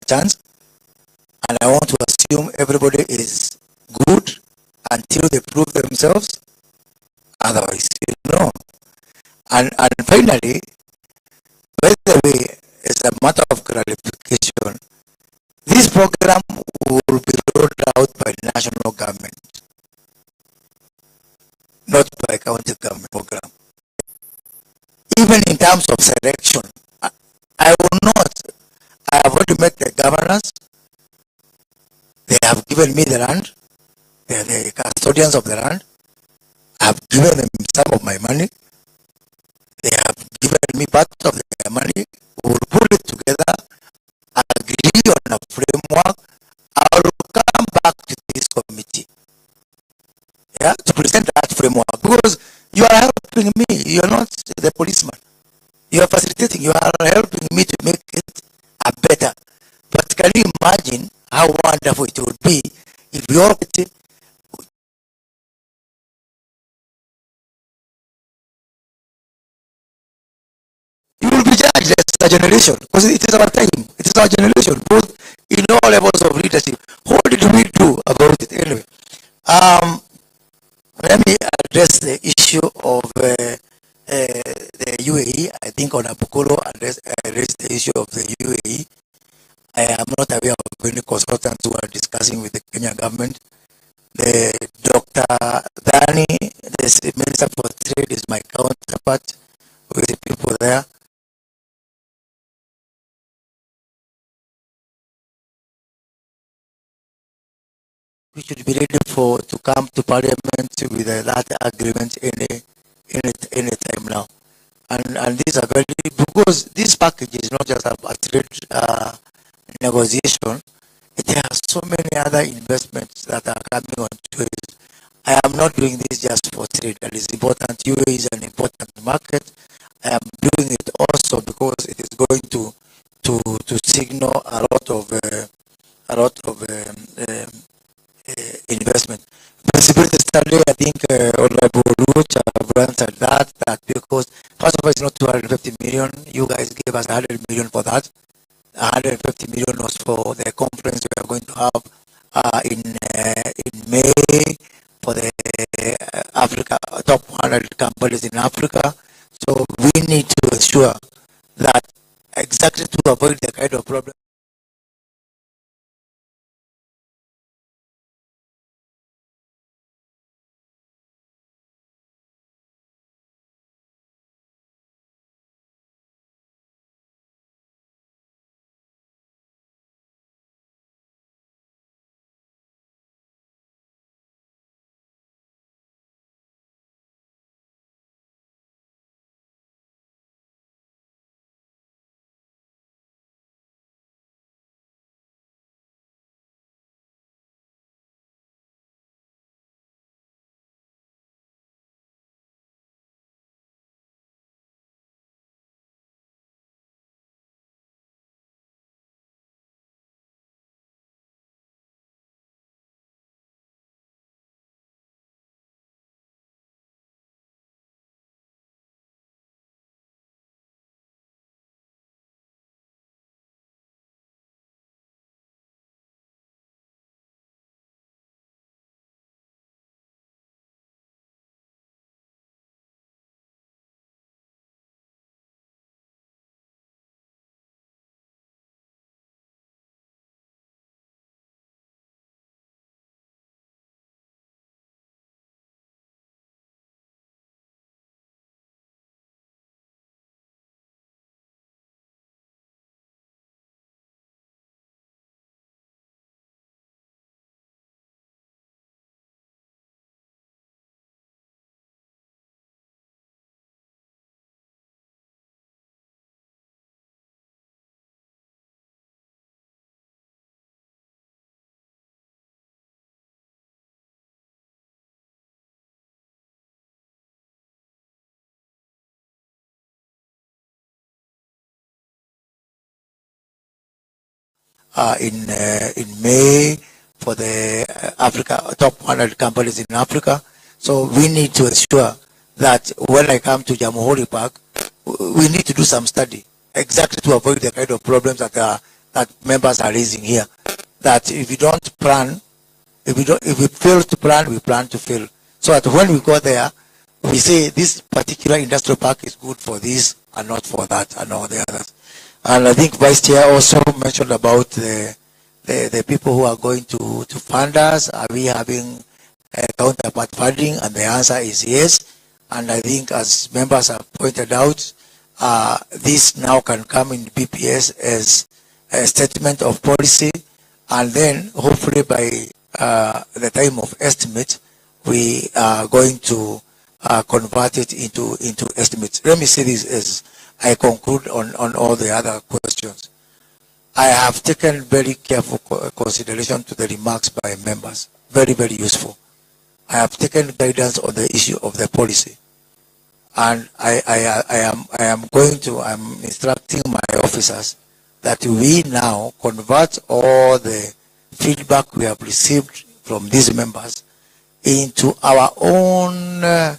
chance, and I want to assume everybody is good until they prove themselves. Otherwise, And finally, by the way, as a matter of clarification, this program will be rolled out by national government, not by county government program. Even in terms of selection, I will not. I have already met the governors. They have given me the land. They are the custodians of the land. I have given them some of my money. They have given me part of their money. We will put it together, agree on a framework. I will come back to this committee, to present that framework, because you are helping me. You are not the policeman. You are facilitating. You are helping me to make it a better. But can you imagine how wonderful it would be if your you will be judged as a generation, because it is our time. It is our generation, both in all levels of leadership. What did we do about it anyway? Let me address the issue of the UAE. I think on Abukolo raised the issue of the UAE. I am not aware of any consultants who are discussing with the Kenyan government. The Dr. Dani, the Minister for Trade, is my counterpart with the people there. We should be ready to come to Parliament with that agreement any time now. And these are very, because this package is not just a trade negotiation. It has so many other investments that are coming on to it. I am not doing this just for trade. That is important. UAE is an important market. I am doing it also because it is going to signal a lot of investment. Feasibility study, I think Honorable Luch have answered that because first of all, it's not 250 million. You guys gave us 100 million for that. 150 million was for the conference we are going to have in May for the Africa top 100 companies in Africa. So we need to ensure that exactly to avoid the kind of problem. In May for the top 100 companies in Africa. So we need to ensure that when I come to Jamhuri Park, we need to do some study exactly to avoid the kind of problems that are that members are raising here. That if we don't plan, if we fail to plan, we plan to fail. So that when we go there, we say this particular industrial park is good for this and not for that and all the others. And I think Vice Chair also mentioned about the people who are going to fund us. Are we having counterpart funding? And the answer is yes. And I think as members have pointed out, this now can come in BPS as a statement of policy, and then hopefully by the time of estimate, we are going to convert it into estimates. Let me say this as I conclude on all the other questions. I have taken very careful consideration to the remarks by members. Very, very useful. I have taken guidance on the issue of the policy. And I'm instructing my officers that we now convert all the feedback we have received from these members into our own,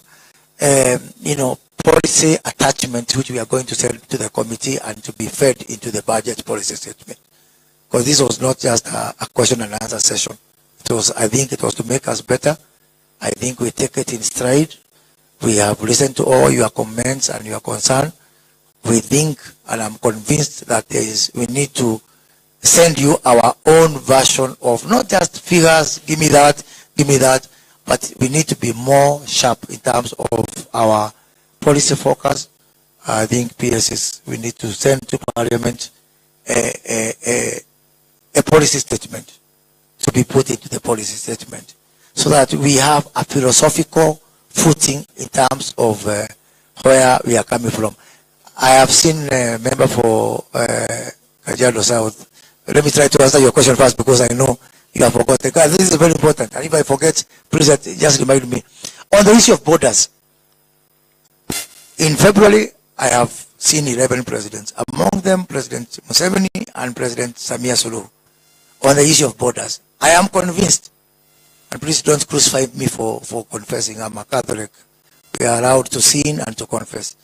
policy attachment, which we are going to send to the committee and to be fed into the budget policy statement. Because this was not just a question and answer session. I think it was to make us better. I think we take it in stride. We have listened to all your comments and your concern. We think, and I'm convinced that we need to send you our own version of not just figures, give me that, but we need to be more sharp in terms of our policy focus. I think we need to send to Parliament a policy statement to be put into the policy statement so that we have a philosophical footing in terms of where we are coming from. I have seen a member for Kajiado South. Let me try to answer your question first because I know you have forgotten. This is very important. And if I forget, please just remind me. On the issue of borders, in February, I have seen 11 presidents. Among them, President Museveni and President Samia Suluhu. On the issue of borders, I am convinced, and please don't crucify me for confessing. I'm a Catholic. We are allowed to sin and to confess.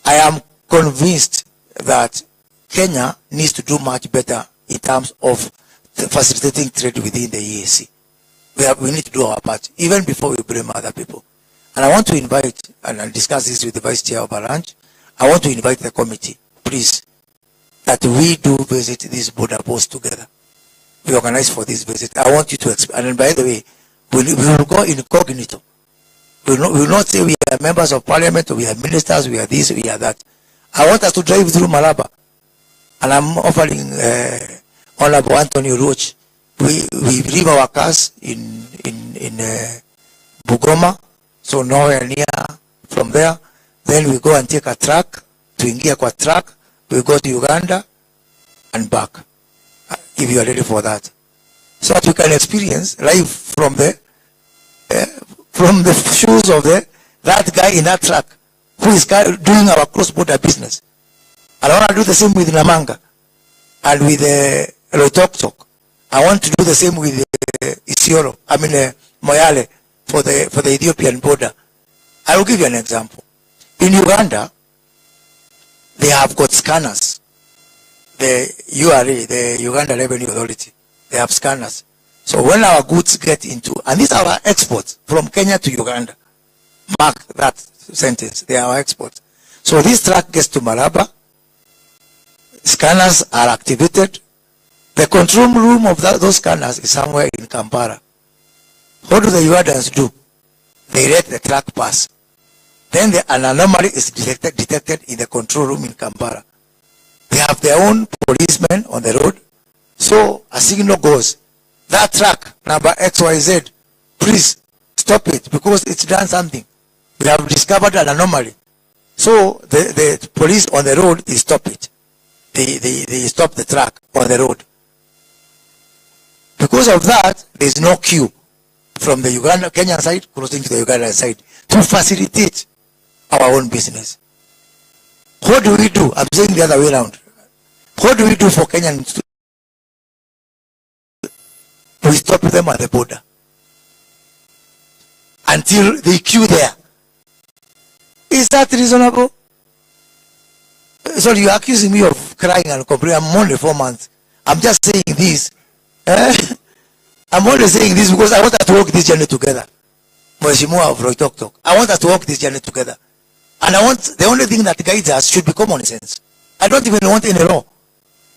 I am convinced that Kenya needs to do much better in terms of facilitating trade within the EAC. We need to do our part, even before we blame other people. And I want to invite, and I'll discuss this with the Vice Chair of our lunch, I want to invite the committee, please, that we do visit these border posts together. We organize for this visit. I want you to explain. And by the way, we will go incognito. We will not say we are members of Parliament, or we are ministers, we are this, we are that. I want us to drive through Malaba. And I'm offering Honorable Anthony Roach. We leave our cars in Bugoma, so nowhere near from there. Then we go and take a truck to Ingia kwa truck. We go to Uganda and back, if you are ready for that. So that you can experience life from the shoes of that guy in that truck who is doing our cross-border business. And I want to do the same with Namanga and with Loitoktok. I want to do the same with Isiolo, Moyale for the Ethiopian border. I will give you an example. In Uganda, they have got scanners. The URA, the Uganda Revenue Authority, they have scanners. So when our goods get into, and these are our exports from Kenya to Uganda, mark that sentence, they are our exports. So this truck gets to Malaba, scanners are activated. The control room of those scanners is somewhere in Kampala. What do the Ugandans do? They let the truck pass. Then an anomaly is detected in the control room in Kampala. They have their own policemen on the road. So a signal goes, that truck, number XYZ, please stop it because it's done something. We have discovered an anomaly. So the police on the road, they stop it. They stop the truck on the road. Because of that, there is no queue from the Kenyan side crossing to the Ugandan side to facilitate our own business. What do we do? I'm saying the other way around. What do we do for Kenyans? We stop them at the border until they queue there. Is that reasonable? So you're accusing me of crying and complaining. I'm only 4 months. I'm just saying this. I'm only saying this because I want us to walk this journey together. Mheshimiwa of Roy Tok Tok. I want us to walk this journey together. And I want, the only thing that guides us should be common sense. I don't even want any law.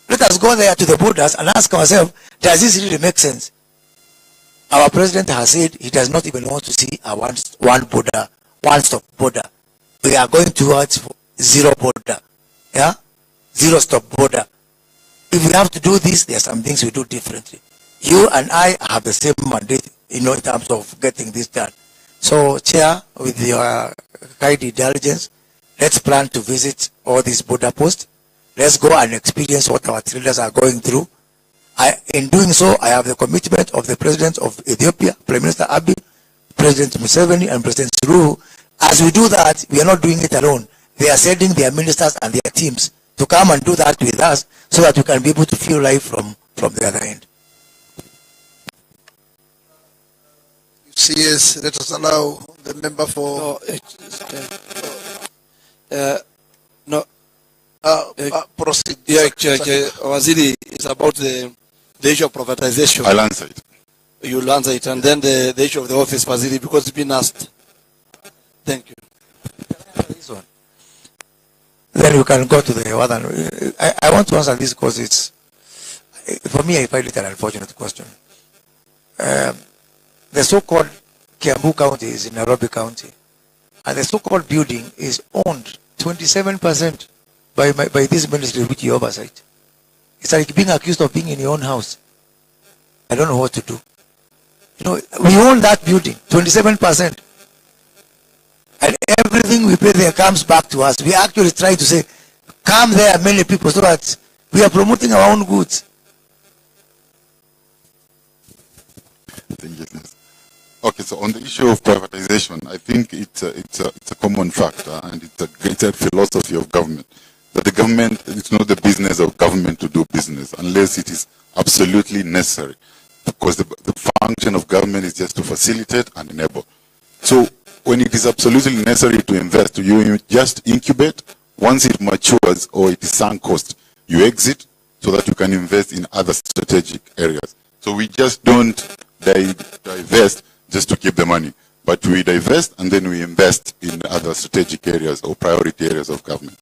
Let us go there to the borders and ask ourselves, does this really make sense? Our president has said he does not even want to see a one border, one-stop border. We are going towards zero border. Yeah? Zero stop border. If we have to do this, there are some things we do differently. You and I have the same mandate, in terms of getting this done. So, Chair, with your kind intelligence, let's plan to visit all these border posts. Let's go and experience what our traders are going through. In doing so, I have the commitment of the President of Ethiopia, Prime Minister Abiy, President Museveni, and President Suluhu. As we do that, we are not doing it alone. They are sending their ministers and their teams to come and do that with us so that we can be able to feel life from the other end. CS, let us allow the member for... proceed. Yeah, Waziri, is about the issue of privatization. I'll answer it. You'll answer it, and then the issue of the office, Waziri, because it's been asked. Thank you. This one. Then we can go to the other. I want to answer this because it's, for me, I find it an unfortunate question. The so-called Kiambu County is in Nairobi County, and the so-called building is owned 27% by this ministry which you oversight. It's like being accused of being in your own house. I don't know what to do. We own that building, 27%. And everything we pay there comes back to us. We actually try to say, come there, many people, so that we are promoting our own goods. Thank you. Okay, so on the issue of privatization, I think it's a common factor, and it's a greater philosophy of government. That the government, it's not the business of government to do business unless it is absolutely necessary. Because the function of government is just to facilitate and enable. So when it is absolutely necessary to invest, you just incubate. Once it matures or it is sunk cost, you exit so that you can invest in other strategic areas. So we just don't divest just to keep the money, but we divest and then we invest in other strategic areas or priority areas of government.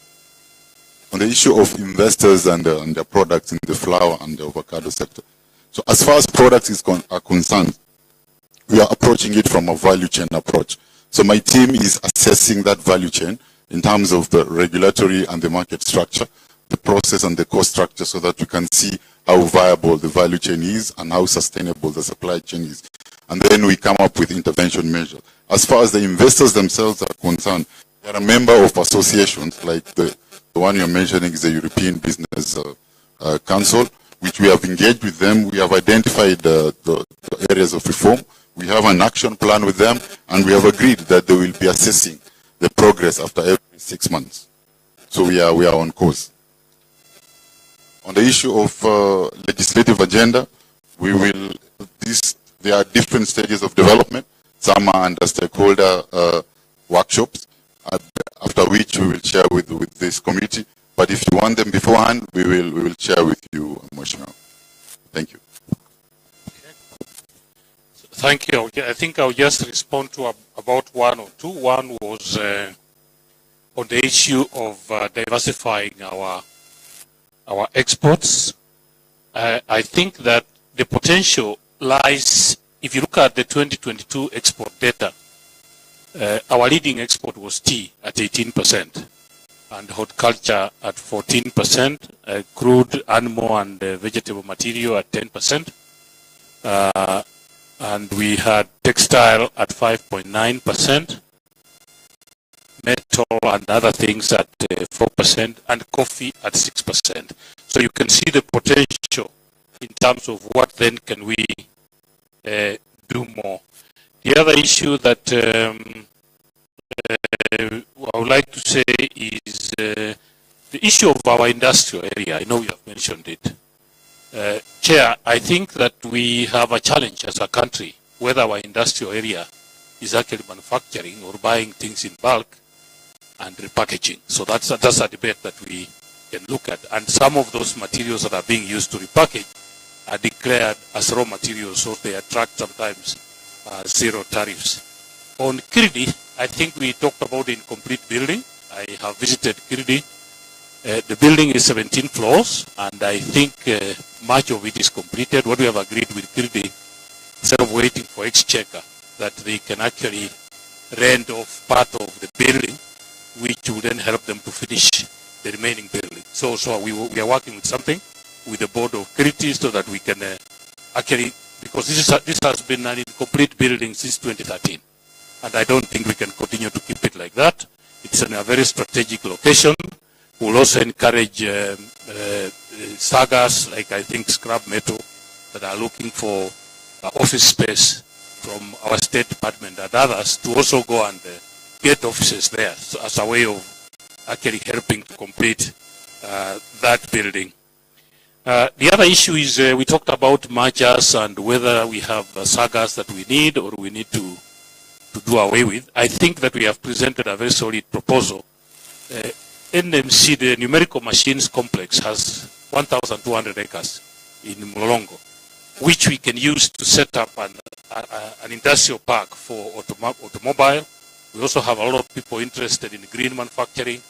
On the issue of investors and their products in the flour and the avocado sector. So as far as products are concerned, we are approaching it from a value chain approach. So my team is assessing that value chain in terms of the regulatory and the market structure, the process and the cost structure, so that we can see how viable the value chain is and how sustainable the supply chain is. And then we come up with intervention measures. As far as the investors themselves are concerned, they are a member of associations, like the one you're mentioning is the European Business Council, which we have engaged with them. We have identified the areas of reform. We have an action plan with them, and we have agreed that they will be assessing the progress after every 6 months. So we are on course. On the issue of legislative agenda, there are different stages of development. Some are under stakeholder workshops, after which we will share with this committee. But if you want them beforehand, we will share with you, Mheshimiwa. Thank you. Thank you. I think I'll just respond to about one or two. One was on the issue of diversifying our exports. I think that the potential lies, if you look at the 2022 export data, our leading export was tea at 18%, and horticulture at 14%, crude, animal and vegetable material at 10%, and we had textile at 5.9%, metal and other things at 4%, and coffee at 6%. So you can see the potential in terms of what then can we do more. The other issue that I would like to say is the issue of our industrial area. I know you have mentioned it. Chair, I think that we have a challenge as a country, whether our industrial area is actually manufacturing or buying things in bulk and repackaging. So that's a debate that we can look at. And some of those materials that are being used to repackage are declared as raw materials, so they attract sometimes zero tariffs. On Kiridi, I think we talked about the incomplete building. I have visited Kiridi. The building is 17 floors, and I think much of it is completed. What we have agreed with Kiridi, instead of waiting for exchequer, that they can actually rent off part of the building, which will then help them to finish the remaining building. So we are working with something, with the board of Kiridi, so that we can actually, because this has been an incomplete building since 2013, and I don't think we can continue to keep it like that. It's in a very strategic location. We'll also encourage sagas, like I think Scrap Metal, that are looking for office space from our State Department and others to also go and get offices there, so as a way of actually helping to complete that building. The other issue is we talked about mergers and whether we have sagas that we need or we need to do away with. I think that we have presented a very solid proposal. NMC, the numerical machines complex, has 1,200 acres in Mlolongo, which we can use to set up an industrial park for automobile. We also have a lot of people interested in green manufacturing,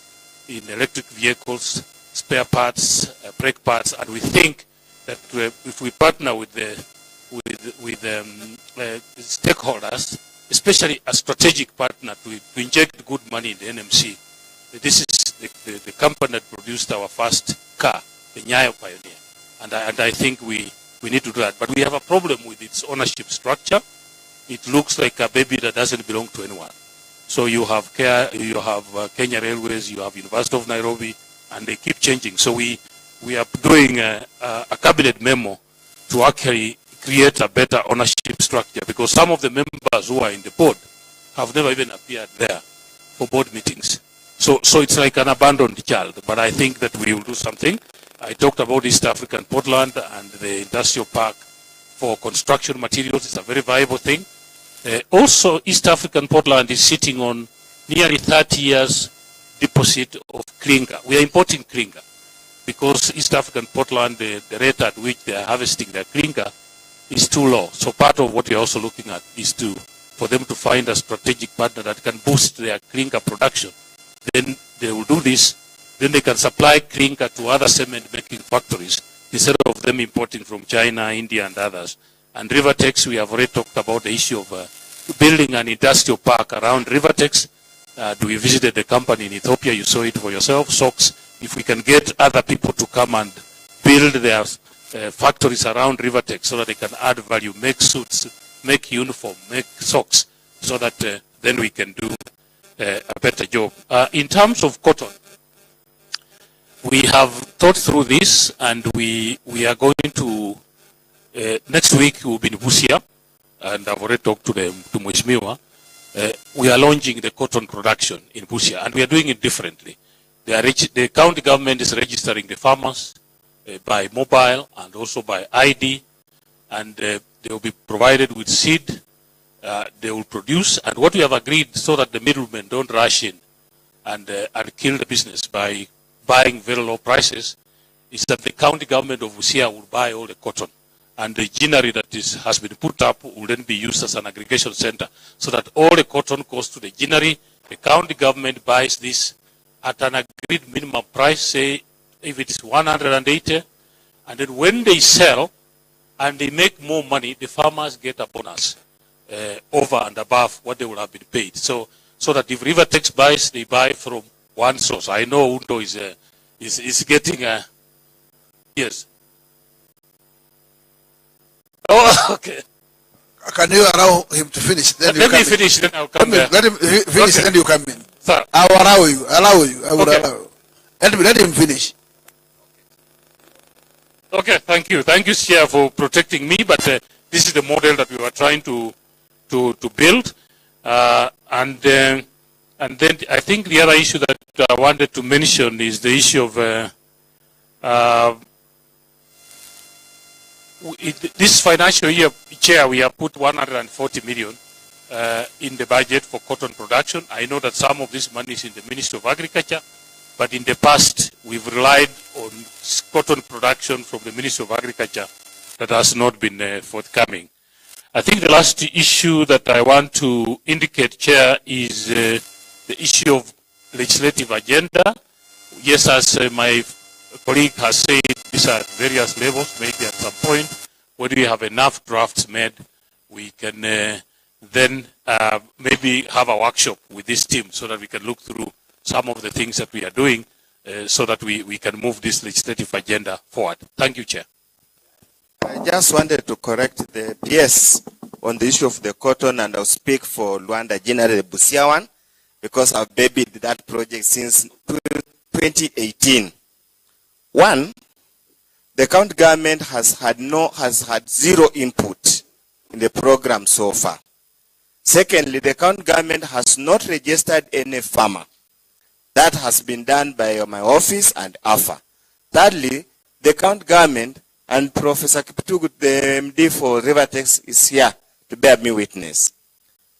in electric vehicles, spare parts, brake parts, and we think that if we partner with stakeholders, especially a strategic partner to inject good money in the NMC, this is the company that produced our first car, the Nyayo Pioneer, and I think we need to do that. But we have a problem with its ownership structure. It looks like a baby that doesn't belong to anyone. So you have Kenya Railways, you have University of Nairobi, and they keep changing. So we are doing a cabinet memo to actually create a better ownership structure, because some of the members who are in the board have never even appeared there for board meetings. So it's like an abandoned child, but I think that we will do something. I talked about East African Portland and the industrial park for construction materials. It's a very viable thing. Also, East African Portland is sitting on nearly 30 years deposit of clinker. We are importing clinker because East African Portland, the rate at which they are harvesting their clinker is too low. So part of what we are also looking at is for them to find a strategic partner that can boost their clinker production. Then they will do this. Then they can supply clinker to other cement making factories instead of them importing from China, India, and others. And Rivertex, we have already talked about the issue of building an industrial park around Rivertex. We visited the company in Ethiopia. You saw it for yourself. SOX. If we can get other people to come and build their factories around Rivertex so that they can add value, make suits, make uniform, make socks, so that then we can do a better job. In terms of cotton, we have thought through this, and we are going to, next week we'll be in Busia, and I've already talked to Mheshimiwa. We are launching the cotton production in Busia, and we are doing it differently. The county government is registering the farmers by mobile and also by ID, and they will be provided with seed. They will produce, and what we have agreed, so that the middlemen don't rush in and kill the business by buying very low prices, is that the county government of Busia will buy all the cotton, and the ginnery that has been put up will then be used as an aggregation center, so that all the cotton goes to the ginnery. The county government buys this at an agreed minimum price, say if it is 180, and then when they sell and they make more money, the farmers get a bonus over and above what they would have been paid. So that if Rivertex buys, they buy from one source. I know Undo is getting a yes. Oh, okay. Can you allow him to finish? Then Let me finish, then I'll come back. Let him finish, Okay. then you come in. Sir. I will allow you. I will Okay. allow you. Let him finish. Okay, thank you. Thank you, Chair, for protecting me, but this is the model that we were trying to build. And then I think the other issue that I wanted to mention is the issue of this financial year, Chair, we have put 140 million in the budget for cotton production. I know that some of this money is in the Ministry of Agriculture, but in the past we've relied on cotton production from the Ministry of Agriculture that has not been forthcoming. I think the last issue that I want to indicate, Chair, is the issue of legislative agenda. Yes, as my colleague has said, these are various levels. Maybe at some point, when we have enough drafts made, we can then maybe have a workshop with this team so that we can look through some of the things that we are doing so that we can move this legislative agenda forward. Thank you, Chair. I just wanted to correct the PS on the issue of the cotton, and I'll speak for Luanda, generally the Busia one, because I've babied that project since 2018. One, the county government has had zero input in the program so far. Secondly, the county government has not registered any farmer. That has been done by my office and AFA. Thirdly, the county government, and Professor Kiptugu, the MD for Rivertex, is here to bear me witness,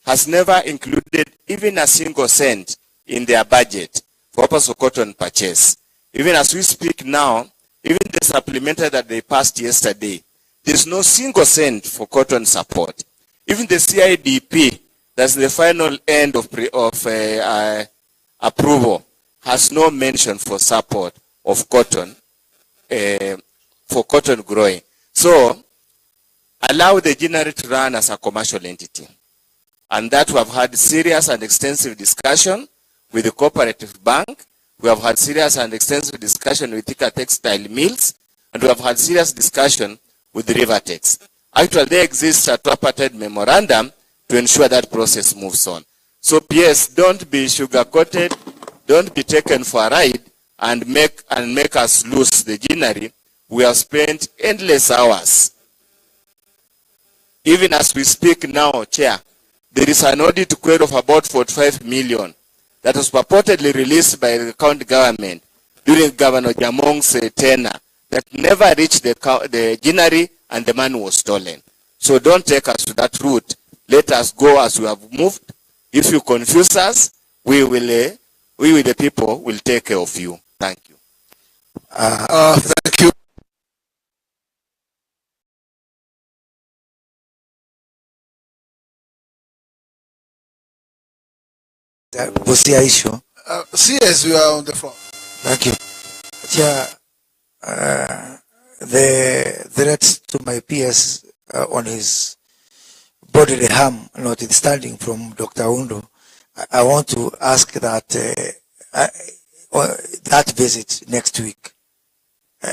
has never included even a single cent in their budget for purpose of cotton purchase. Even as we speak now, even the supplementary that they passed yesterday, there's no single cent for cotton support. Even the CIDP, that's the final end of approval, has no mention for support of cotton, for cotton growing. So, allow the Ginnery to run as a commercial entity. And that we have had serious and extensive discussion with the cooperative bank. We have had serious and extensive discussion with Thika Textile Mills. And we have had serious discussion with the Rivertex. Actually, there exists a tripartite memorandum to ensure that process moves on. So, PS, don't be sugar-coated, don't be taken for a ride and make us lose the Ginnery. We have spent endless hours. Even as we speak now, Chair, there is an audit query of about 45 million that was purportedly released by the county government during Governor Jamong's tenure that never reached the Ginnery, and the money was stolen. So don't take us to that route. Let us go as we have moved. If you confuse us, we with the people will take care of you. Thank you. Thank you. Busia issue. CS, you are on the floor. Thank you. Chair, the threats to my PS on his bodily harm, notwithstanding from Dr. Undo, I want to ask that that visit next week,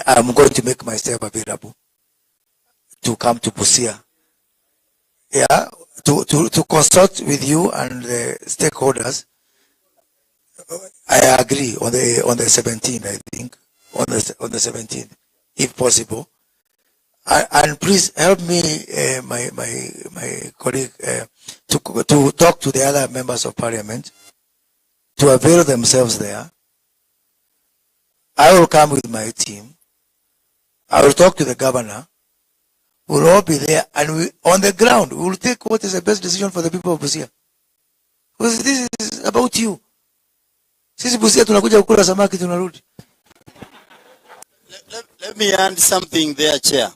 I'm going to make myself available to come to Busia. Yeah, to consult with you and the stakeholders. I agree on the 17th, I think, on the 17th, if possible. And please help me, my colleague, to talk to the other members of Parliament to avail themselves there. I will come with my team. I will talk to the governor. We'll all be there, and on the ground, we will take what is the best decision for the people of Busia. Because this is about you. Sisi Busia tunakuja kukula samaki tunarudi. Let me add something there, Chair.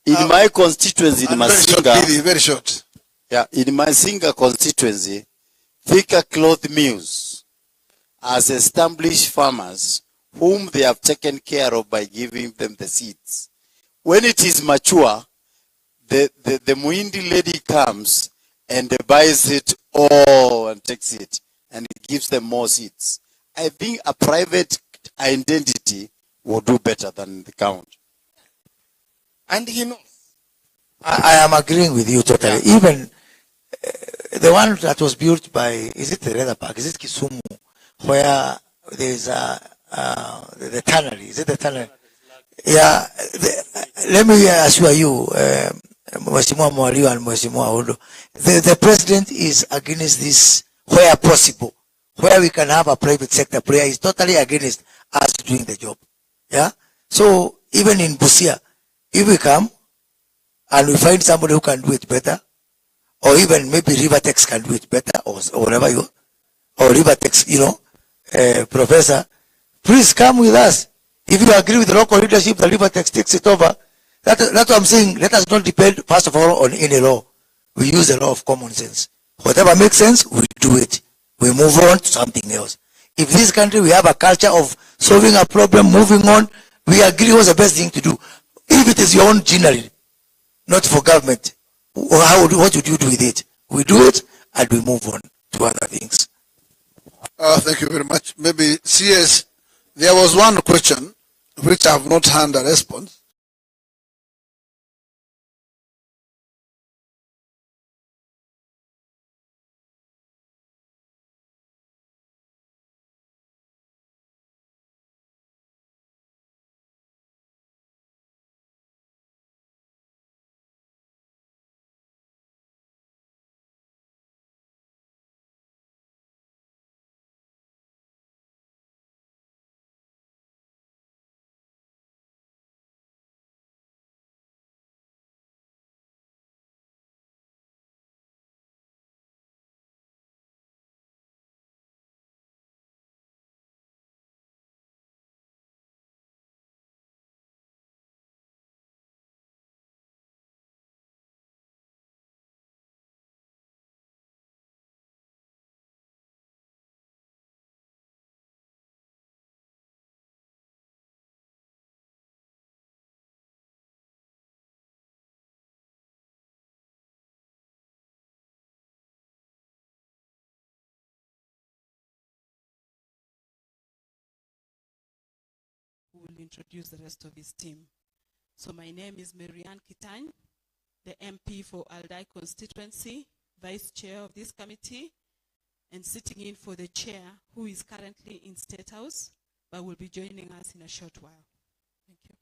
In my constituency, in Masinga, very short. Yeah, in Masinga constituency, Thika Cloth Mills has established farmers whom they have taken care of by giving them the seeds. When it is mature, the Muindi lady comes and buys it all and takes it, and it gives them more seeds. I think a private identity will do better than the count. And he knows. I am agreeing with you totally. Yeah. Even the one that was built by, is it the Leather Park? Is it Kisumu? Where there is the tannery. Is it the tannery? Yeah. Let me assure you, Mheshimiwa Mwaliu and Mheshimiwa Odo, the president is against this where possible. Where we can have a private sector player is totally against us doing the job. Yeah. So even in Busia, if we come and we find somebody who can do it better, or even maybe Rivertex can do it better, or whatever you, or Rivertex, Professor, Please come with us. If you agree with the local leadership, the river takes it over. That's what I'm saying. Let us not depend, first of all, on any law. We use the law of common sense. Whatever makes sense, we do it. We move on to something else. If this country, we have a culture of solving a problem, moving on, we agree what's the best thing to do. If it is your own generally, not for government, what would you do with it? We do it and we move on to other things. Thank you very much. Maybe CS, there was one question which I have not heard a response. Who will introduce the rest of his team. So my name is Marianne Kitany, the MP for Aldai constituency, vice chair of this committee, and sitting in for the chair who is currently in State House, but will be joining us in a short while. Thank you.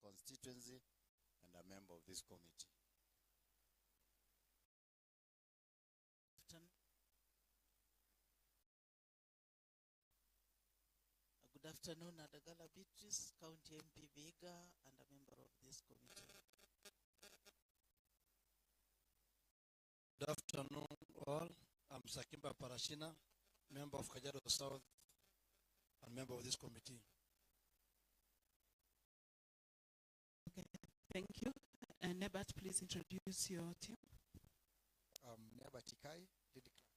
Constituency and a member of this committee. Good afternoon, Adagala Beatrice, County MP Viga, and a member of this committee. Good afternoon, all. I'm Sakimba Parashina, member of Kajiado South and member of this committee. Okay, thank you. And Nebat, please introduce your team. Nebat Ikai, lead clerk.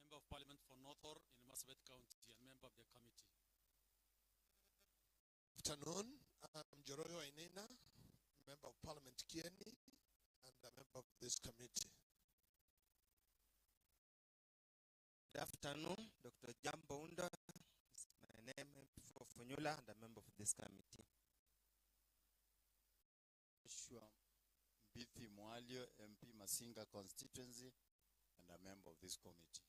Member of Parliament for North Horr in Marsabit County and member of the committee. Good afternoon, I'm Joroyo Ainena, member of Parliament Kieni and a member of this committee. Good afternoon, Dr. Jambo Unda. My name is for Funyula and a member of this committee. Joshua Mbithi Mwalio, MP Masinga constituency and a member of this committee.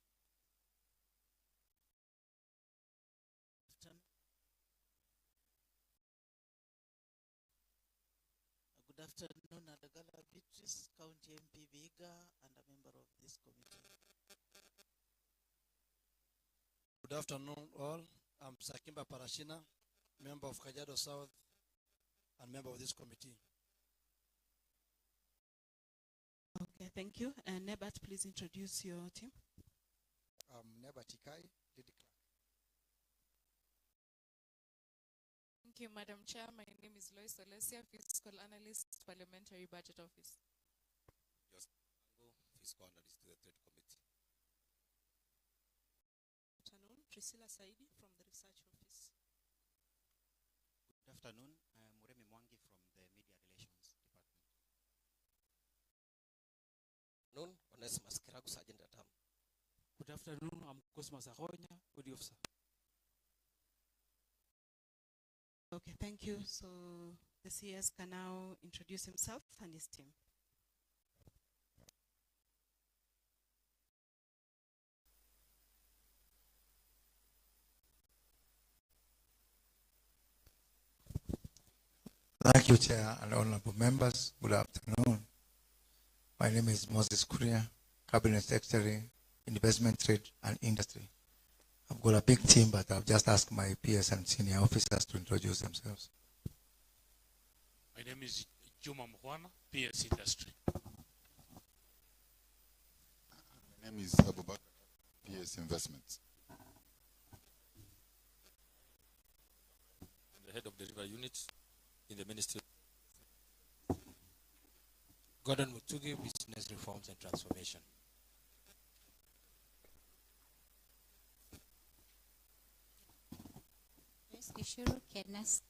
Good afternoon, Adagala Beatrice. Beatrice, County MP Viga, and a member of this committee. Good afternoon, all. I'm Sakimba Parashina, member of Kajiado South and member of this committee. Okay, thank you. And Nebat, please introduce your team. I'm Nebat Ikai, lead clerk. Thank you, Madam Chair. My name is Lois Olesia, Fiscal Analyst, Parliamentary Budget Office. Fiscal Analyst to the Third Committee. Good afternoon, Priscilla Saidi from the Research Office. Good afternoon, Muremi Mwangi from the Media Relations Department. Noon, Onesimus Kiragu, Sergeant at Arms. Good afternoon, I'm Cosmas Ahonya, Body Officer. Okay, thank you. So the CS can now introduce himself and his team. Thank you, Chair and honorable members. Good afternoon. My name is Moses Kuria, Cabinet Secretary, Investment, Trade and Industry. I've got a big team, but I've just asked my PS and senior officers to introduce themselves. My name is Juma Mwana, PS Industry. My name is Abubakar, PS Investments. I'm the head of the river unit in the ministry. Gordon Mutugi, Business Reforms and Transformation. Ishuru Kenas.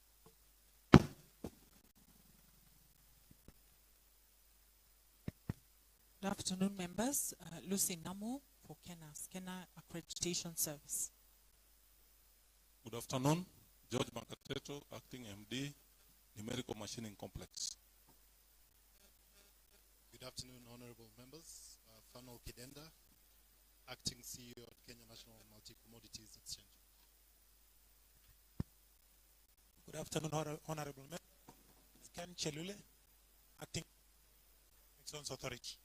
Good afternoon, members. Lucy Namu for Kenas, Kenya Accreditation Service. Good afternoon, George Bankateto, Acting MD, Numerical Machining Complex. Good afternoon, honorable members. Fanol Kidenda, Acting CEO at Kenya National Multi-Commodities Exchange. Good afternoon, honorable members. Ken Chelule, Acting Excellence Authority.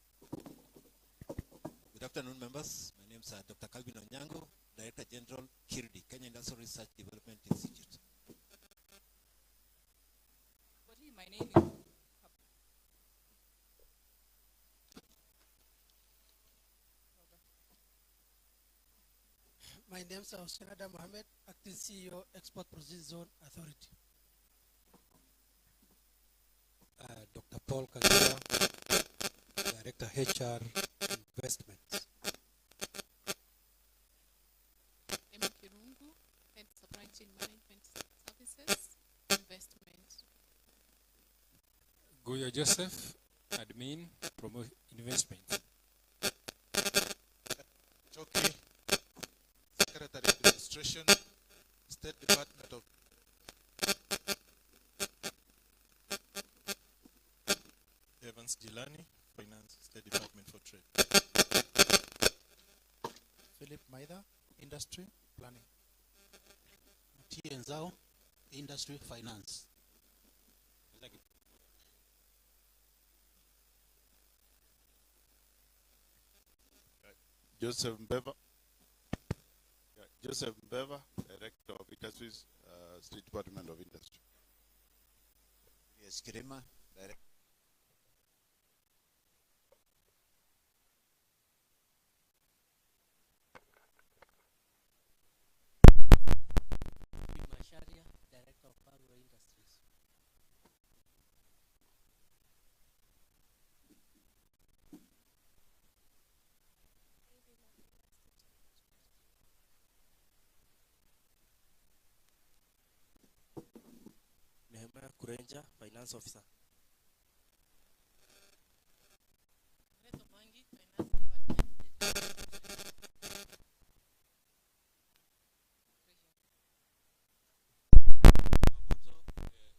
Good afternoon, members. My name is Dr. Calvin Onyango, Director General, KIRDI, Kenya Industrial Research Development Institute. My name is My name is Hussein Mohammed, Acting CEO, Export Processing Zone Authority. Dr. Paul Kagura, Director HR Investments. Emma Kirungu, Head Supply Chain Management Services, Investment. Goya Joseph, Admin, Promote Investment. Choki, Secretary Administration, State Department of Evans Gilani, Finance, State Department for Trade. Philip Maida, Industry, Planning. Tienzao, Industry, Finance. Joseph Mbeva, Director of Industries, State Department of Industry. Yes, Kirima, Director. Masharia, Director of Agro Industries. Nehemiah Kurenja, Finance Officer.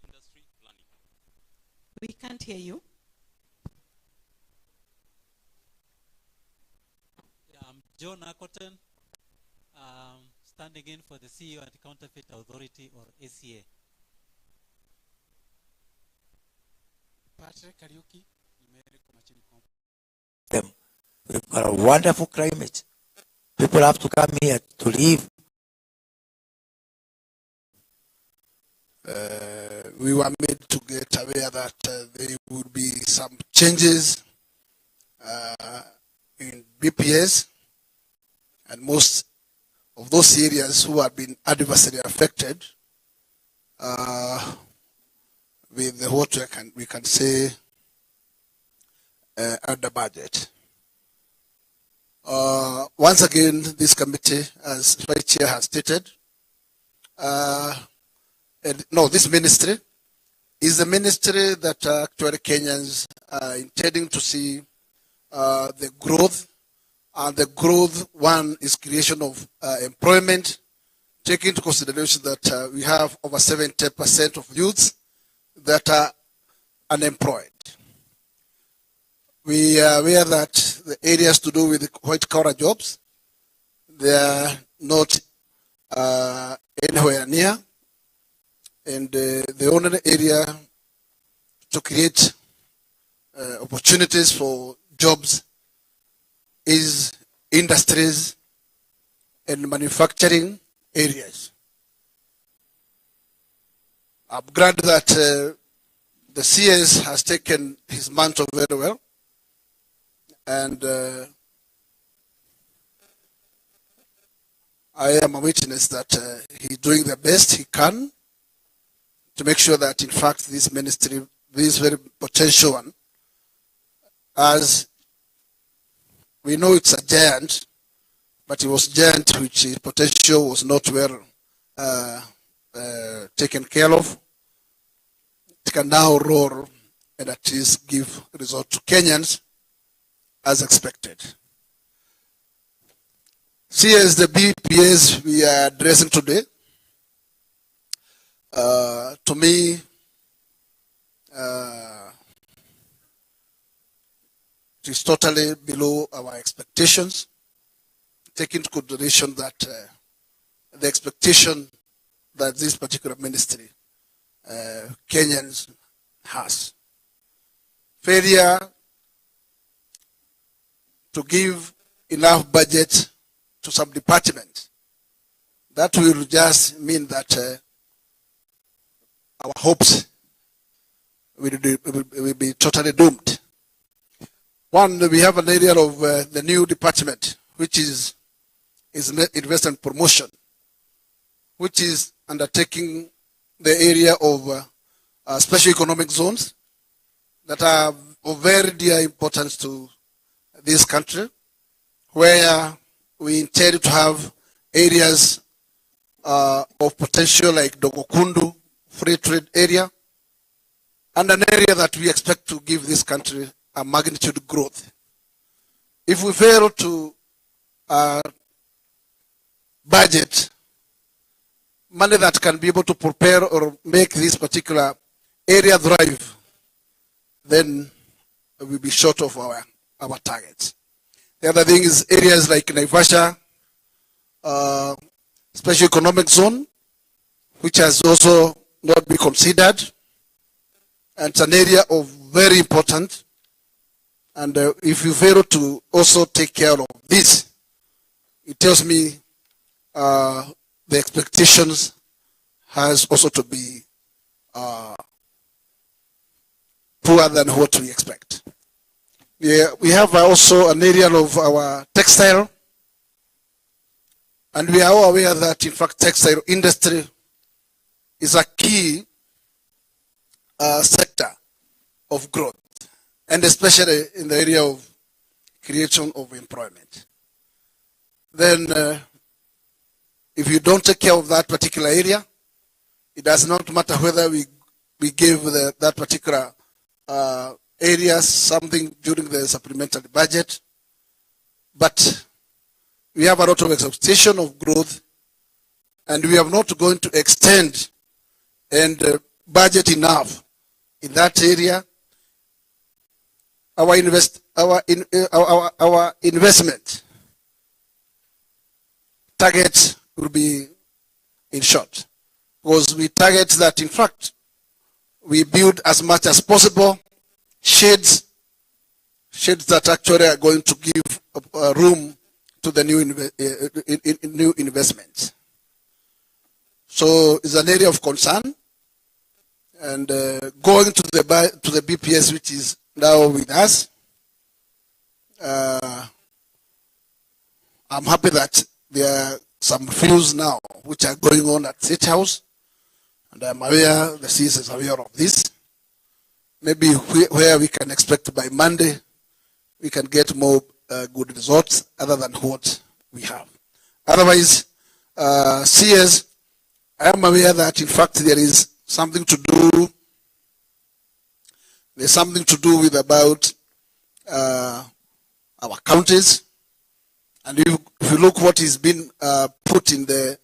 Industry Planning. We can't hear you. Yeah, I'm John Akoten, standing in for the CEO at Counterfeit Authority, or ACA. Patrick Kariuki, them. We've got a wonderful climate. People have to come here to live. We were made to get aware that there would be some changes in BPS, and most of those areas who have been adversely affected with what we can say under budget. Once again, this committee, as Vice Chair has stated, this ministry is the ministry that actually Kenyans are intending to see the growth. And the growth, one, is creation of employment, taking into consideration that we have over 70% of youths that are unemployed. We are aware that the areas to do with white-collar jobs, they are not anywhere near. And the only area to create opportunities for jobs is industries and manufacturing areas. I'm glad that the CS has taken his mantle very well, and I am a witness that he's doing the best he can to make sure that, in fact, this ministry, this very potential one, as we know it's a giant, but it was giant which potential was not well taken care of. It can now roll and at least give result to Kenyans as expected. See, as the BPS we are addressing today, to me, it is totally below our expectations, taking into consideration that the expectation that this particular ministry Kenyans has. Failure to give enough budget to some departments, that will just mean that our hopes will be totally doomed. One, we have an area of the new department, which is investment promotion, which is undertaking the area of special economic zones that are of very dear importance to this country, where we intend to have areas of potential like Dogokundu, free trade area, and an area that we expect to give this country a magnitude growth. If we fail to budget money that can be able to prepare or make this particular area thrive, then we'll be short of our targets. The other thing is areas like Naivasha, special economic zone, which has also not been considered. And it's an area of very important. And if you fail to also take care of this, it tells me the expectations has also to be poorer than what we expect. We have also an area of our textile, and we are all aware that, in fact, textile industry is a key sector of growth, and especially in the area of creation of employment. Then, if you don't take care of that particular area, it does not matter whether we give that particular area something during the supplementary budget, but we have a lot of expectation of growth, and we are not going to extend and budget enough in that area. Our investment target will be in short, because we target that, in fact, we build as much as possible sheds sheds that actually are going to give room to the new investments. So it's an area of concern, and going to the BPS, which is now with us, I'm happy that there are some reviews now which are going on at State House, and I'm aware the CS is aware of this. Maybe where we can expect by Monday, we can get more good results other than what we have. Otherwise, CS, I am aware that in fact there is something to do. There's something to do with about our counties, and if you look what is being put in the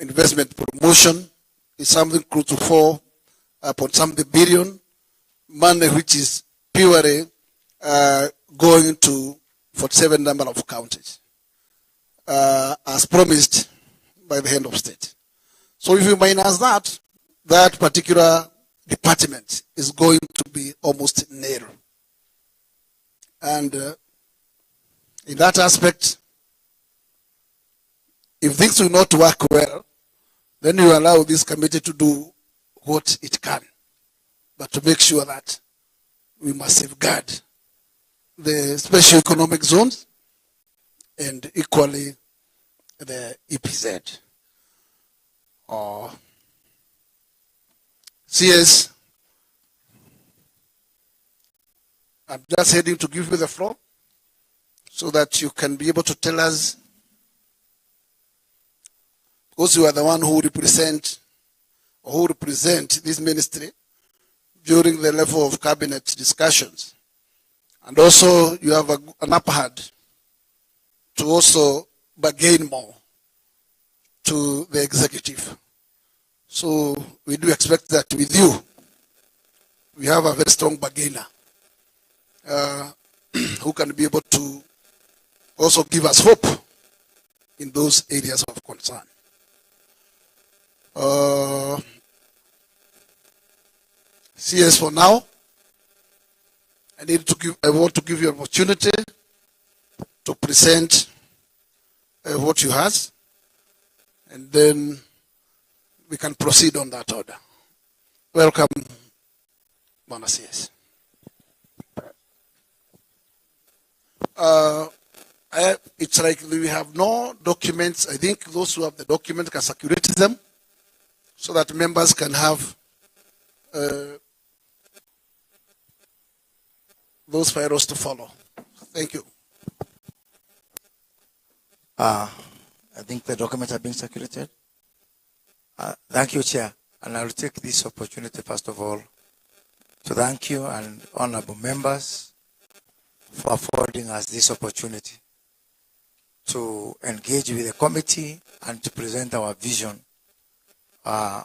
investment promotion, is something close to 4.something billion money, which is purely going to 47 number of counties, as promised by the head of state. So if you minus that, that particular department is going to be almost nil. And in that aspect, if things will not work well, then you allow this committee to do what it can, but to make sure that we must safeguard the special economic zones and equally the EPZ. CS, I'm just heading to give you the floor so that you can be able to tell us, because you are the one who represent this ministry during the level of cabinet discussions. And also you have an upper hand to also bargain more to the executive. So we do expect that with you, we have a very strong bargainer who can be able to also give us hope in those areas of concern. CS, for now, I want to give you an opportunity to present what you have, and then we can proceed on that order. Welcome, Bwana CS. It's like we have no documents. I think those who have the document can circulate them so that members can have those files to follow. Thank you. I think the documents are being circulated. Thank you, Chair. And I will take this opportunity, first of all, to thank you and honorable members for affording us this opportunity to engage with the committee and to present our vision,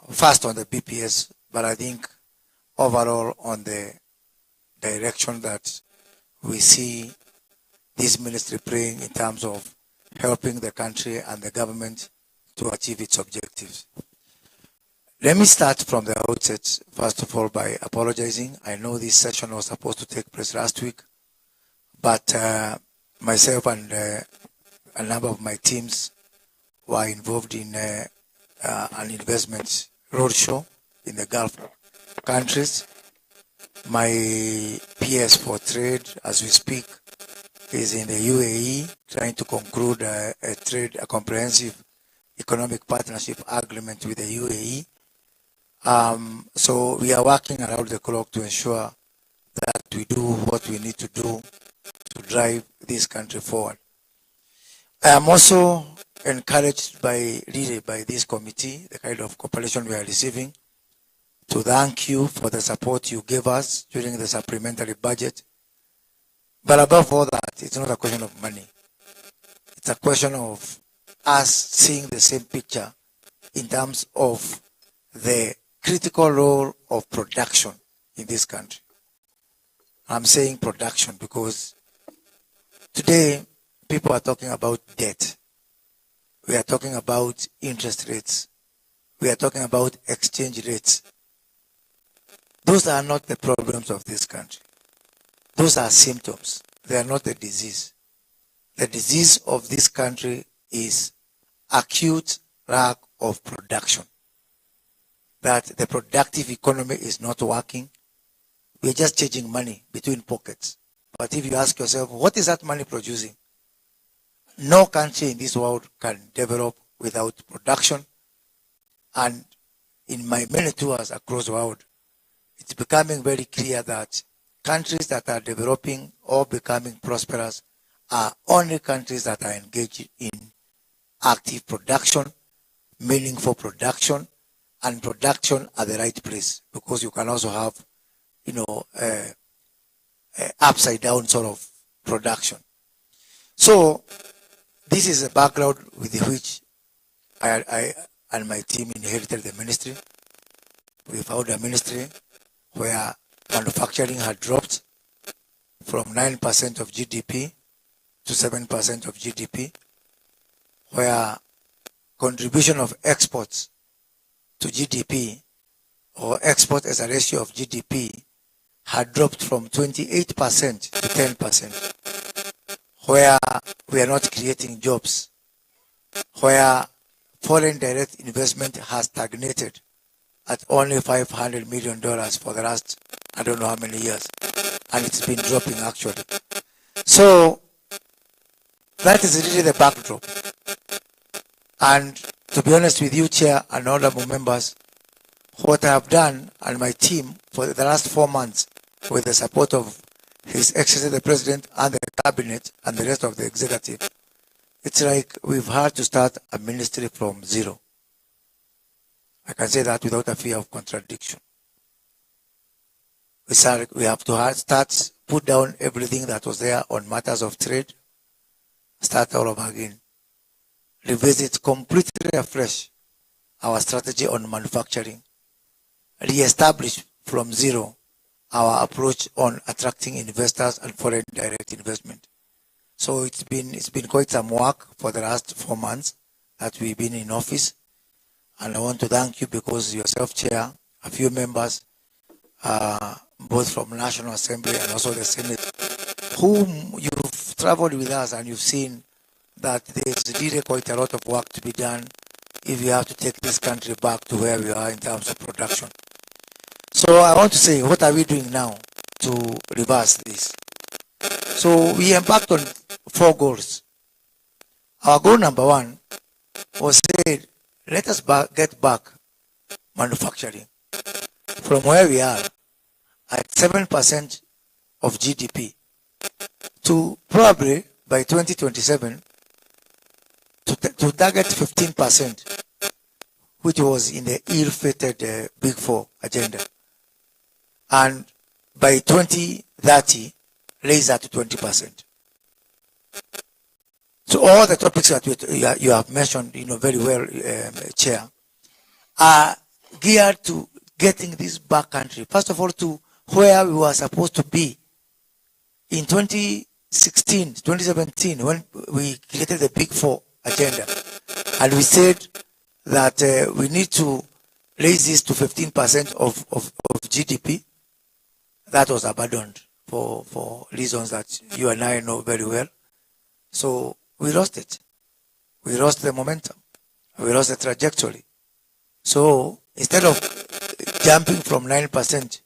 first on the BPS, but I think overall on the direction that we see this ministry playing in terms of helping the country and the government to achieve its objectives. Let me start from the outset, first of all, by apologizing. I know this session was supposed to take place last week, but myself and a number of my teams were involved in an investment roadshow in the Gulf countries. My PS for trade, as we speak, is in the UAE, trying to conclude a comprehensive economic partnership agreement with the UAE. So we are working around the clock to ensure that we do what we need to do to drive this country forward. I am also encouraged by this committee, the kind of cooperation we are receiving, to thank you for the support you gave us during the supplementary budget. But above all that, it's not a question of money. It's a question of us seeing the same picture in terms of the critical role of production in this country. I'm saying production because today people are talking about debt. We are talking about interest rates. We are talking about exchange rates. Those are not the problems of this country. those are symptoms. They are not the disease. The disease of this country is acute lack of production. That the productive economy is not working. We're just changing money between pockets. But if you ask yourself, what is that money producing? No country in this world can develop without production. And in my many tours across the world, it's becoming very clear that countries that are developing or becoming prosperous are only countries that are engaged in active production, meaningful production, and production at the right place. Because you can also have, upside down sort of production. So this is a background with which I and my team inherited the ministry. We found a ministry where manufacturing had dropped from 9% of GDP to 7% of GDP, where contribution of exports to GDP or export as a ratio of GDP had dropped from 28% to 10%, where we are not creating jobs, where foreign direct investment has stagnated at only $500 million for the last, I don't know how many years, and it's been dropping actually. So that is really the backdrop. And to be honest with you, Chair and honorable members, what I have done and my team for the last 4 months with the support of His Excellency the President and the Cabinet and the rest of the executive, it's like we've had to start a ministry from zero. I can say that without a fear of contradiction. We have to start, put down everything that was there on matters of trade, start all over again, revisit completely afresh our strategy on manufacturing, re-establish from zero our approach on attracting investors and foreign direct investment. So it's been quite some work for the last 4 months that we've been in office. And I want to thank you because yourself, Chair, a few members, both from National Assembly and also the Senate, whom you've traveled with us and you've seen that there's really quite a lot of work to be done if we have to take this country back to where we are in terms of production. So I want to say, what are we doing now to reverse this? So we embarked on 4 goals. Our goal number 1 was said, let us get back manufacturing from where we are at 7% of GDP to probably by 2027 to target 15%, which was in the ill-fated Big Four agenda. And by 2030, raise that to 20%. So all the topics that you have mentioned, very well, Chair, are geared to getting this back country, first of all, to where we were supposed to be in 2016, 2017, when we created the Big Four agenda. And we said that we need to raise this to 15% of GDP. That was abandoned for reasons that you and I know very well. So we lost it. We lost the momentum. We lost the trajectory. So instead of jumping from 9%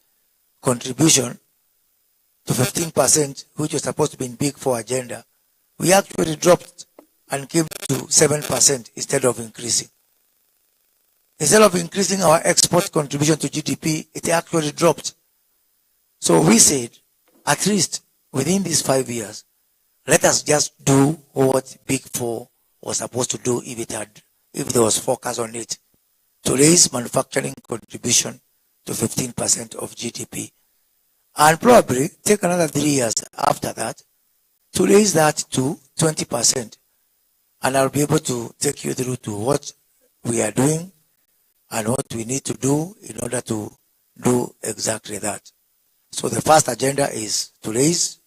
contribution to 15%, which was supposed to be in Big Four agenda, we actually dropped and came to 7% instead of increasing. Instead of increasing our export contribution to GDP, it actually dropped. So we said, at least within these 5 years, let us just do what Big Four was supposed to do if there was focus on it, to raise manufacturing contribution to 15% of GDP. And probably take another 3 years after that to raise that to 20%. And I'll be able to take you through to what we are doing and what we need to do in order to do exactly that. So the first agenda is to raise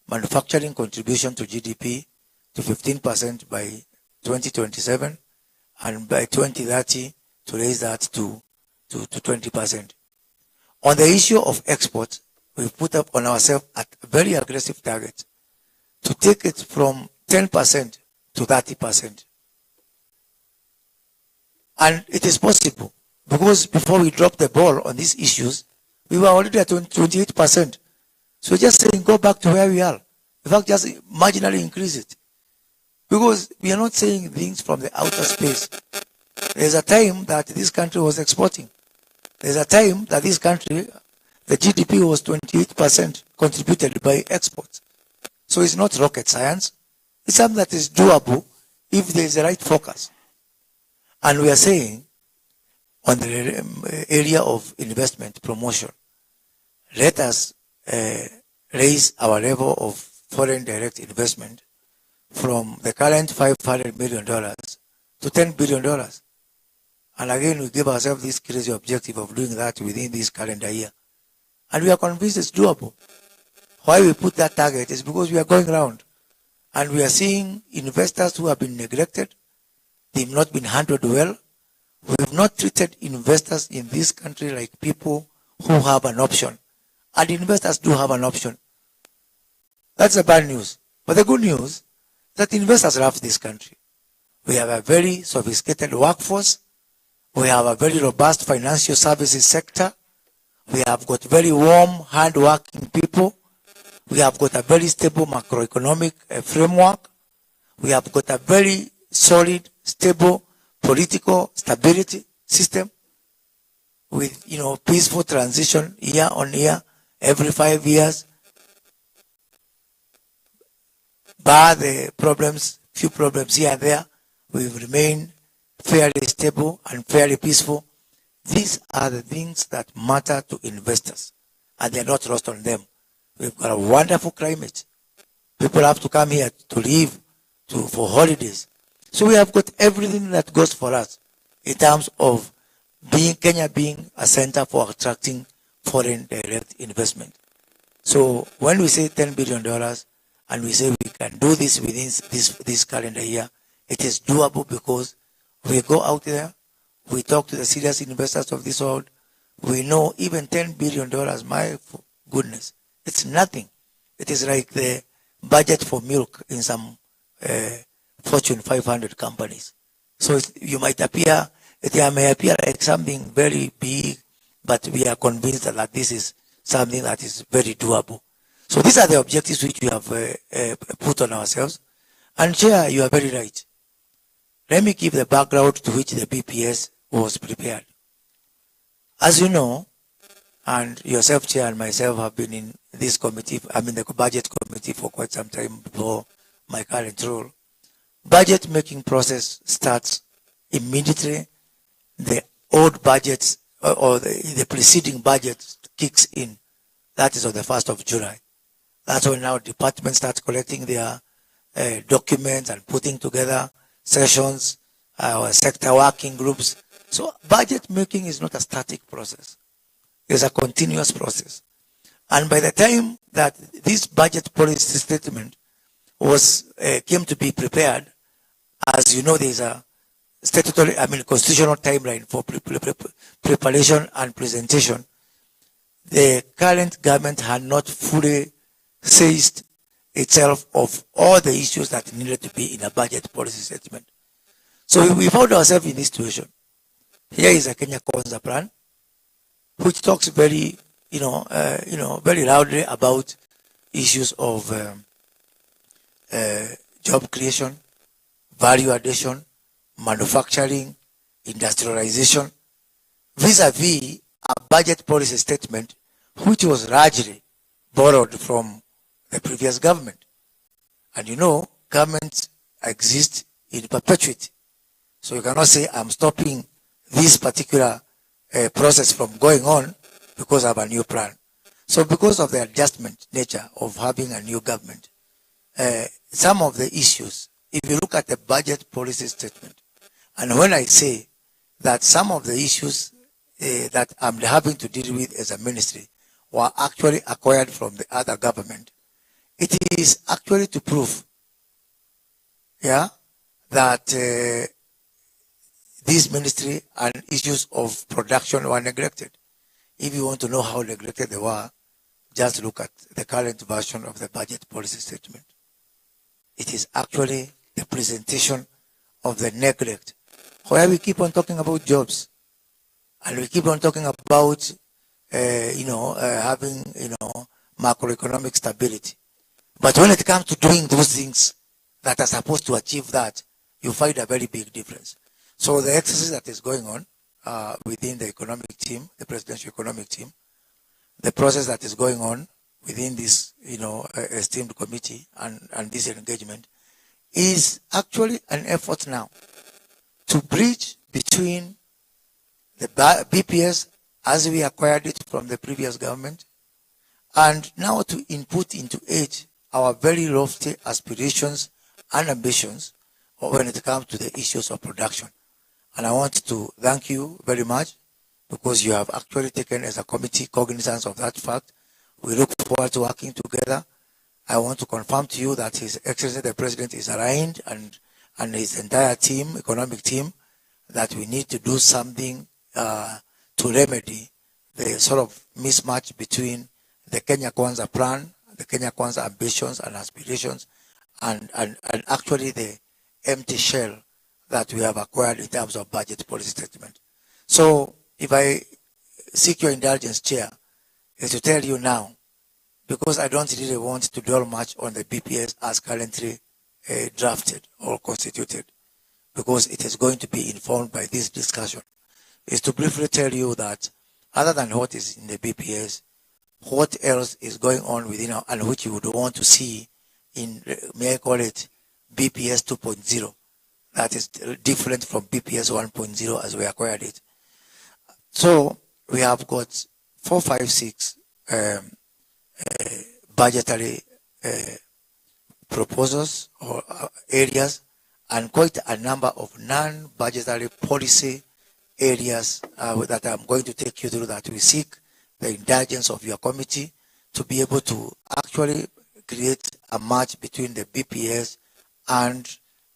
manufacturing contribution to GDP to 15% by 2027, and by 2030 to raise that to 20%. On the issue of export, we put up on ourselves a very aggressive target to take it from 10% to 30%. And it is possible, because before we dropped the ball on these issues, we were already at 28%. So just saying, go back to where we are. In fact, just marginally increase it. Because we are not saying things from the outer space. There's a time that this country was exporting. There's a time that this country, the GDP was 28% contributed by exports. So it's not rocket science. It's something that is doable if there is the right focus. And we are saying, on the area of investment promotion, let us raise our level of foreign direct investment from the current $500 million to $10 billion. And again, we give ourselves this crazy objective of doing that within this calendar year. And we are convinced it's doable. Why we put that target is because we are going around and we are seeing investors who have been neglected. They've not been handled well. We have not treated investors in this country like people who have an option. And investors do have an option. That's the bad news. But the good news is that investors love this country. We have a very sophisticated workforce. We have a very robust financial services sector. We have got very warm, hard-working people. We have got a very stable macroeconomic framework. We have got a very solid, stable political stability system with, peaceful transition year on year, every 5 years. Bar the problems, few problems here and there, we've remained fairly stable and fairly peaceful. These are the things that matter to investors, and they're not lost on them. We've got a wonderful climate. People have to come here to live, for holidays. So we have got everything that goes for us in terms of Kenya being a center for attracting foreign direct investment. So when we say $10 billion and we say we can do this within this calendar year, it is doable because we go out there, we talk to the serious investors of this world. We know even $10 billion, my goodness, it's nothing. It is like the budget for milk in some Fortune 500 companies. So it may appear like something very big, but we are convinced that this is something that is very doable. So these are the objectives which we have put on ourselves. And Chair, you are very right. Let me give the background to which the BPS was prepared. As you know, and yourself, Chair, and myself have been in this committee, the budget committee for quite some time before my current role. Budget making process starts immediately. The old budgets or the preceding budget kicks in. That is on the 1st of July. That's when now departments start collecting their documents and putting together sessions, sector working groups. So budget making is not a static process. It's a continuous process. And by the time that this budget policy statement came to be prepared, as you know, there's a statutory, constitutional timeline for preparation and presentation. The current government had not fully seized itself of all the issues that needed to be in a budget policy statement. So we found ourselves in this situation. Here is a Kenya Kwanza plan, which talks very, very loudly about issues of job creation, value addition, manufacturing, industrialization, vis-a-vis a budget policy statement which was largely borrowed from the previous government. And governments exist in perpetuity. So you cannot say I'm stopping this particular process from going on because I have a new plan. So because of the adjustment nature of having a new government, some of the issues, if you look at the budget policy statement, and when I say that some of the issues that I'm having to deal with as a ministry were actually acquired from the other government, it is actually to prove, that this ministry and issues of production were neglected. If you want to know how neglected they were, just look at the current version of the budget policy statement. It is actually the presentation of the neglect, where we keep on talking about jobs, and we keep on talking about, having, macroeconomic stability. But when it comes to doing those things that are supposed to achieve that, you find a very big difference. So the exercise that is going on within the economic team, the presidential economic team, the process that is going on within this, esteemed committee and this engagement is actually an effort now to bridge between the BPS as we acquired it from the previous government, and now to input into it our very lofty aspirations and ambitions when it comes to the issues of production. And I want to thank you very much, because you have actually taken as a committee cognizance of that fact. We look forward to working together. I want to confirm to you that His Excellency the President is aligned, and his entire team, economic team, that we need to do something to remedy the sort of mismatch between the Kenya Kwanza plan, the Kenya Kwanza ambitions and aspirations, and actually the empty shell that we have acquired in terms of budget policy statement. So if I seek your indulgence, Chair, is to tell you now, because I don't really want to dwell much on the BPS as currently drafted or constituted, because it is going to be informed by this discussion, is to briefly tell you that other than what is in the BPS, what else is going on within our, and which you would want to see in, may I call it, BPS 2.0, that is different from BPS 1.0 as we acquired it. So we have got 4, 5, 6 budgetary proposals or areas, and quite a number of non-budgetary policy areas that I'm going to take you through, that we seek the indulgence of your committee to be able to actually create a match between the BPS and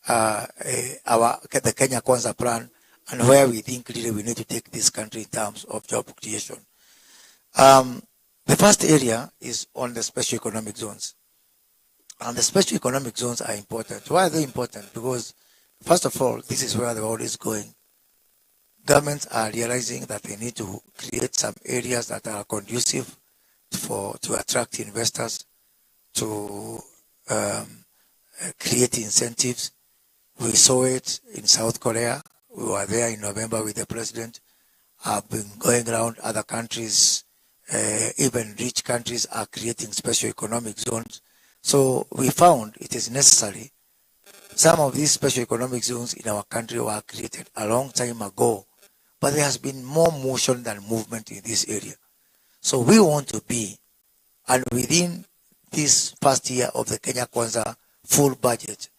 the Kenya Kwanza plan, and where we think really we need to take this country in terms of job creation. The first area is on the special economic zones. And the special economic zones are important. Why are they important? Because, first of all, this is where the world is going. Governments are realizing that they need to create some areas that are conducive to attract investors, to create incentives. We saw it in South Korea. We were there in November with the president. I've been going around other countries. Even rich countries are creating special economic zones. So we found it is necessary. Some of these special economic zones in our country were created a long time ago, but there has been more motion than movement in this area. So we want to be, and within this first year of the Kenya Kwanza full budget,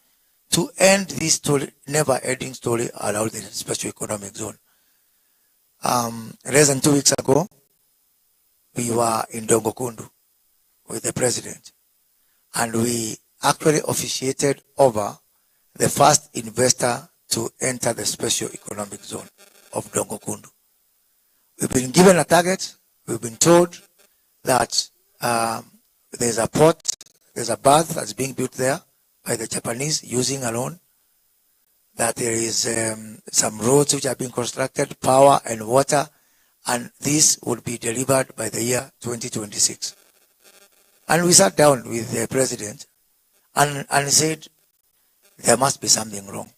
to end this story, never-ending story around the special economic zone. Less than 2 weeks ago, we were in Dongokundu with the president, and we actually officiated over the first investor to enter the special economic zone of Dongokundu. We've been given a target. We've been told that there's a port, there's a berth that's being built there by the Japanese using a loan, that there is some roads which are being constructed, power and water, and this would be delivered by the year 2026. And we sat down with the president and said, there must be something wrong.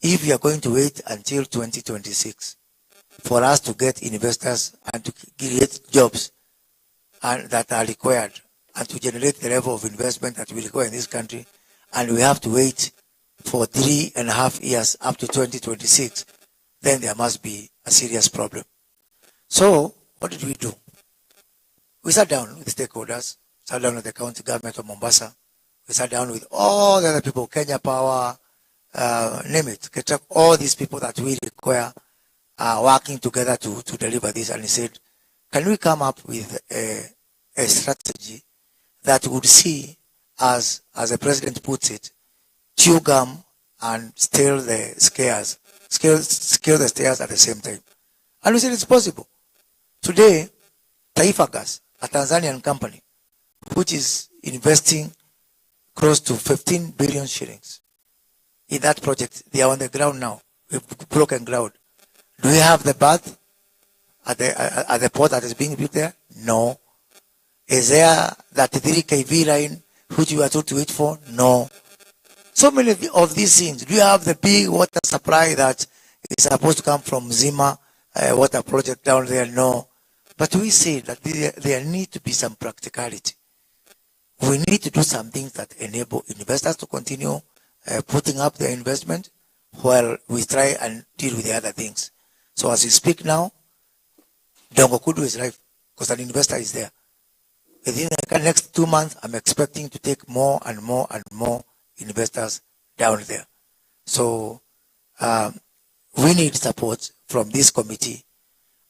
If we are going to wait until 2026 for us to get investors and to create jobs and that are required, and to generate the level of investment that we require in this country, and we have to wait for 3.5 years up to 2026, then there must be a serious problem. So what did we do? We sat down with stakeholders, sat down with the county government of Mombasa, we sat down with all the other people, Kenya Power, name it, all these people that we require are working together to deliver this. And he said, can we come up with a strategy that would see, as the president puts it, chew gum and scale the stairs at the same time? And we said it's possible. Today, Taifa Gas a Tanzanian company, which is investing close to 15 billion shillings in that project. They are on the ground now. We've broken ground. Do we have the bath at the port that is being built there? No. Is there that 3 kV line which we are told to wait for? No. So many of these things. Do you have the big water supply that is supposed to come from Zima water project down there? No. But we say that there need to be some practicality. We need to do some things that enable investors to continue putting up their investment while we try and deal with the other things. So as we speak now, Dongo Kudu is live because an investor is there. Within the next 2 months, I'm expecting to take more and more and more investors down there. So we need support from this committee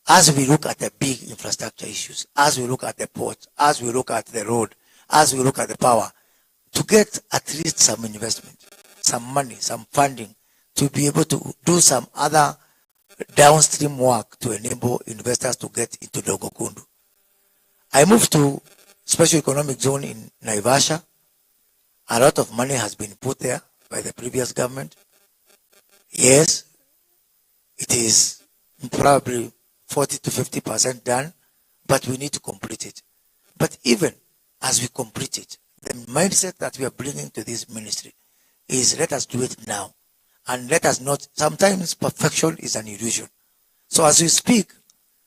as we look at the big infrastructure issues, as we look at the port, as we look at the road, as we look at the power, to get at least some investment, some money, some funding, to be able to do some other downstream work to enable investors to get into Dongo Kundu. I moved to special economic zone in Naivasha. A lot of money has been put there by the previous government. Yes, it is probably 40 to 50% done, but we need to complete it. But even as we complete it, the mindset that we are bringing to this ministry is let us do it now. And let us not, sometimes perfection is an illusion. So as we speak,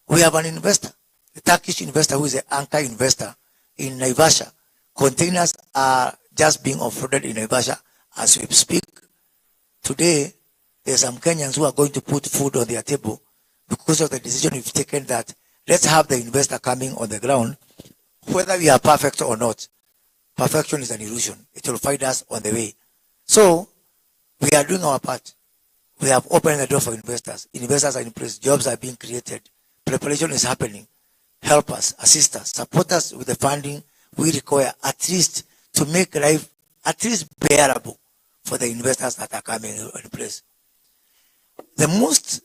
we have an investor, a Turkish investor who is an anchor investor in Naivasha. Containers are just being offloaded in Naivasha as we speak. Today, there are some Kenyans who are going to put food on their table because of the decision we've taken that let's have the investor coming on the ground, whether we are perfect or not. Perfection is an illusion. It will find us on the way. So, we are doing our part. We have opened the door for investors. Investors are in place. Jobs are being created. Preparation is happening. Help us, assist us, support us with the funding we require at least to make life at least bearable for the investors that are coming in place. The most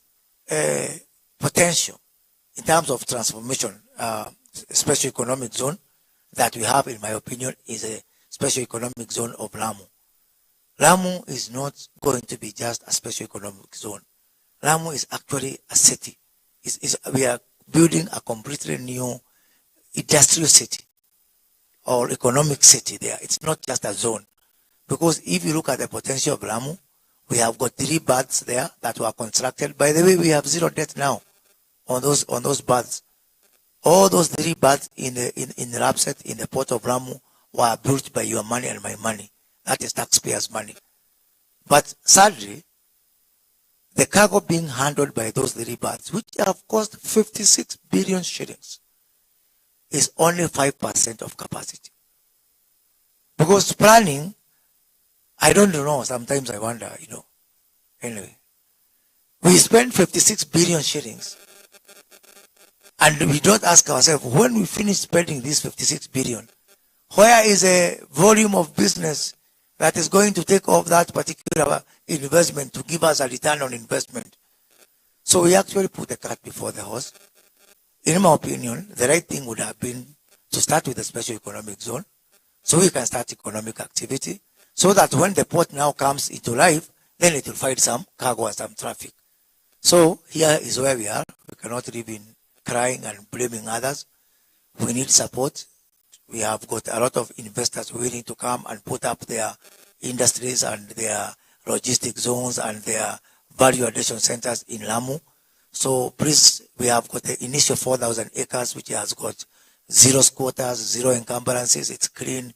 potential in terms of transformation, special economic zone that we have, in my opinion, is a special economic zone of Lamu. Lamu is not going to be just a special economic zone. Lamu is actually a city. We are building a completely new industrial city or economic city there. It's not just a zone. Because if you look at the potential of Lamu, we have got 3 baths there that were constructed. By the way, we have zero debt now on those baths. All those 3 baths in Rapset, in the port of Lamu, were built by your money and my money. That is taxpayers' money. But sadly, the cargo being handled by those 3 baths, which have cost 56 billion shillings, is only 5% of capacity. Because planning, I don't know, sometimes I wonder, Anyway, we spend 56 billion shillings and we don't ask ourselves, when we finish spending this 56 billion, where is a volume of business that is going to take off that particular investment to give us a return on investment? So we actually put the cart before the horse. In my opinion, the right thing would have been to start with a special economic zone so we can start economic activity so that when the port now comes into life, then it will find some cargo and some traffic. So here is where we are. We cannot live in crying and blaming others. We need support. We have got a lot of investors willing to come and put up their industries and their logistic zones and their value addition centers in Lamu. So please, we have got the initial 4,000 acres, which has got 0 squatters, 0 encumbrances. It's clean.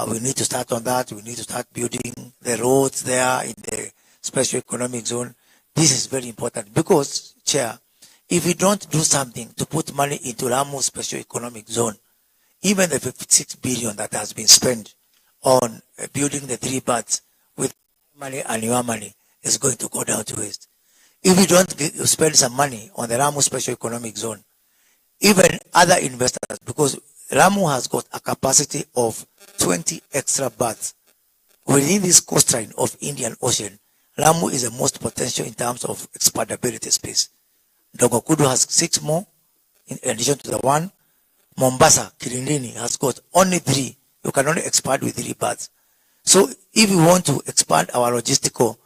We need to start on that. We need to start building the roads there in the special economic zone. This is very important because, Chair, if we don't do something to put money into Lamu special economic zone, even the 56 billion that has been spent on building the 3 baths with money and your money is going to go down to waste. If we don't spend some money on the Lamu special economic zone, even other investors, because Lamu has got a capacity of 20 extra baths within this coastline of Indian Ocean. Lamu is the most potential in terms of expandability space. Dongo Kudu has 6 more in addition to the 1. Mombasa, Kilindini has got only 3. You can only expand with 3 berths. So if we want to expand our logistical,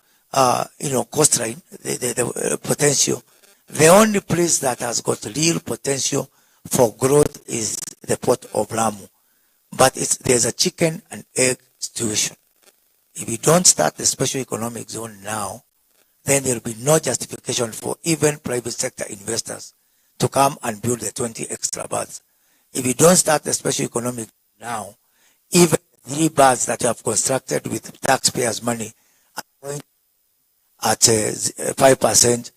coastline, the potential, the only place that has got real potential for growth is the port of Lamu. But there's a chicken and egg situation. If we don't start the special economic zone now, then there will be no justification for even private sector investors to come and build the 20 extra berths. If you don't start the special economic now, even 3 berths that you have constructed with taxpayers' money are going at 5%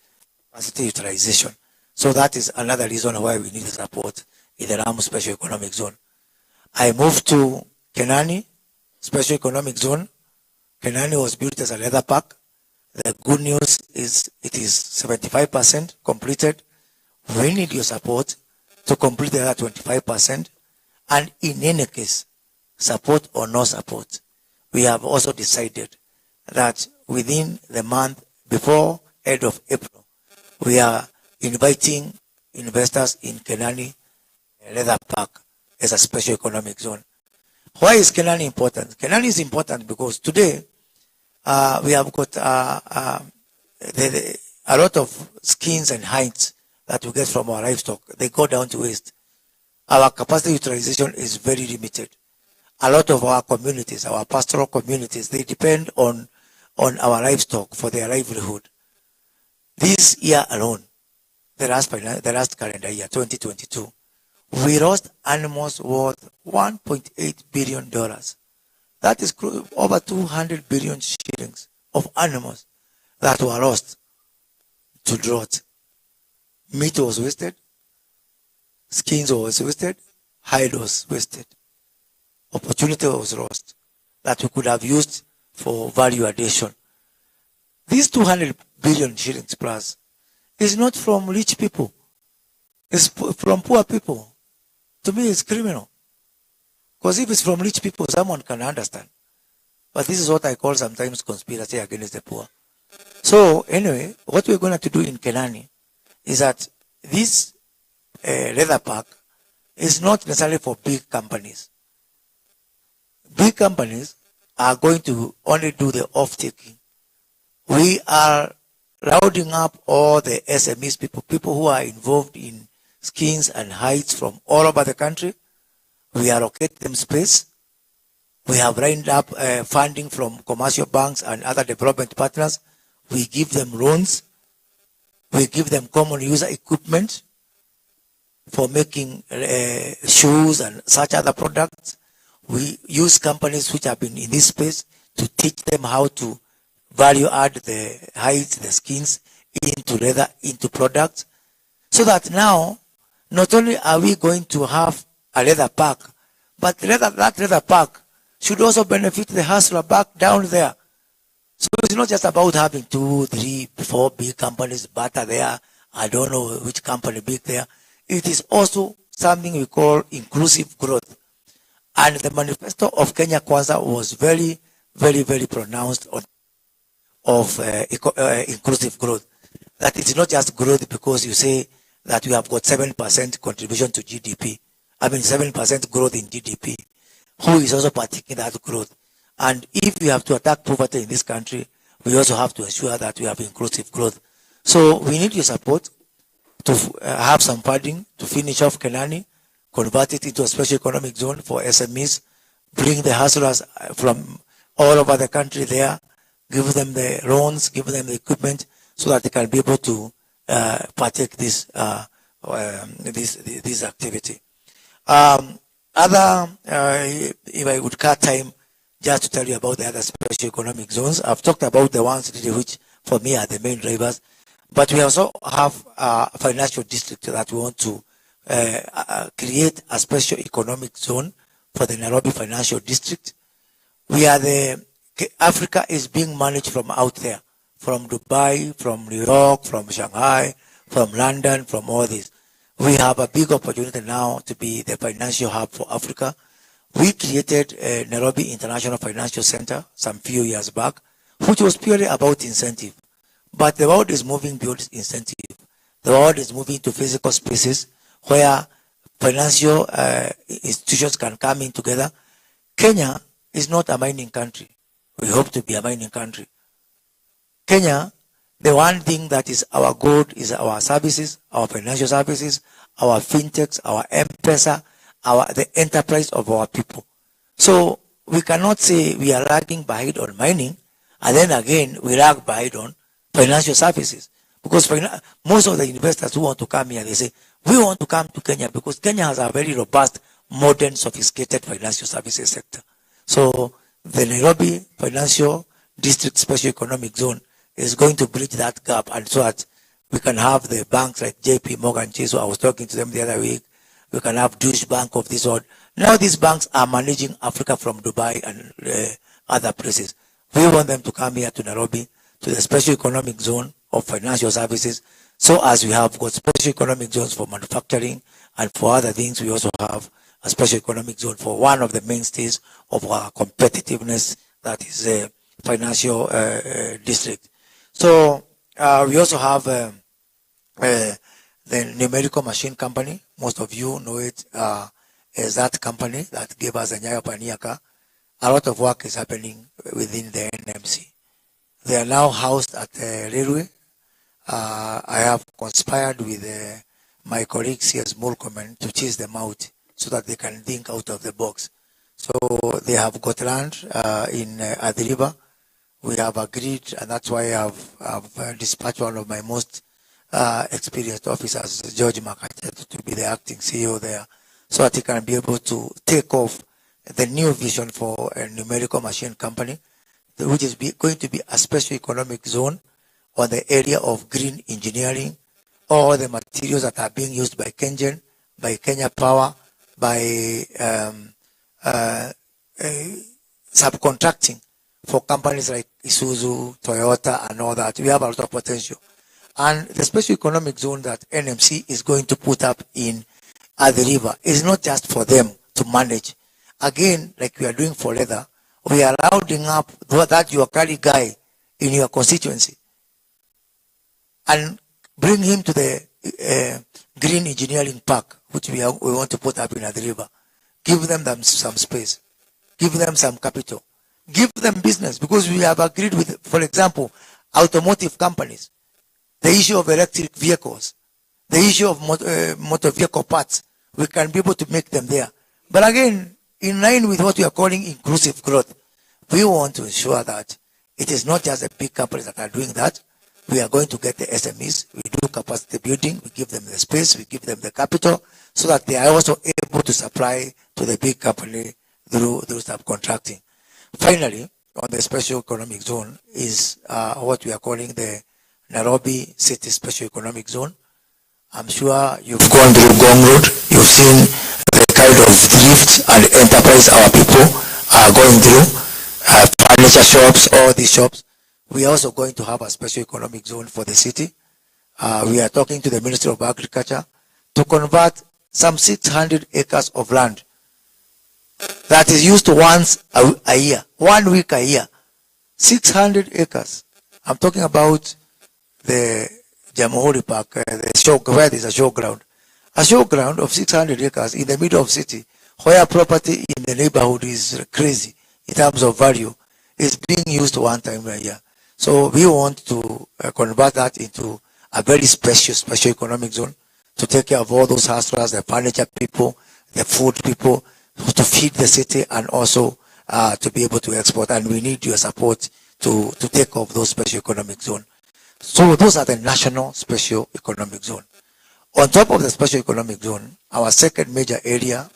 capacity utilization. So that is another reason why we need support in the Lamu Special Economic Zone. I moved to Kenani Special Economic Zone. Kenani was built as a leather park. The good news is it is 75% completed. We need your support to complete the other 25%. And in any case, support or no support, we have also decided that within the month before end of April, we are inviting investors in Kenani Leather Park as a special economic zone. Why is Kenani important? Kenani is important because today we have got a lot of skins and hides that we get from our livestock. They go down to waste. Our capacity utilization is very limited. A lot of our communities, our pastoral communities, they depend on our livestock for their livelihood. This year alone, the last calendar year, 2022, we lost animals worth $1.8 billion. That is over 200 billion shillings of animals that were lost to drought. Meat was wasted, skins was wasted, hide was wasted. Opportunity was lost that we could have used for value addition. These 200 billion shillings plus is not from rich people. It's from poor people. To me, it's criminal. Because if it's from rich people, someone can understand. But this is what I call sometimes conspiracy against the poor. So anyway, what we're going to do in Kenani is that this leather park is not necessarily for big companies. Big companies are going to only do the off-taking. We are rounding up all the SMEs people who are involved in skins and hides from all over the country. We allocate them space. We have lined up funding from commercial banks and other development partners. We give them loans. We give them common user equipment for making shoes and such other products. We use companies which have been in this space to teach them how to value add the hides, the skins into leather, into products. So that now, not only are we going to have a leather park, but that leather park should also benefit the hustler back down there. So it's not just about having 2, 3, 4 big companies better there. I don't know which company big there. It is also something we call inclusive growth. And the manifesto of Kenya Kwanza was very, very, very pronounced on inclusive growth. That it's not just growth because you say that we have got 7% contribution to GDP. I mean 7% growth in GDP. Who is also partaking that growth? And if we have to attack poverty in this country, we also have to ensure that we have inclusive growth. So we need your support to have some funding to finish off Kenani, convert it into a special economic zone for SMEs, bring the hustlers from all over the country there, give them the loans, give them the equipment so that they can be able to partake this activity. If I would cut time just to tell you about the other special economic zones, I've talked about the ones really which for me are the main drivers, but we also have a financial district that we want to create a special economic zone for the Nairobi Financial District. Africa is being managed from out there, from Dubai, from New York, from Shanghai, from London, from all this. We have a big opportunity now to be the financial hub for Africa. We created a Nairobi International Financial Center some few years back, which was purely about incentive. But the world is moving beyond incentive. The world is moving to physical spaces where financial institutions can come in together. Kenya is not a mining country. We hope to be a mining country. Kenya, the one thing that is our goal is our services, our financial services, our fintechs, our M-Pesa, the enterprise of our people. So we cannot say we are lagging behind on mining, and then again we lag behind on financial services. Because most of the investors who want to come here, they say, we want to come to Kenya because Kenya has a very robust, modern, sophisticated financial services sector. So the Nairobi Financial District Special Economic Zone is going to bridge that gap, and so that we can have the banks like JP Morgan Chase, who I was talking to them the other week. We can have Deutsche Bank of this sort. Now these banks are managing Africa from Dubai and other places. We want them to come here to Nairobi, to the Special Economic Zone of Financial Services. So as we have got Special Economic Zones for manufacturing and for other things, we also have a Special Economic Zone for one of the mainstays of our competitiveness, that is a financial district. So we also have the Numerical Machine Company. Most of you know it as that company that gave us a Nyayo Paniaka. A lot of work is happening within the NMC. They are now housed at the railway. I have conspired with my colleague C.S. Mulcomen to chase them out so that they can think out of the box. So they have got land in Adiriba. We have agreed, and that's why I've dispatched one of my most experienced officers, George Makate, to be the acting CEO there, so that he can be able to take off the new vision for a Numerical Machine Company, which is going to be a special economic zone on the area of green engineering, all the materials that are being used by Kenyan, by Kenya Power, by subcontracting for companies like Isuzu, Toyota, and all that. We have a lot of potential. And the special economic zone that NMC is going to put up in the river is not just for them to manage. Again, like we are doing for leather, we are rounding up that your carry guy in your constituency and bring him to the green engineering park, which we want to put up in the river. Give them some space. Give them some capital. Give them business, because we have agreed with, for example, automotive companies, the issue of electric vehicles, the issue of motor vehicle parts. We can be able to make them there. But again, in line with what we are calling inclusive growth, we want to ensure that it is not just the big companies that are doing that. We are going to get the SMEs. We do capacity building. We give them the space. We give them the capital, so that they are also able to supply to the big company through subcontracting. Finally, on the special economic zone is what we are calling the Nairobi City Special Economic Zone. I'm sure you've gone through Gong Road. You've seen the kind of thrift and enterprise our people are going through. Furniture shops, all these shops. We are also going to have a special economic zone for the city. We are talking to the Ministry of Agriculture to convert some 600 acres of land that is used once a year, 1 week a year. 600 acres. I'm talking about the Jamhuri Park, the show, where there's a showground. A showground of 600 acres in the middle of city, where property in the neighborhood is crazy in terms of value, is being used one time a year. So we want to convert that into a very special economic zone to take care of all those hustlers, the furniture people, the food people, to feed the city, and also to be able to export. And we need your support to take off those special economic zone. So those are the national special economic zone. On top of the special economic zone, our second major area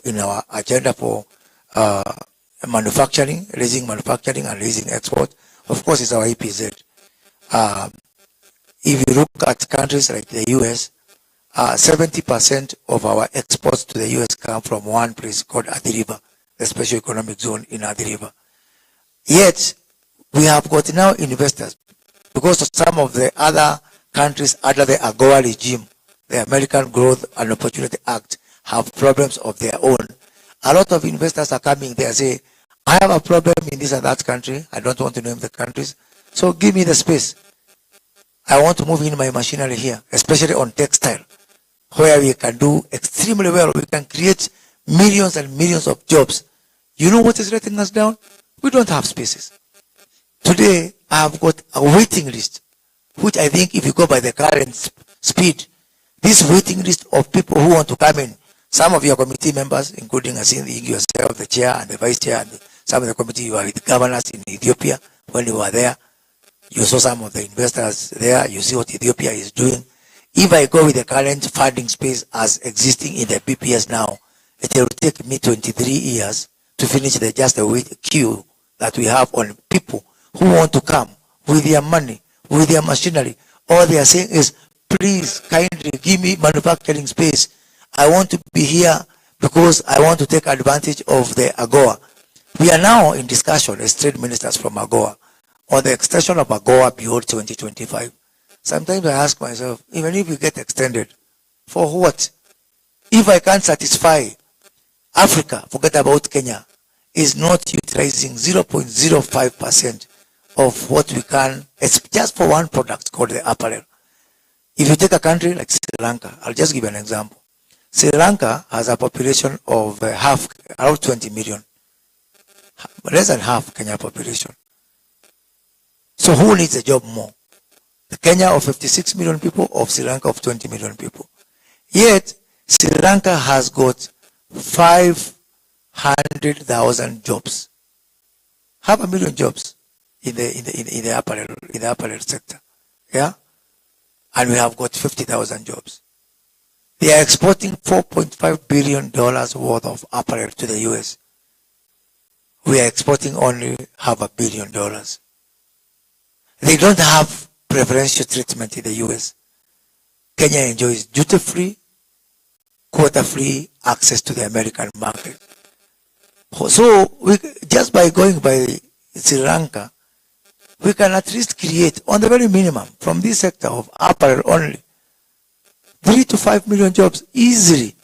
in our agenda for manufacturing, raising manufacturing and raising export, of course, is our EPZ. If you look at countries like the US, 70% of our exports to the US come from one place called Adiriva, the special economic zone in Adiriva. Yet, we have got now investors, because of some of the other countries under the AGOA regime, the American Growth and Opportunity Act, have problems of their own. A lot of investors are coming there and say, I have a problem in this and that country. I don't want to name the countries. So give me the space. I want to move in my machinery here, especially on textile. where we can do extremely well. We can create millions and millions of jobs. You know what is letting us down? We don't have spaces. Today, I have got a waiting list, which I think if you go by the current speed, this waiting list of people who want to come in, some of your committee members, including yourself, the chair and the vice chair, and some of the committee, you are with governors in Ethiopia. When you were there, you saw some of the investors there. You see what Ethiopia is doing. If I go with the current funding space as existing in the BPS now, it will take me 23 years to finish just the queue that we have on people who want to come with their money, with their machinery. All they are saying is, please kindly give me manufacturing space. I want to be here because I want to take advantage of the AGOA. We are now in discussion as trade ministers from AGOA on the extension of AGOA beyond 2025. Sometimes I ask myself, even if we get extended, for what? If I can't satisfy Africa, forget about Kenya, is not utilizing 0.05% of what we can, it's just for one product called the apparel. If you take a country like Sri Lanka, I'll just give you an example. Sri Lanka has a population of around 20 million, less than half Kenya population. So who needs a job more? The Kenya of 56 million people or Sri Lanka of 20 million people? Yet, Sri Lanka has got 500,000 jobs. 500,000 jobs in the apparel sector. Yeah? And we have got 50,000 jobs. They are exporting $4.5 billion worth of apparel to the US. We are exporting only $500 million. They don't have preferential treatment in the US. Kenya enjoys duty-free, quota-free access to the American market. So just by going by Sri Lanka, we can at least create, on the very minimum, from this sector of apparel only, 3 to 5 million jobs easily.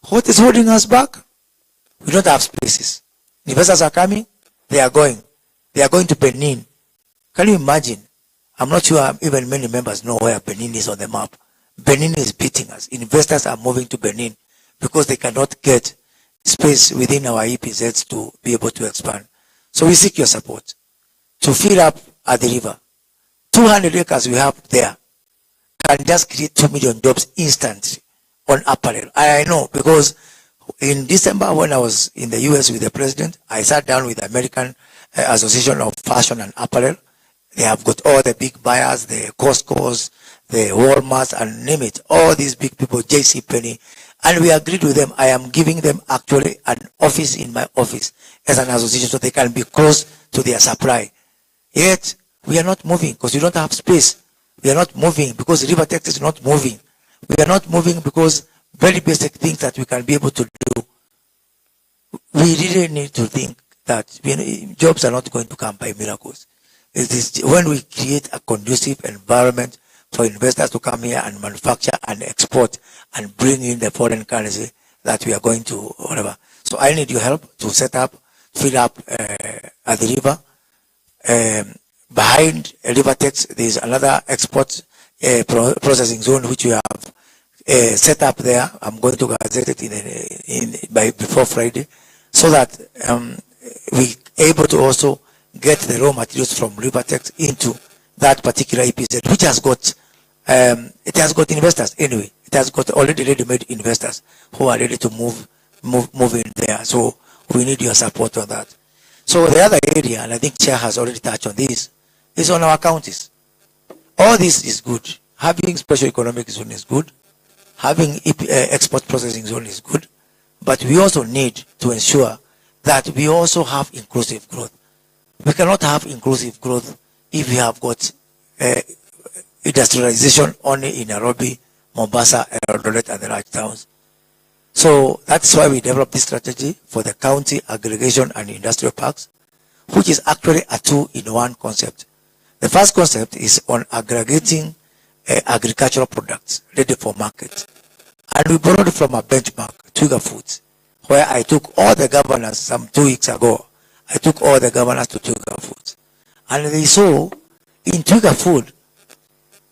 What is holding us back? We don't have spaces. Investors are coming, they are going. They are going to Benin. Can you imagine? I'm not sure even many members know where Benin is on the map. Benin is beating us. Investors are moving to Benin because they cannot get space within our EPZs to be able to expand. So we seek your support to fill up at the river. 200 acres we have there can just create 2 million jobs instantly on apparel. I know because in December when I was in the US with the president, I sat down with the American Association of Fashion and Apparel. They have got all the big buyers, the Costco's, the Walmarts, and name it, all these big people, JCPenney. And we agreed with them. I am giving them actually an office in my office as an association so they can be close to their supply. Yet, we are not moving because we don't have space. We are not moving because River Tex is not moving. We are not moving because very basic things that we can be able to do. We really need to think that jobs are not going to come by miracles. It is when we create a conducive environment for investors to come here and manufacture and export and bring in the foreign currency that we are going to whatever. So I need your help to set up, fill up at the river. Behind River Tex, there is another export processing zone which we have set up there. I'm going to gazette it before Friday, so that we able to also get the raw materials from River Tex into that particular EPZ, which has got it has got investors anyway. It has got already ready-made investors who are ready to move in there. So we need your support on that. So the other area, and I think Chair has already touched on this, is on our counties. All this is good. Having special economic zone is good. Having export processing zone is good. But we also need to ensure that we also have inclusive growth. We cannot have inclusive growth if we have got industrialization only in Nairobi, Mombasa, Eldoret, and the large towns. So that's why we developed this strategy for the county aggregation and industrial parks, which is actually a two-in-one concept. The first concept is on aggregating agricultural products ready for market. And we borrowed from a benchmark, Twiga Foods, where I took all the governors some 2 weeks ago. I took all the governors to Twiga Foods. And they saw in Twiga Food,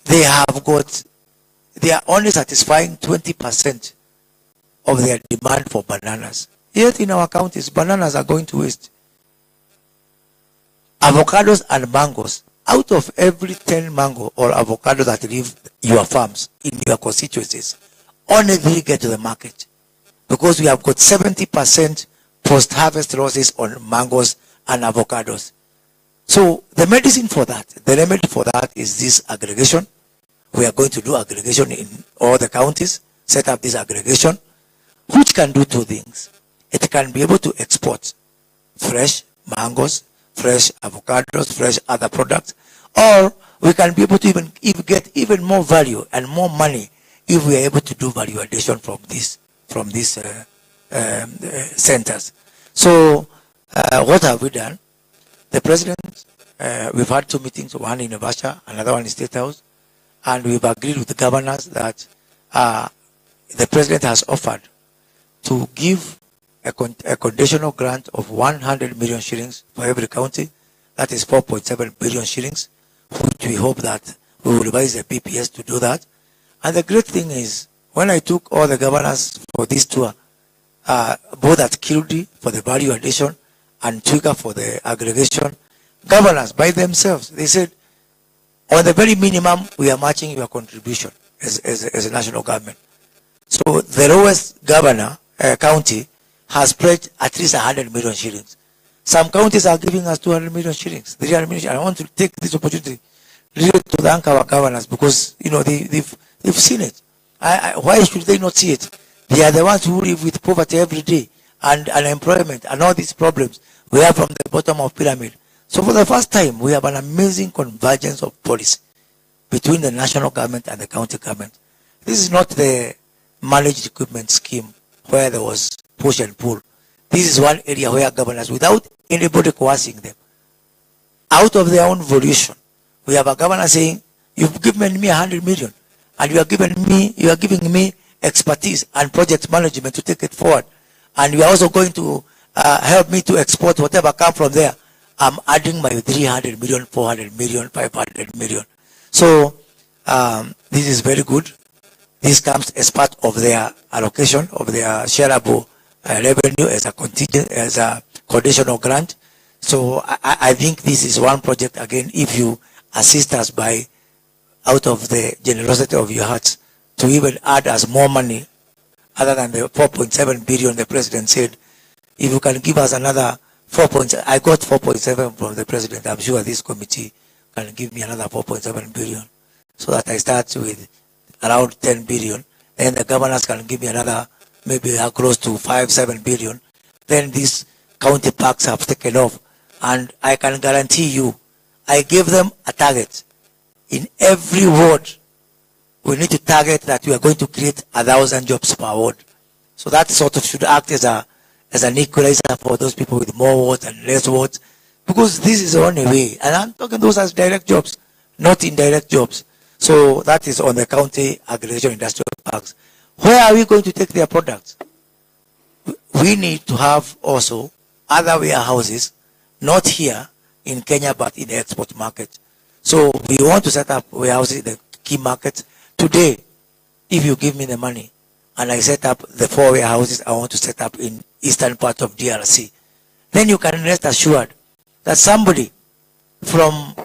they have got they are only satisfying 20% of their demand for bananas. Yet in our counties, bananas are going to waste. Avocados and mangoes, out of every 10 mango or avocado that leave your farms in your constituencies, only 3 get to the market, because we have got 70% post-harvest losses on mangoes and avocados. So the medicine for that, the remedy for that is this aggregation. We are going to do aggregation in all the counties, set up this aggregation, which can do 2 things. It can be able to export fresh mangoes, fresh avocados, fresh other products, or we can be able to even get even more value and more money if we are able to do value addition from these centers. So what have we done? The president, we've had 2 meetings, one in Naivasha, another one in State House, and we've agreed with the governors that the president has offered to give a conditional grant of 100 million shillings for every county. That is 4.7 billion shillings, which we hope that we will revise the PPS to do that. And the great thing is, when I took all the governors for this tour, both at Kildi for the value addition and Twiga for the aggregation, governors by themselves, they said, on the very minimum, we are matching your contribution as a national government. So the lowest governor, county, has pledged at least 100 million shillings. Some counties are giving us 200 million shillings, 300 million. I want to take this opportunity really to thank our governors, because they've seen it. Why should they not see it? They are the ones who live with poverty every day and unemployment and all these problems we have from the bottom of pyramid. So for the first time, we have an amazing convergence of policy between the national government and the county government. This is not the managed equipment scheme where there was push and pull. This is one area where governors, without anybody coercing them, out of their own volition, we have a governor saying, you've given me 100 million and you are giving me expertise and project management to take it forward, and you are also going to help me to export whatever comes from there. I'm adding my 300 million, 400 million, 500 million. So this is very good. This comes as part of their allocation of their shareable revenue as a contingent, as a conditional grant. So I think this is one project, again, if you assist us by, out of the generosity of your hearts, to even add us more money other than the 4.7 billion the president said. If you can give us another 4. I got 4.7 from the president. I'm sure this committee can give me another 4.7 billion, so that I start with around 10 billion. Then the governors can give me another, maybe close to 5-7 billion. Then these county parks have taken off, and I can guarantee you, I give them a target. In every ward, we need to target that we are going to create 1,000 jobs per ward. So that sort of should act as an equalizer for those people with more wards and less wards, because this is the only way. And I'm talking those as direct jobs, not indirect jobs. So that is on the county aggregation industrial parks. Where are we going to take their products? We need to have also other warehouses, not here in Kenya, but in the export market. So we want to set up warehouses in the key markets. Today, if you give me the money and I set up the 4 warehouses I want to set up in eastern part of DRC, then you can rest assured that somebody from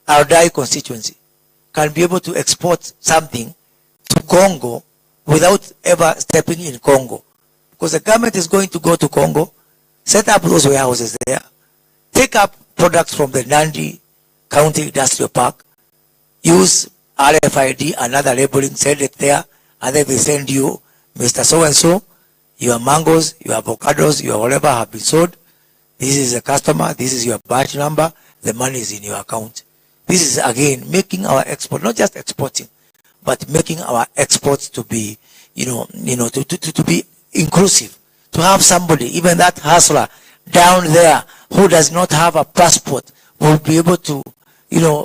our Dai constituency can be able to export something to Congo without ever stepping in Congo. Because the government is going to go to Congo, set up those warehouses there, take up products from the Nandi County Industrial Park, use RFID and other labeling, send it there, and then they send you, Mr. So-and-so, your mangoes, your avocados, your whatever have been sold. This is a customer, this is your batch number, the money is in your account. This is again making our export, not just exporting, but making our exports to be, to be inclusive. To have somebody, even that hustler down there who does not have a passport, will be able to,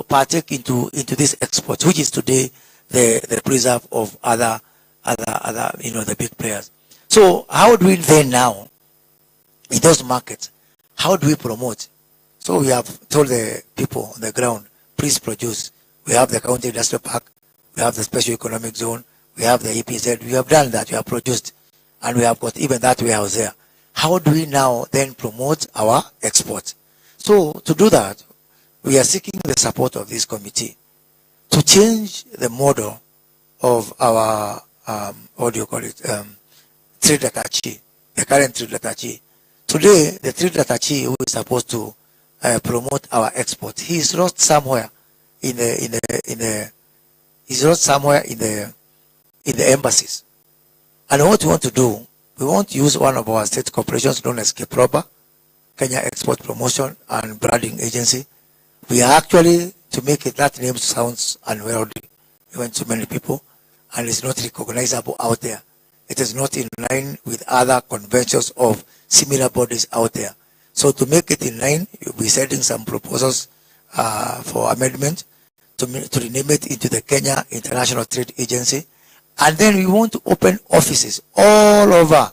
partake into this export, which is today the preserve of other, the big players. So how do we then now, in those markets, how do we promote? So we have told the people on the ground, please produce. We have the county industrial park, we have the special economic zone, we have the EPZ, we have done that, we have produced, and we have got even that warehouse there. How do we now then promote our export? So to do that, we are seeking the support of this committee to change the model of our, what do you call it, trade attaché, the current trade attaché. Today, the trade attaché who is supposed to promote our export, he is lost somewhere he's lost somewhere in the embassies. And what we want to do, we want to use one of our state corporations known as KEPROBA, Kenya Export Promotion and Branding Agency. We are actually, to make it, that name sounds unworthy even to many people, and it's not recognizable out there. It is not in line with other conventions of similar bodies out there. So to make it in line, you'll be sending some proposals for amendment to rename it into the Kenya International Trade Agency. And then we want to open offices all over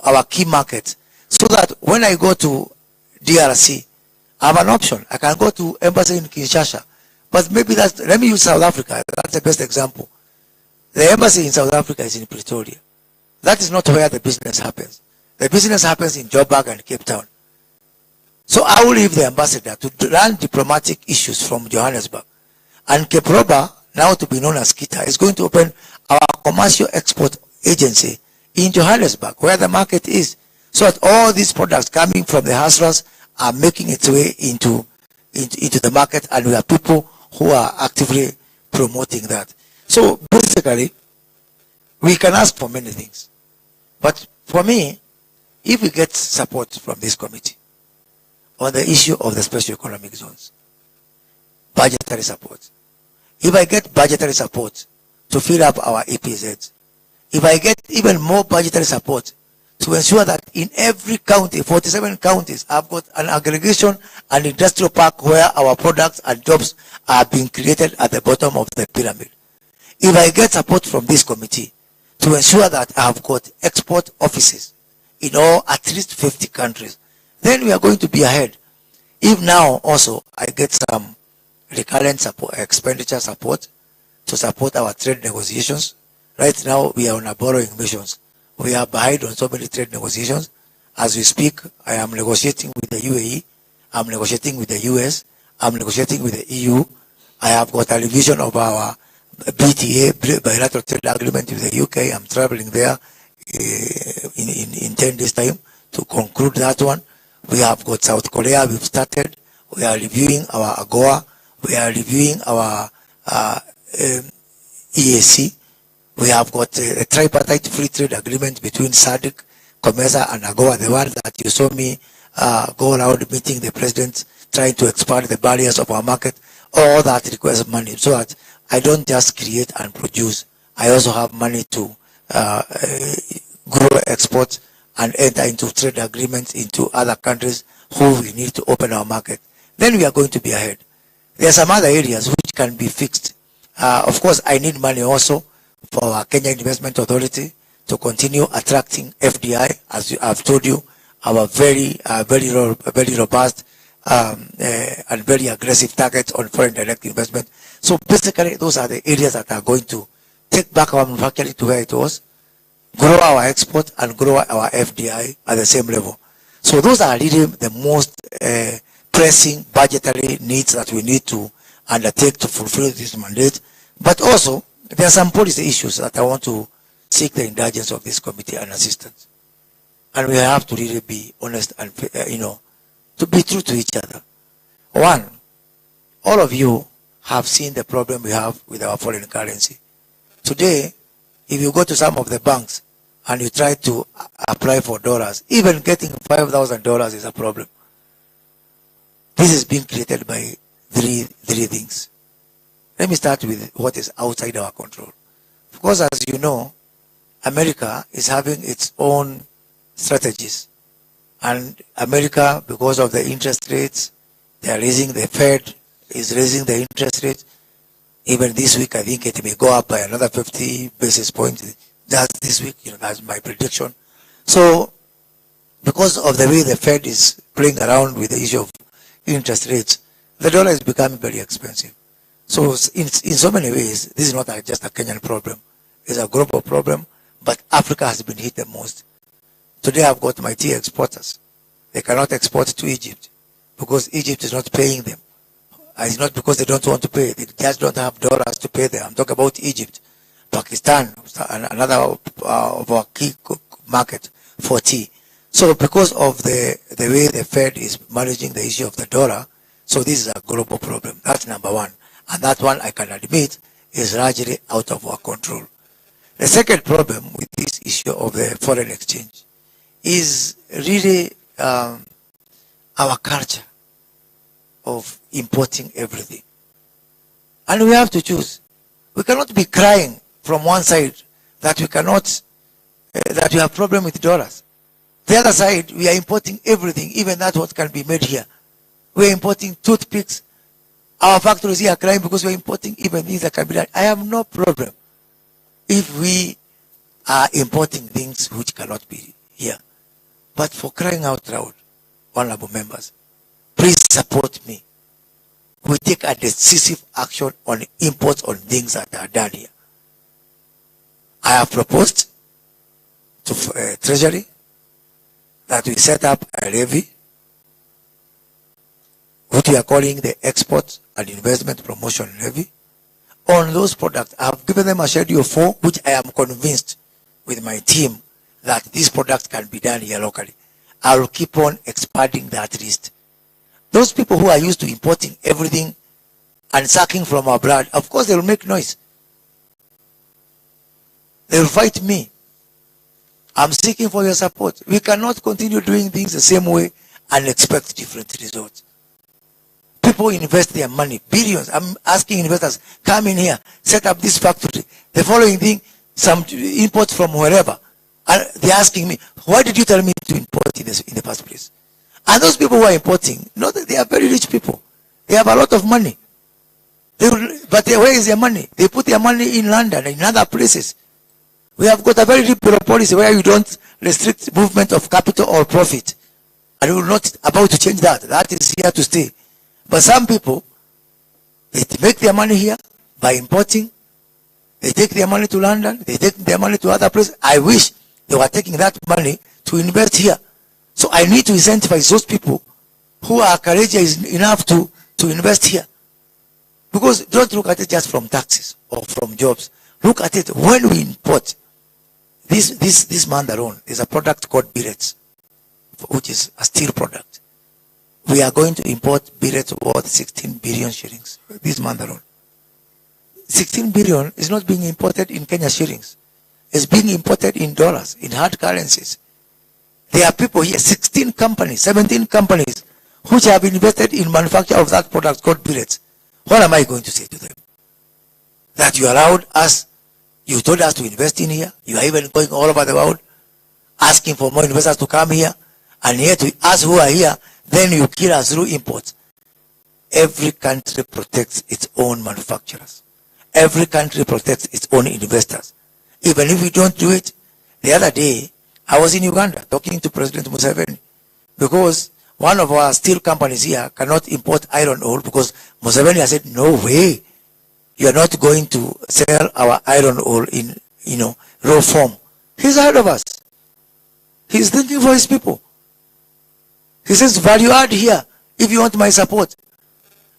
our key markets, so that when I go to DRC, I have an option. I can go to embassy in Kinshasa, but maybe let me use South Africa. That's the best example. The embassy in South Africa is in Pretoria. That is not where the business happens. The business happens in Joburg and Cape Town. So I will leave the ambassador to run diplomatic issues from Johannesburg. And KEPROBA, now to be known as KITA, is going to open our commercial export agency in Johannesburg, where the market is, so that all these products coming from the hustlers are making its way into the market, and we have people who are actively promoting that. So basically, we can ask for many things. But for me, if we get support from this committee on the issue of the special economic zones, budgetary support, if I get budgetary support to fill up our EPZs, if I get even more budgetary support to ensure that in every county, 47 counties, I've got an aggregation and industrial park where our products and jobs are being created at the bottom of the pyramid. If I get support from this committee to ensure that I've got export offices in all at least 50 countries, then we are going to be ahead. If now also I get some recurrent support, expenditure support to support our trade negotiations. Right now we are on a borrowing missions. We are behind on so many trade negotiations. As we speak, I am negotiating with the UAE, I'm negotiating with the US, I'm negotiating with the EU. I have got a revision of our BTA, bilateral trade agreement with the UK. I'm traveling there in 10 days time to conclude that one. We have got South Korea, we've started. We are reviewing our AGOA. We are reviewing our EAC. We have got a tripartite free trade agreement between SADC, COMESA, and AGOA, the one that you saw me go around meeting the president, trying to expand the barriers of our market. All that requires money, so that I don't just create and produce. I also have money to grow export and enter into trade agreements into other countries who we need to open our market. Then we are going to be ahead. There are some other areas which can be fixed. Of course, I need money also for our Kenya Investment Authority to continue attracting FDI, as I've told you, our very robust and very aggressive targets on foreign direct investment. So basically, those are the areas that are going to take back our manufacturing to where it was, grow our export, and grow our FDI at the same level. So those are really the most pressing budgetary needs that we need to undertake to fulfill this mandate. But also, there are some policy issues that I want to seek the indulgence of this committee and assistance. And we have to really be honest and, to be true to each other. One, all of you have seen the problem we have with our foreign currency. Today, if you go to some of the banks and you try to apply for dollars, even getting $5,000 is a problem. This is being created by three things. Let me start with what is outside our control. Of course, as you know, America is having its own strategies. And America, because of the interest rates, they are raising, the Fed is raising the interest rate. Even this week, I think it may go up by another 50 basis points. That's this week, that's my prediction. So, because of the way the Fed is playing around with the issue of interest rates, the dollar is becoming very expensive. So in so many ways, this is not just a Kenyan problem. It's a global problem, but Africa has been hit the most. Today I've got my tea exporters. They cannot export to Egypt because Egypt is not paying them. It's not because they don't want to pay. They just don't have dollars to pay them. I'm talking about Egypt, Pakistan, another of our key market for tea. So because of the way the Fed is managing the issue of the dollar, so this is a global problem. That's number one. And that one, I can admit, is largely out of our control. The second problem with this issue of the foreign exchange is really our culture of importing everything. And we have to choose. We cannot be crying from one side that we cannot, that we have problem with dollars. The other side, we are importing everything, even that what can be made here. We are importing toothpicks. Our factories here are crying because we are importing even things that can be done. I have no problem if we are importing things which cannot be here. But for crying out loud, honorable members, please support me. We take a decisive action on imports on things that are done here. I have proposed to Treasury that we set up a levy, which we are calling the Export and Investment Promotion Levy, on those products. I have given them a schedule 4, which I am convinced with my team that these products can be done here locally. I will keep on expanding that list. Those people who are used to importing everything and sucking from our blood, of course they will make noise. They will fight me. I'm seeking for your support. We cannot continue doing things the same way and expect different results. People invest their money, billions. I'm asking investors, come in here, set up this factory. The following thing, some imports from wherever. And they're asking me, why did you tell me to import in the first place? And those people who are importing, they are very rich people. They have a lot of money. But where is their money? They put their money in London and in other places. We have got a very liberal policy where you don't restrict movement of capital or profit. And we're not about to change that. That is here to stay. But some people, they make their money here by importing. They take their money to London. They take their money to other places. I wish they were taking that money to invest here. So I need to incentivize those people who are courageous enough to invest here. Because don't look at it just from taxes or from jobs. Look at it when we import. This month alone, there's a product called billets, which is a steel product. We are going to import billets worth 16 billion shillings this month alone. 16 billion is not being imported in Kenya shillings. It's being imported in dollars, in hard currencies. There are people here, 16 companies, 17 companies, which have invested in manufacture of that product called billets. What am I going to say to them? That you allowed us, you told us to invest in here, you are even going all over the world, asking for more investors to come here, and here to us who are here, then you kill us through imports. Every country protects its own manufacturers. Every country protects its own investors. Even if we don't do it, the other day, I was in Uganda talking to President Museveni because one of our steel companies here cannot import iron ore because Museveni has said, no way, you are not going to sell our iron ore in, raw form. He's ahead of us. He's thinking for his people. He says, value add here if you want my support.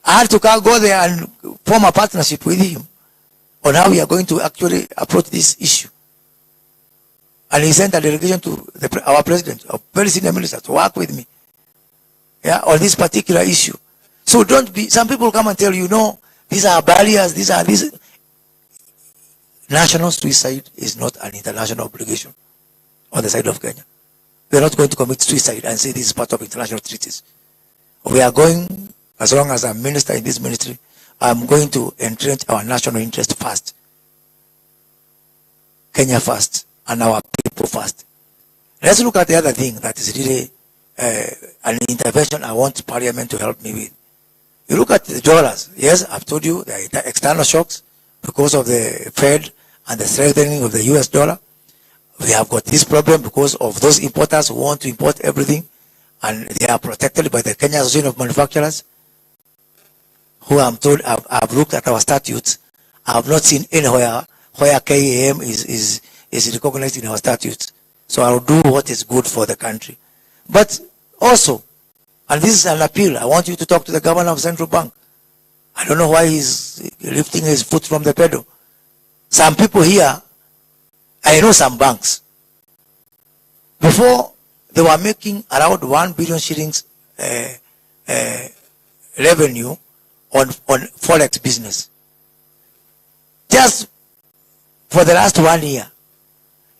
I had to go there and form a partnership with him on how we are going to actually approach this issue. And he sent a delegation to our president, a very senior minister, to work with me on this particular issue. So don't be, some people come and tell you, no, these are barriers, these. National suicide is not an international obligation on the side of Kenya. We are not going to commit suicide and say this is part of international treaties. We are going, as long as I'm minister in this ministry, I'm going to entrench our national interest first. Kenya first, and our people first. Let's look at the other thing that is really an intervention I want Parliament to help me with. You look at the dollars. Yes, I've told you the external shocks because of the Fed and the strengthening of the US dollar. We have got this problem because of those importers who want to import everything and they are protected by the Kenya Association of Manufacturers. who I'm told I've looked at our statutes. I have not seen anywhere where KAM is recognized in our statutes. So I'll do what is good for the country. But also, and this is an appeal, I want you to talk to the governor of Central Bank. I don't know why he's lifting his foot from the pedal. Some people here, I know some banks, before they were making around 1 billion shillings revenue on forex business. Just for the last 1 year,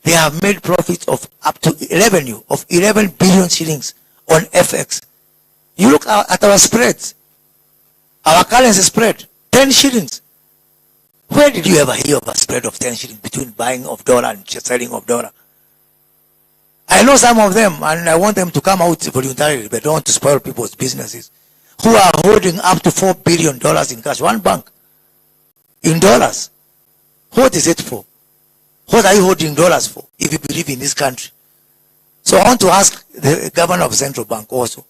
they have made profits of up to revenue of 11 billion shillings on FX. You look at our spreads, our currency spread, 10 shillings. Where did you ever hear of a spread of 10 shillings between buying of dollar and selling of dollar? I know some of them, and I want them to come out voluntarily, but don't want to spoil people's businesses, who are holding up to $4 billion in cash. One bank, in dollars. What is it for? What are you holding dollars for, if you believe in this country? So I want to ask the governor of Central Bank also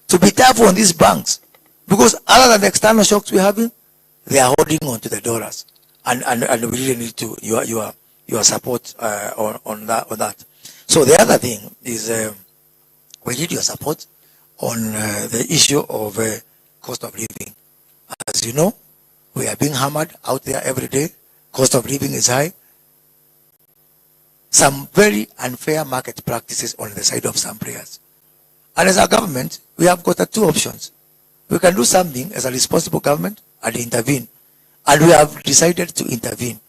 to be tough on these banks, because other than the external shocks we're having, they are holding on to the dollars, and we really need to your support on that. So the other thing is we need your support on the issue of cost of living. As you know, we are being hammered out there every day. Cost of living is high. Some very unfair market practices on the side of some players. And as a government, we have got two options. We can do something as a responsible government and intervene. And we have decided to intervene.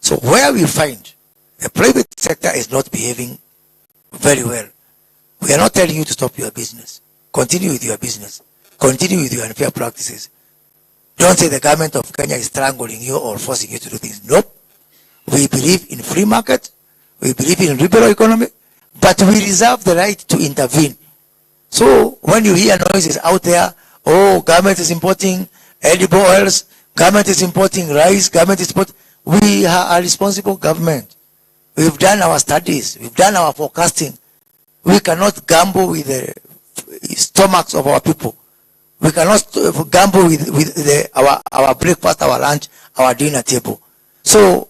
So where we find the private sector is not behaving very well, we are not telling you to stop your business. Continue with your business. Continue with your unfair practices. Don't say the government of Kenya is strangling you or forcing you to do things. Nope. We believe in free market. We believe in liberal economy. But we reserve the right to intervene. So when you hear noises out there, oh, government is importing edible oils, government is importing rice, government is importing, we are a responsible government. We've done our studies. We've done our forecasting. We cannot gamble with the stomachs of our people. We cannot gamble with our breakfast, our lunch, our dinner table. So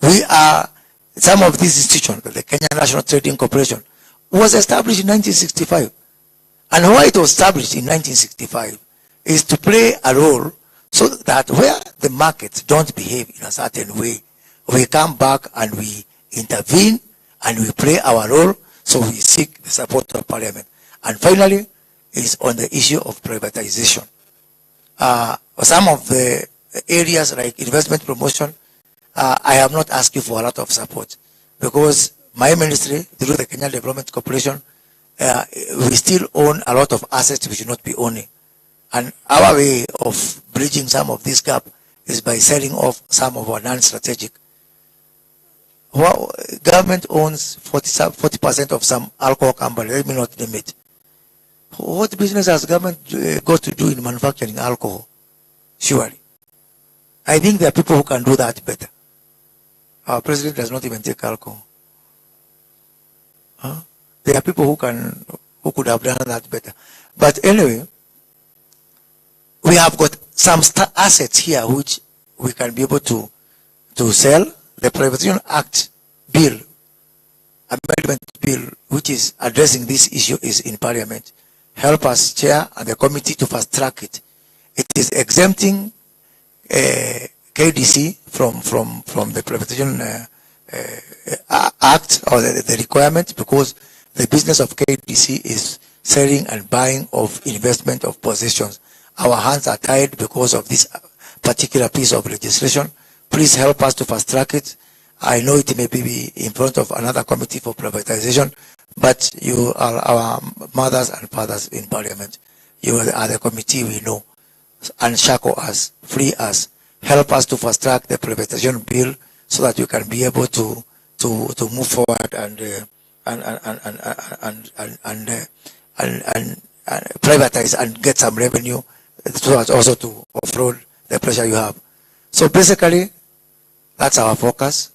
we are, some of these institutions, the Kenyan National Trading Corporation, was established in 1965. And why it was established in 1965 is to play a role so that where the markets don't behave in a certain way, we come back and we intervene and we play our role, so we seek the support of Parliament. And finally, is on the issue of privatization. Some of the areas like investment promotion, I have not asked you for a lot of support, because my ministry, through the Kenyan Development Corporation, we still own a lot of assets we should not be owning. And our way of bridging some of this gap is by selling off some of our non-strategic. Well, government owns 40% of some alcohol company. Let me not name it. What business has government got to do in manufacturing alcohol? Surely. I think there are people who can do that better. Our president does not even take alcohol. Huh? There are people who could have done that better. But anyway, we have got some assets here which we can be able to sell. The Privatization Act bill, amendment bill, which is addressing this issue, is in Parliament. Help us, Chair, and the committee to fast track it. It is exempting KDC from the Privatization Act, or the requirement, because the business of KDC is selling and buying of investment of possessions. Our hands are tied because of this particular piece of legislation. Please help us to fast track it. I know it may be in front of another committee for privatization, but you are our mothers and fathers in Parliament. You are the committee we know. Unshackle us, free us, help us to fast track the privatization bill so that we can be able to move forward and privatize and get some revenue, so as also to offload the pressure you have. So basically, that's our focus.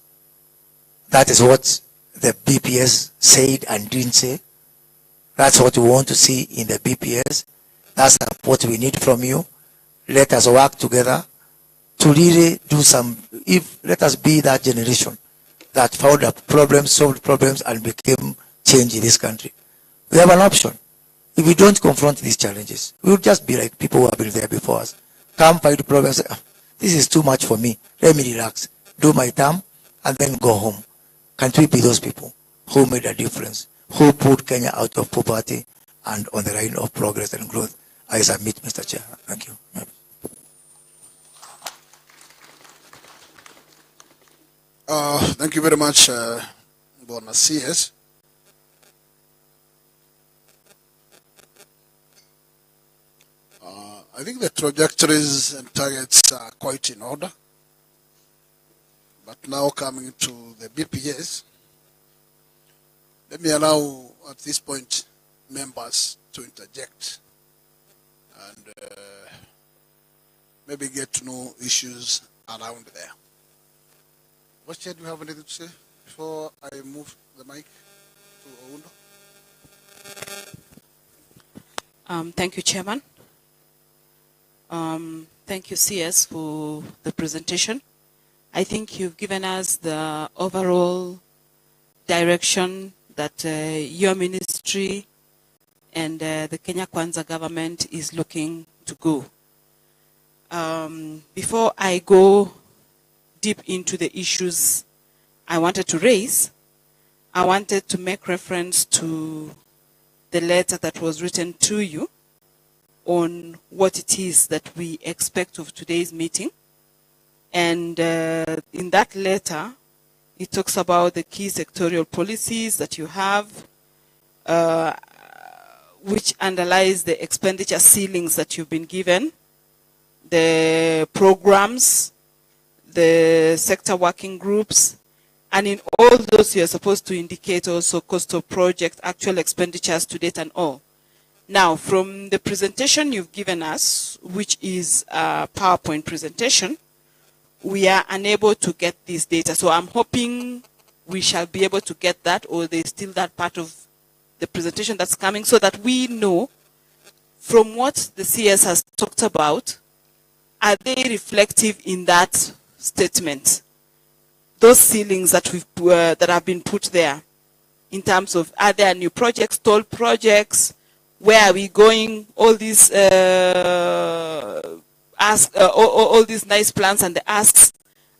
That is what the BPS said and didn't say. That's what we want to see in the BPS. That's what we need from you. let us work together to really do some, let us be that generation that found a problem, solved problems, and became change in this country. We have an option. If we don't confront these challenges, we will just be like people who have been there before us. Come fight problems, say, this is too much for me. Let me relax, do my term, and then go home. Can't we be those people who made a difference, who put Kenya out of poverty and on the line of progress and growth? I submit, Mr. Chair. Thank you. Thank you very much, Bona CS. I think the trajectories and targets are quite in order. But now coming to the BPS, let me allow at this point members to interject and maybe get to know issues around there. What do you have anything to say before I move the mic to Oundo? Thank you, Chairman. Thank you, CS, for the presentation. I think you've given us the overall direction that your ministry and the Kenya Kwanza government is looking to go. Before I go deep into the issues I wanted to raise, I wanted to make reference to the letter that was written to you on what it is that we expect of today's meeting. And in that letter, it talks about the key sectorial policies that you have, which underlies the expenditure ceilings that you've been given, the programs, the sector working groups, and in all those you're supposed to indicate also cost of project, actual expenditures to date and all. Now, from the presentation you've given us, which is a PowerPoint presentation, we are unable to get this data. So I'm hoping we shall be able to get that, or there's still that part of the presentation that's coming, so that we know from what the CS has talked about, are they reflective in that statement? Those ceilings that that have been put there, in terms of, are there new projects, stalled projects, where are we going, all these all these nice plans and the asks,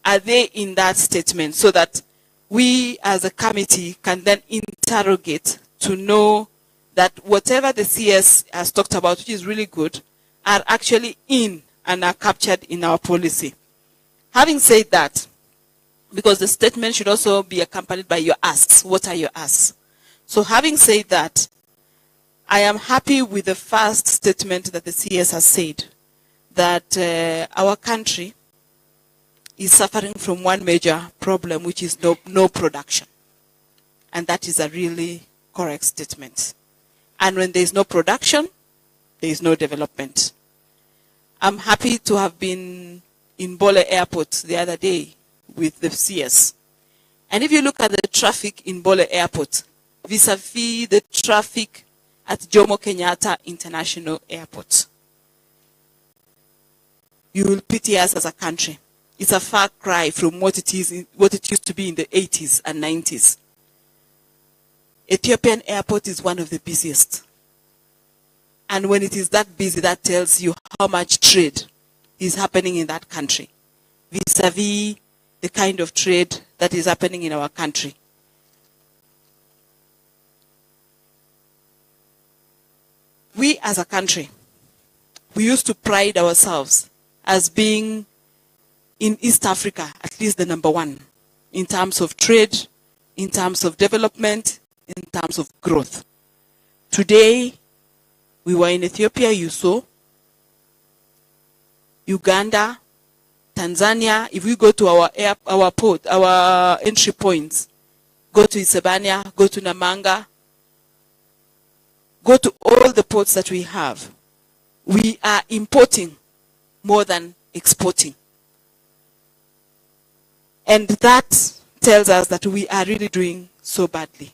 are they in that statement, so that we as a committee can then interrogate to know that whatever the CS has talked about, which is really good, are actually in and are captured in our policy. Having said that, because the statement should also be accompanied by your asks. What are your asks? So having said that, I am happy with the first statement that the CS has said, that our country is suffering from one major problem, which is no production. And that is a really correct statement. And when there is no production, there is no development. I'm happy to have been in Bole Airport the other day with the CS. And if you look at the traffic in Bole Airport, vis-a-vis the traffic at Jomo Kenyatta International Airport, you will pity us as a country. It's a far cry from what it used to be in the 80s and 90s. Ethiopian airport is one of the busiest. And when it is that busy, that tells you how much trade is happening in that country, vis-a-vis the kind of trade that is happening in our country. We as a country, we used to pride ourselves as being in East Africa, at least the #1, in terms of trade, in terms of development, in terms of growth. Today, we were in Ethiopia, you saw, Uganda, Tanzania. If we go to our port, our entry points, go to Isebania, go to Namanga, go to all the ports that we have, we are importing more than exporting. And that tells us that we are really doing so badly.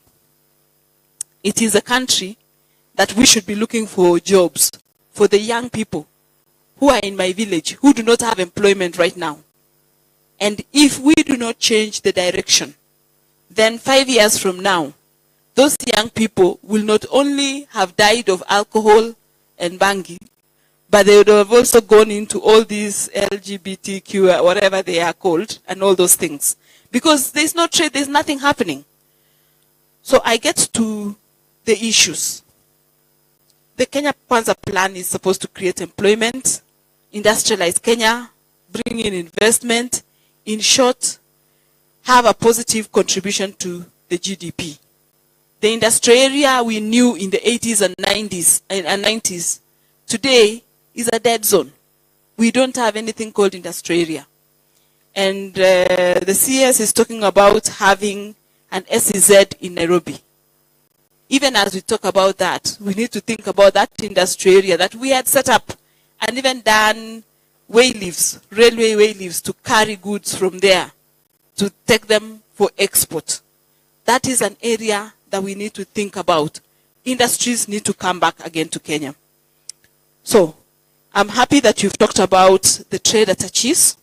It is a country that we should be looking for jobs for the young people who are in my village who do not have employment right now. And if we do not change the direction, then 5 years from now, those young people will not only have died of alcohol and bangi, but they would have also gone into all these LGBTQ, whatever they are called, and all those things. Because there's no trade, there's nothing happening. So I get to the issues. The Kenya Kwanza plan is supposed to create employment, industrialize Kenya, bring in investment, in short, have a positive contribution to the GDP. The industrial area we knew in the 80s and 90s, today is a dead zone. We don't have anything called industrial area. And the CS is talking about having an SEZ in Nairobi. Even as we talk about that, we need to think about that industrial area that we had set up and even done railway way lifts to carry goods from there to take them for export. That is an area that we need to think about. Industries need to come back again to Kenya. So, I'm happy that you've talked about the trade attaches.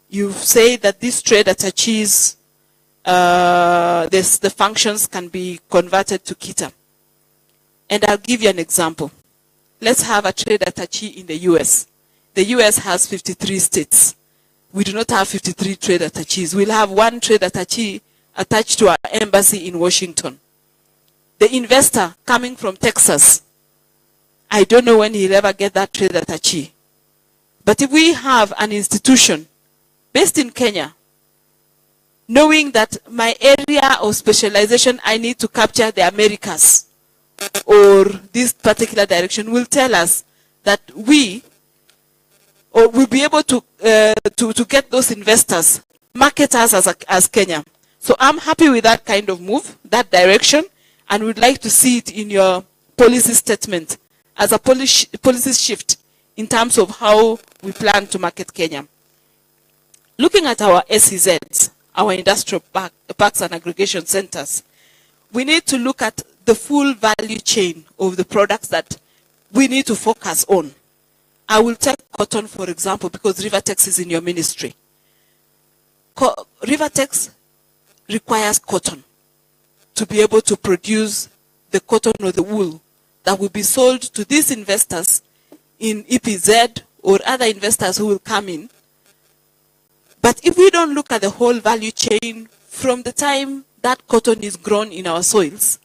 You've said that this trade attaches, the functions can be converted to KITA. And I'll give you an example. Let's have a trade attaché in the US. The US has 53 states. We do not have 53 trade attaches. We'll have one trade attaché attached to our embassy in Washington. The investor coming from Texas, I don't know when he'll ever get that trade attaché. But if we have an institution based in Kenya, knowing that my area of specialization, I need to capture the Americas, or this particular direction, will tell us that we will be able to get those investors, market us as Kenya. So I'm happy with that kind of move, that direction, and would like to see it in your policy statement as a policy shift in terms of how we plan to market Kenya. Looking at our SEZs, our industrial parks and aggregation centers, we need to look at the full value chain of the products that we need to focus on. I will take cotton, for example, because Rivertex is in your ministry. Rivertex requires cotton to be able to produce the cotton or the wool that will be sold to these investors in EPZ or other investors who will come in. But if we don't look at the whole value chain from the time that cotton is grown in our soils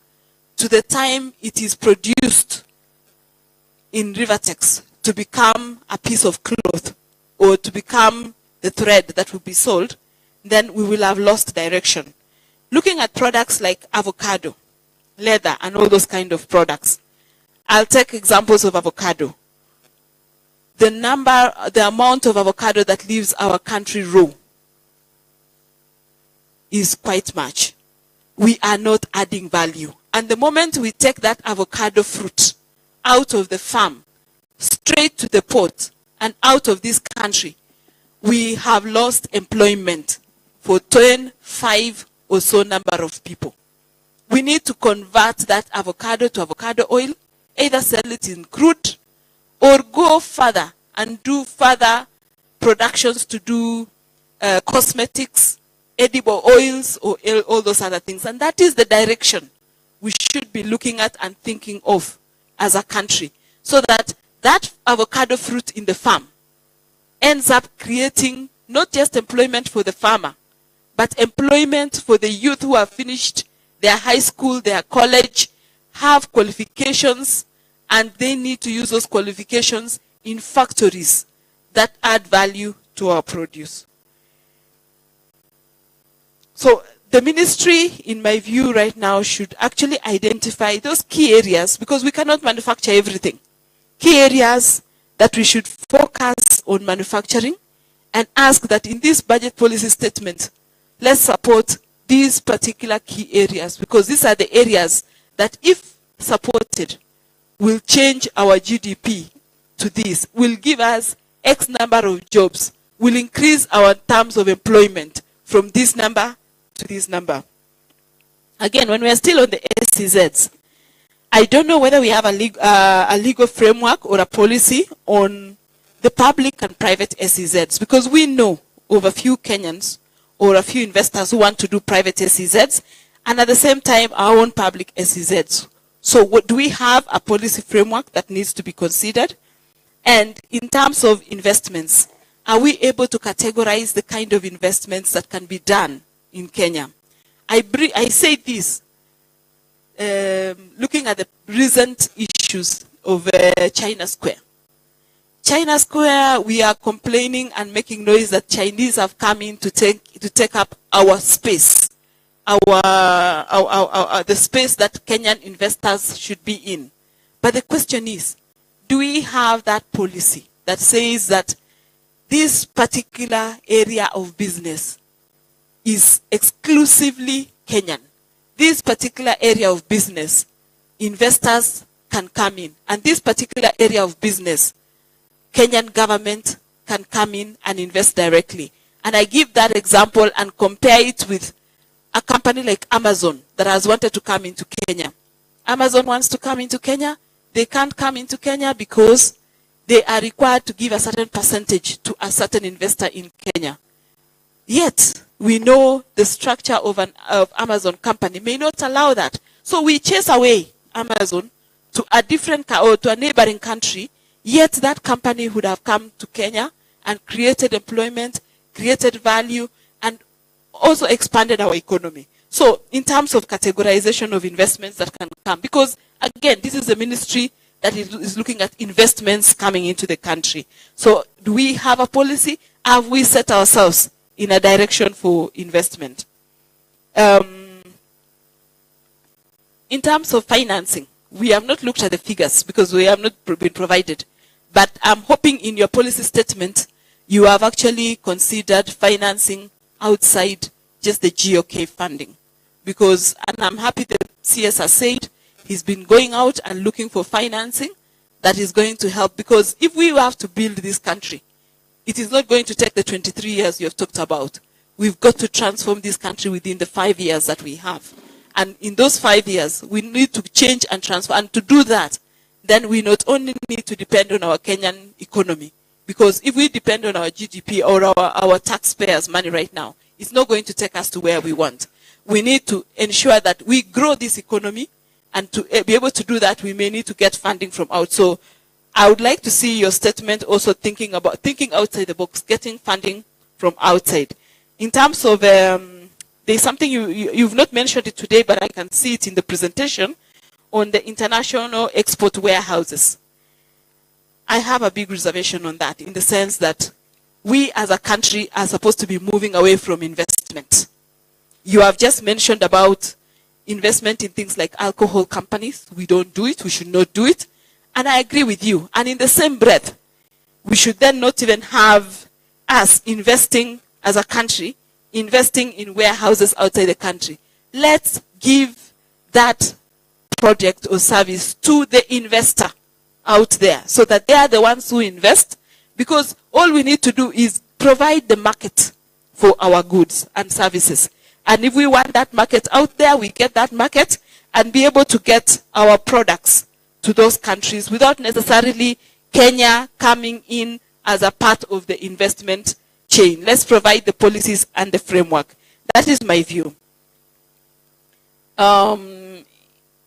to the time it is produced in Rivertex to become a piece of cloth or to become the thread that will be sold, then we will have lost direction. Looking at products like avocado, leather, and all those kind of products, I'll take examples of avocado. The amount of avocado that leaves our country raw is quite much. We are not adding value. And the moment we take that avocado fruit out of the farm, straight to the port, and out of this country, we have lost employment for 25 or so number of people. We need to convert that avocado to avocado oil, either sell it in crude or go further and do further productions to do cosmetics, edible oils, or all those other things. And that is the direction we should be looking at and thinking of as a country, so that that avocado fruit in the farm ends up creating not just employment for the farmer, but employment for the youth who have finished their high school, their college, have qualifications, and they need to use those qualifications in factories that add value to our produce. So the ministry, in my view right now, should actually identify those key areas, because we cannot manufacture everything. Key areas that we should focus on manufacturing, and ask that in this budget policy statement, let's support these particular key areas, because these are the areas that, if supported, will change our GDP to this, will give us X number of jobs, will increase our terms of employment from this number to this number. Again, when we are still on the SCZs, I don't know whether we have a legal framework or a policy on the public and private SEZs, because we know of a few Kenyans or a few investors who want to do private SEZs, and at the same time our own public SEZs. So do we have a policy framework that needs to be considered? And in terms of investments, are we able to categorize the kind of investments that can be done in Kenya? I say this, looking at the recent issues of China Square. China Square, we are complaining and making noise that Chinese have come in to take up our space, the space that Kenyan investors should be in. But the question is, do we have that policy that says that this particular area of business is exclusively Kenyan? This particular area of business, investors can come in. And this particular area of business, Kenyan government can come in and invest directly. And I give that example and compare it with a company like Amazon that has wanted to come into Kenya. Amazon wants to come into Kenya. They can't come into Kenya because they are required to give a certain percentage to a certain investor in Kenya. Yet, we know the structure of Amazon company may not allow that. So we chase away Amazon to a different or to a neighboring country, yet that company would have come to Kenya and created employment, created value, and also expanded our economy. So in terms of categorization of investments that can come, because again, this is a ministry that is looking at investments coming into the country. So do we have a policy? Have we set ourselves in a direction for investment? In terms of financing, we have not looked at the figures because we have not been provided. But I'm hoping in your policy statement, you have actually considered financing outside just the GOK funding. Because, and I'm happy the CS has said, he's been going out and looking for financing that is going to help. Because if we have to build this country, it is not going to take the 23 years you have talked about. We've got to transform this country within the 5 years that we have. And in those 5 years, we need to change and transfer. And to do that, then we not only need to depend on our Kenyan economy. Because if we depend on our GDP or our taxpayers' money right now, it's not going to take us to where we want. We need to ensure that we grow this economy, and to be able to do that, we may need to get funding from out. So I would like to see your statement also thinking outside the box, getting funding from outside. In terms of, there's something you've not mentioned it today, but I can see it in the presentation on the international export warehouses. I have a big reservation on that in the sense that we as a country are supposed to be moving away from investment. You have just mentioned about investment in things like alcohol companies. We don't do it. We should not do it. And I agree with you. And in the same breath, we should then not even have us investing as a country, investing in warehouses outside the country. Let's give that project or service to the investor out there so that they are the ones who invest, because all we need to do is provide the market for our goods and services. And if we want that market out there, we get that market and be able to get our products to those countries without necessarily Kenya coming in as a part of the investment chain. Let's provide the policies and the framework. That is my view.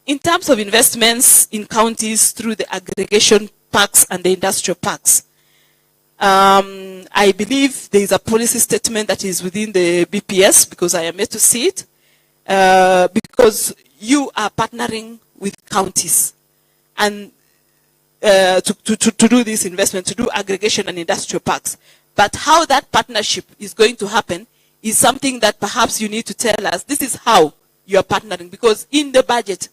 In terms of investments in counties through the aggregation parks and the industrial parks, I believe there is a policy statement that is within the BPS, because I am yet to see it, because you are partnering with counties and to do this investment, to do aggregation and industrial parks. But how that partnership is going to happen is something that perhaps you need to tell us. This is how you are partnering, because in the budget,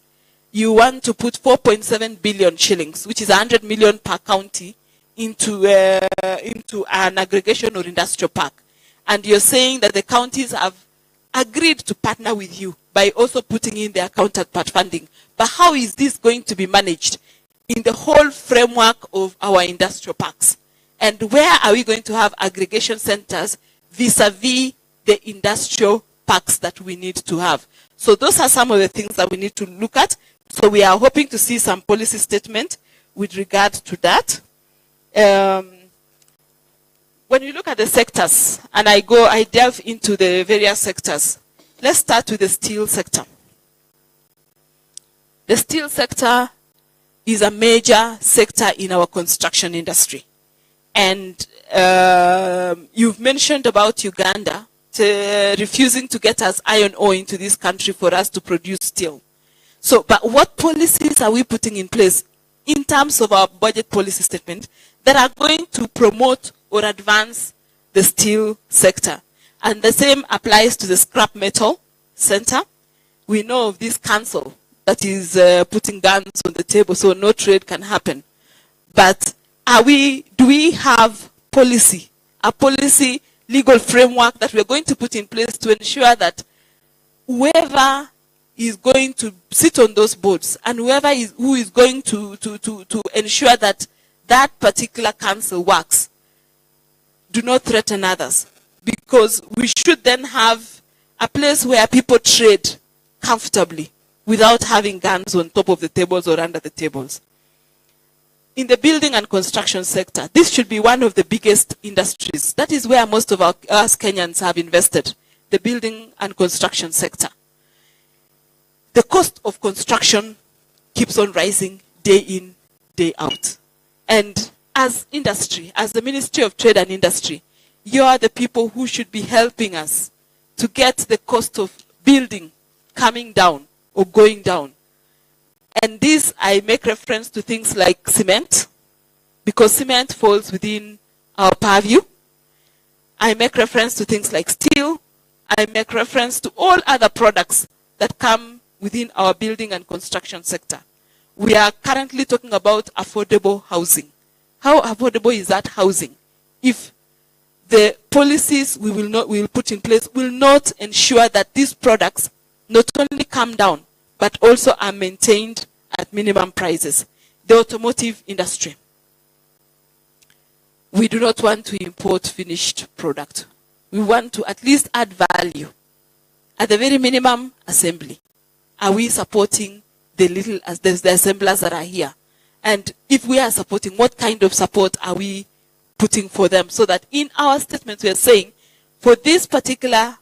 you want to put 4.7 billion shillings, which is 100 million per county, into an aggregation or industrial park. And you're saying that the counties have agreed to partner with you by also putting in their counterpart funding. But how is this going to be managed in the whole framework of our industrial parks? And where are we going to have aggregation centers vis-a-vis the industrial parks that we need to have? So those are some of the things that we need to look at. So we are hoping to see some policy statement with regard to that. when you look at the sectors, and I delve into the various sectors, let's start with the steel sector. The steel sector is a major sector in our construction industry. And you've mentioned about Uganda refusing to get us iron ore into this country for us to produce steel. So, but what policies are we putting in place in terms of our budget policy statement that are going to promote or advance the steel sector? And the same applies to the scrap metal center. We know of this council that is putting guns on the table so no trade can happen. But do we have a policy legal framework that we're going to put in place to ensure that whoever is going to sit on those boards and who is going to ensure that that particular council works do not threaten others? Because we should then have a place where people trade comfortably without having guns on top of the tables or under the tables. In the building and construction sector, this should be one of the biggest industries. That is where most of us Kenyans have invested, the building and construction sector. The cost of construction keeps on rising day in, day out. And as industry, as the Ministry of Trade and Industry, you are the people who should be helping us to get the cost of building coming down or going down. And this, I make reference to things like cement, because cement falls within our purview. I make reference to things like steel. I make reference to all other products that come within our building and construction sector. We are currently talking about affordable housing. How affordable is that housing if the policies we will put in place will not ensure that these products not only come down, but also are maintained at minimum prices? The automotive industry. We do not want to import finished product. We want to at least add value. At the very minimum, assembly. Are we supporting the assemblers that are here? And if we are supporting, what kind of support are we putting for them? So that in our statements we are saying, for this particular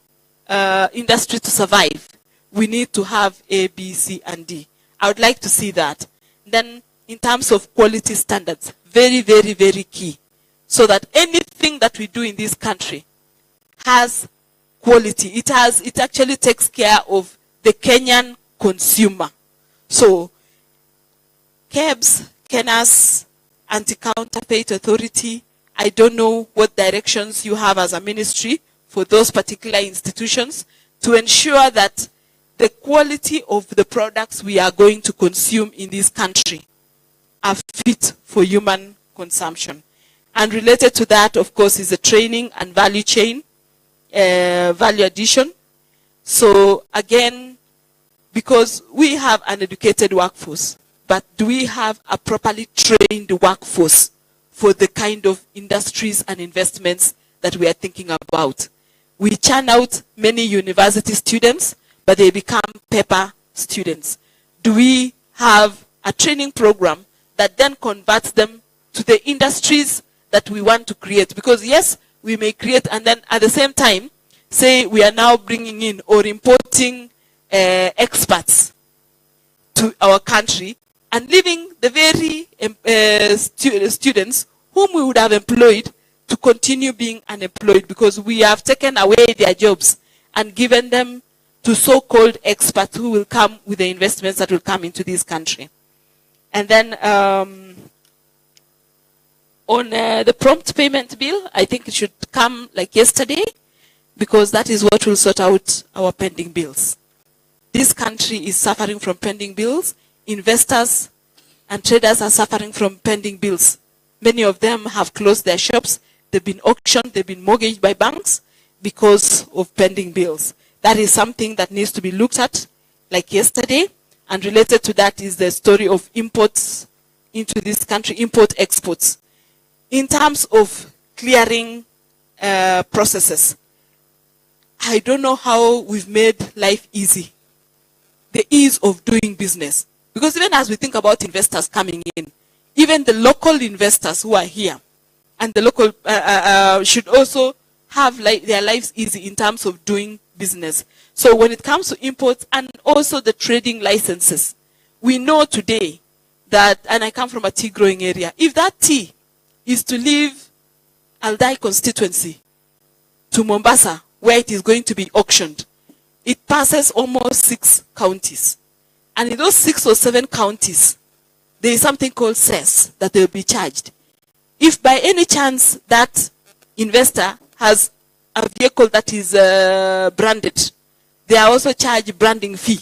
industry to survive, we need to have A, B, C, and D. I would like to see that. Then in terms of quality standards, very, very, very key. So that anything that we do in this country has quality. It actually takes care of the Kenyan consumer. So KEBS, Kenya's Anti-Counterfeit Authority, I don't know what directions you have as a ministry for those particular institutions to ensure that the quality of the products we are going to consume in this country are fit for human consumption. And related to that, of course, is the training and value chain, value addition. So again, because we have an educated workforce, but do we have a properly trained workforce for the kind of industries and investments that we are thinking about? We churn out many university students, but they become paper students. Do we have a training program that then converts them to the industries that we want to create? Because yes, we may create, and then at the same time, say we are now bringing in or importing experts to our country and leaving the very students whom we would have employed to continue being unemployed, because we have taken away their jobs and given them to so-called experts who will come with the investments that will come into this country. And then on the prompt payment bill, I think it should come like yesterday, because that is what will sort out our pending bills. This country is suffering from pending bills. Investors and traders are suffering from pending bills. Many of them have closed their shops. They've been auctioned, they've been mortgaged by banks because of pending bills. That is something that needs to be looked at like yesterday. And related to that is the story of imports into this country, import-exports. In terms of clearing processes, I don't know how we've made life easy. The ease of doing business. Because even as we think about investors coming in, even the local investors who are here and the local should also have their lives easy in terms of doing business. So when it comes to imports and also the trading licenses, we know today that, and I come from a tea growing area, if that tea is to leave Aldai constituency to Mombasa, where it is going to be auctioned, it passes almost 6 counties. And in those 6 or 7 counties, there is something called cess that they will be charged. If by any chance that investor has a vehicle that is branded, they are also charged branding fee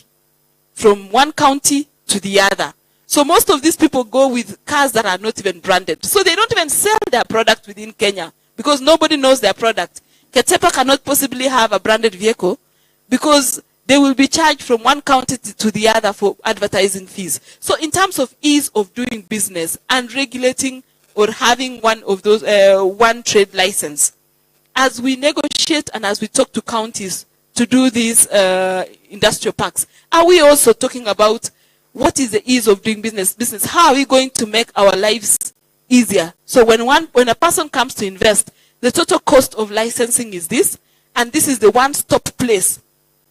from one county to the other. So most of these people go with cars that are not even branded. So they don't even sell their product within Kenya because nobody knows their product. Ketepa cannot possibly have a branded vehicle because they will be charged from one county to the other for advertising fees. So in terms of ease of doing business and regulating or having one of those, one trade license, as we negotiate and as we talk to counties to do these industrial parks, are we also talking about what is the ease of doing business? How are we going to make our lives easier? So when a person comes to invest, the total cost of licensing is this, and this is the one-stop place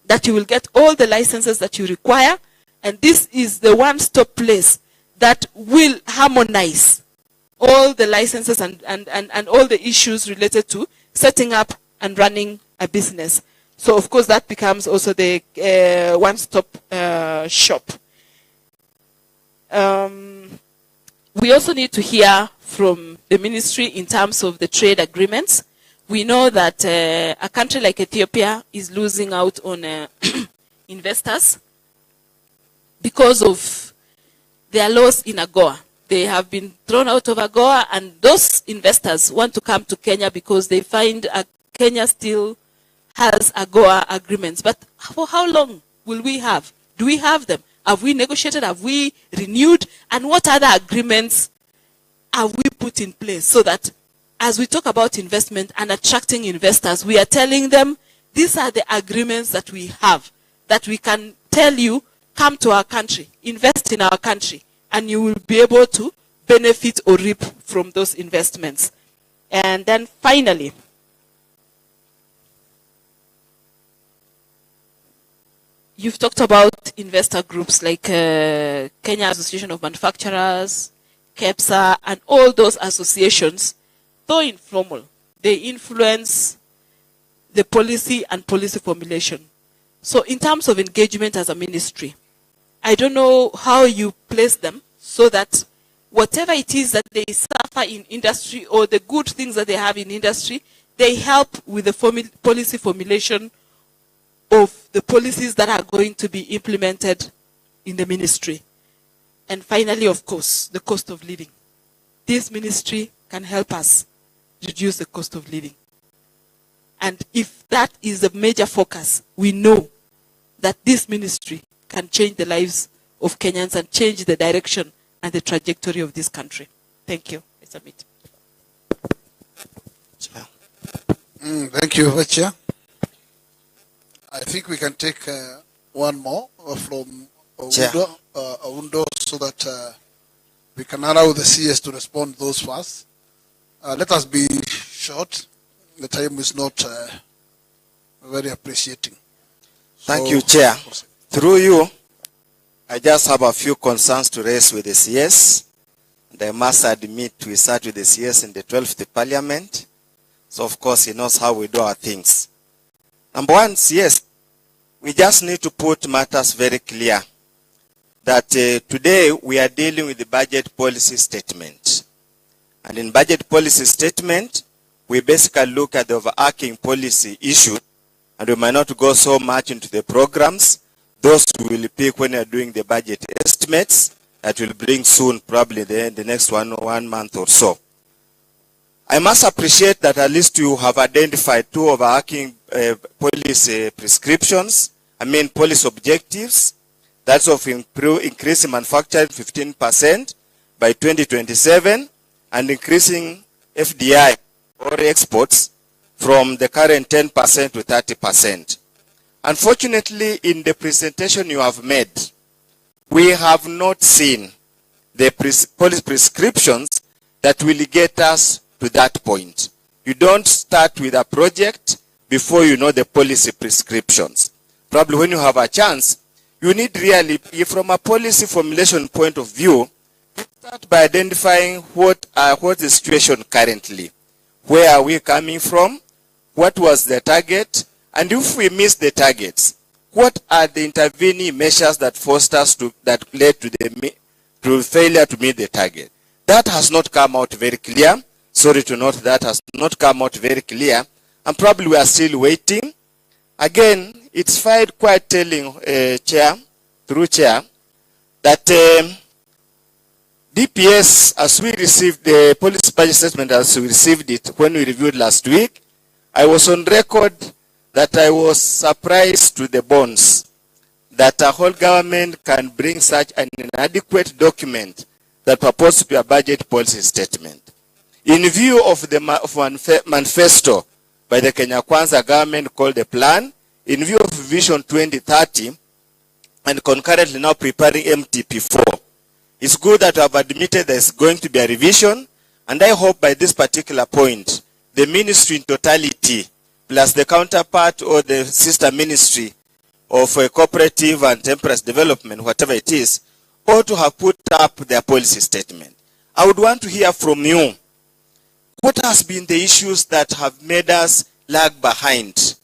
that you will get all the licenses that you require, and this is the one-stop place that will harmonize all the licenses and all the issues related to setting up and running a business. So of course that becomes also the one-stop shop. We also need to hear from the ministry in terms of the trade agreements. We know that a country like Ethiopia is losing out on investors because of their loss in AGOA. They have been thrown out of AGOA, and those investors want to come to Kenya because they find Kenya still has AGOA agreements. But for how long will we have? Do we have them? Have we negotiated? Have we renewed? And what other agreements have we put in place so that as we talk about investment and attracting investors, we are telling them these are the agreements that we have, that we can tell you, come to our country, invest in our country, and you will be able to benefit or reap from those investments. And then finally, you've talked about investor groups like Kenya Association of Manufacturers, KEPSA, and all those associations. Though informal, they influence the policy and policy formulation. So in terms of engagement as a ministry, I don't know how you place them so that whatever it is that they suffer in industry or the good things that they have in industry, they help with the policy formulation of the policies that are going to be implemented in the ministry. And finally, of course, the cost of living. This ministry can help us reduce the cost of living. And if that is the major focus, we know that this ministry can change the lives of Kenyans and change the direction and the trajectory of this country. Thank you. I submit. Thank you, Vice Chair. I think we can take one more from Awundo so that we can allow the CS to respond to those first. Let us be short. The time is not very appreciating. Thank you, Chair. Through you, I just have a few concerns to raise with the CS. And I must admit we sat with the CS in the 12th Parliament. So of course he knows how we do our things. Number one, CS, we just need to put matters very clear that today we are dealing with the budget policy statement. And in budget policy statement, we basically look at the overarching policy issue, and we might not go so much into the programs. Those we will pick when we are doing the budget estimates that will bring soon, probably the next one month or so. I must appreciate that at least you have identified two overarching policy prescriptions, policy objectives. That's of increasing manufacturing 15% by 2027 and increasing FDI or exports from the current 10% to 30%. Unfortunately, in the presentation you have made, we have not seen the policy prescriptions that will get us to that point. You don't start with a project before you know the policy prescriptions. Probably when you have a chance, you need really, from a policy formulation point of view, start by identifying what the situation currently. Where are we coming from? What was the target? And if we miss the targets, what are the intervening measures that forced us that led to failure to meet the target? That has not come out very clear. Sorry to note that has not come out very clear. And probably we are still waiting. Again, it's quite telling, Chair, that DPS, as we received the policy budget statement, as we received it when we reviewed last week, I was on record that I was surprised to the bones that a whole government can bring such an inadequate document that purports to be a budget policy statement. In view of the manifesto by the Kenya Kwanza government called the plan, in view of Vision 2030, and concurrently now preparing MTP4, it's good that I have admitted there's going to be a revision, and I hope by this particular point, the ministry in totality, plus the counterpart or the sister ministry of cooperative and temperance development, whatever it is, ought to have put up their policy statement. I would want to hear from you, what has been the issues that have made us lag behind?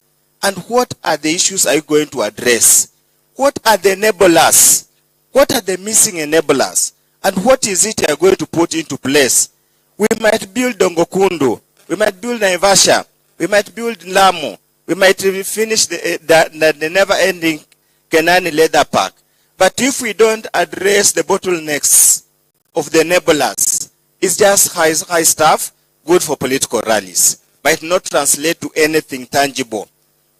And what are the issues are you going to address? What are the enablers? What are the missing enablers? And what is it you are going to put into place? We might build Dongokundu. We might build Naivasha. We might build Lamu. We might finish the never-ending Kenyan Leather Park. But if we don't address the bottlenecks of the enablers, it's just high stuff, good for political rallies, might not translate to anything tangible.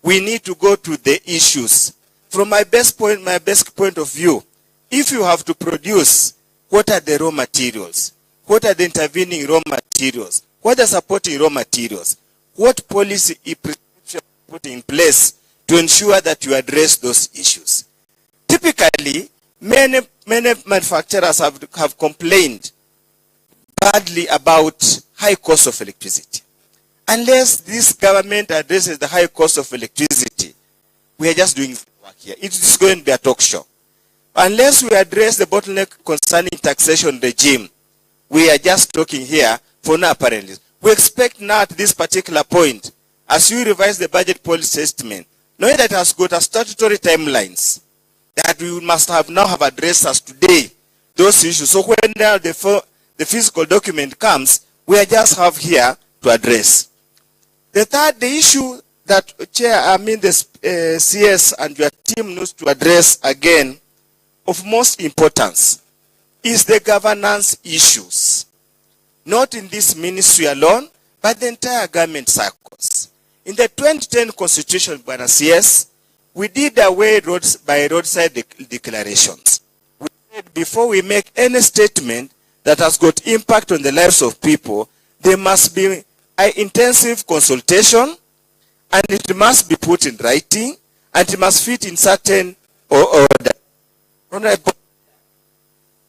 We need to go to the issues. From my best point of view, if you have to produce, what are the raw materials? What are the intervening raw materials? What are supporting raw materials? What policy prescription put in place to ensure that you address those issues? Typically, many manufacturers have complained badly about high cost of electricity. Unless this government addresses the high cost of electricity, we are just doing work here. It is going to be a talk show. Unless we address the bottleneck concerning taxation regime, we are just talking here for no apparent reason. We expect now at this particular point, as you revise the budget policy statement, knowing that it has got a statutory timelines, that we must have now have addressed as today those issues. So when now the physical document comes, we are just have here to address. The issue that the CS and your team needs to address again, of most importance, is the governance issues. Not in this ministry alone, but the entire government circles. In the 2010 Constitution, Bwana CS, we did away by roadside declarations. We said before we make any statement that has got impact on the lives of people, there must be an intensive consultation, and it must be put in writing, and it must fit in certain order.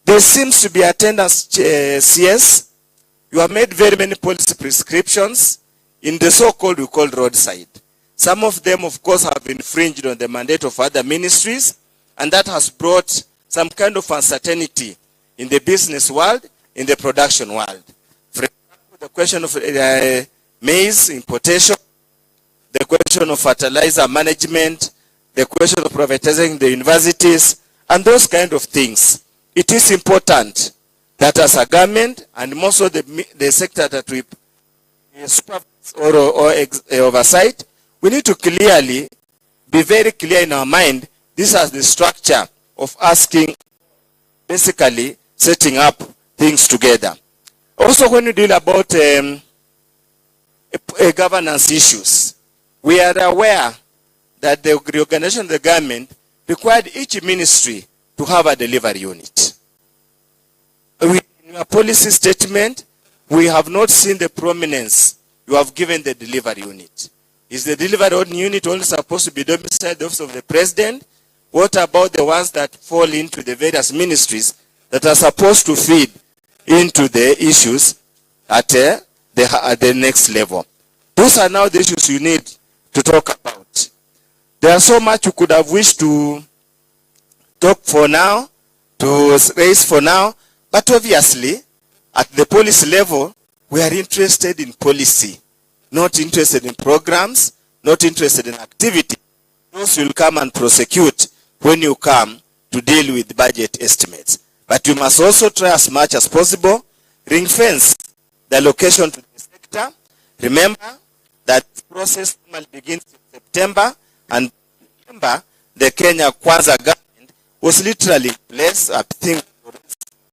There seems to be attendance, CS. You have made very many policy prescriptions in the so-called we call roadside. Some of them, of course, have infringed on the mandate of other ministries, and that has brought some kind of uncertainty in the business world, in the production world. For example, the question of maize importation, the question of fertilizer management, the question of privatizing the universities, and those kind of things. It is important that as a government, and most of the sector that we supervise or oversight, we need to clearly be very clear in our mind, this is the structure of asking, basically setting up things together. Also, when we deal about governance issues, we are aware that the reorganization of the government required each ministry to have a delivery unit. In your policy statement, we have not seen the prominence you have given the delivery unit. Is the delivery unit only supposed to be domiciled the office of the president? What about the ones that fall into the various ministries that are supposed to feed into the issues at the at the next level. Those are now the issues you need to talk about. There are so much you could have wished to talk for now, to raise for now, but obviously, at the policy level, we are interested in policy, not interested in programs, not interested in activity. Those will come and prosecute when you come to deal with budget estimates. But we must also try as much as possible, ring fence the allocation to the sector. Remember that the process normally begins in September, and remember the Kenya Kwanza government was literally in place. I think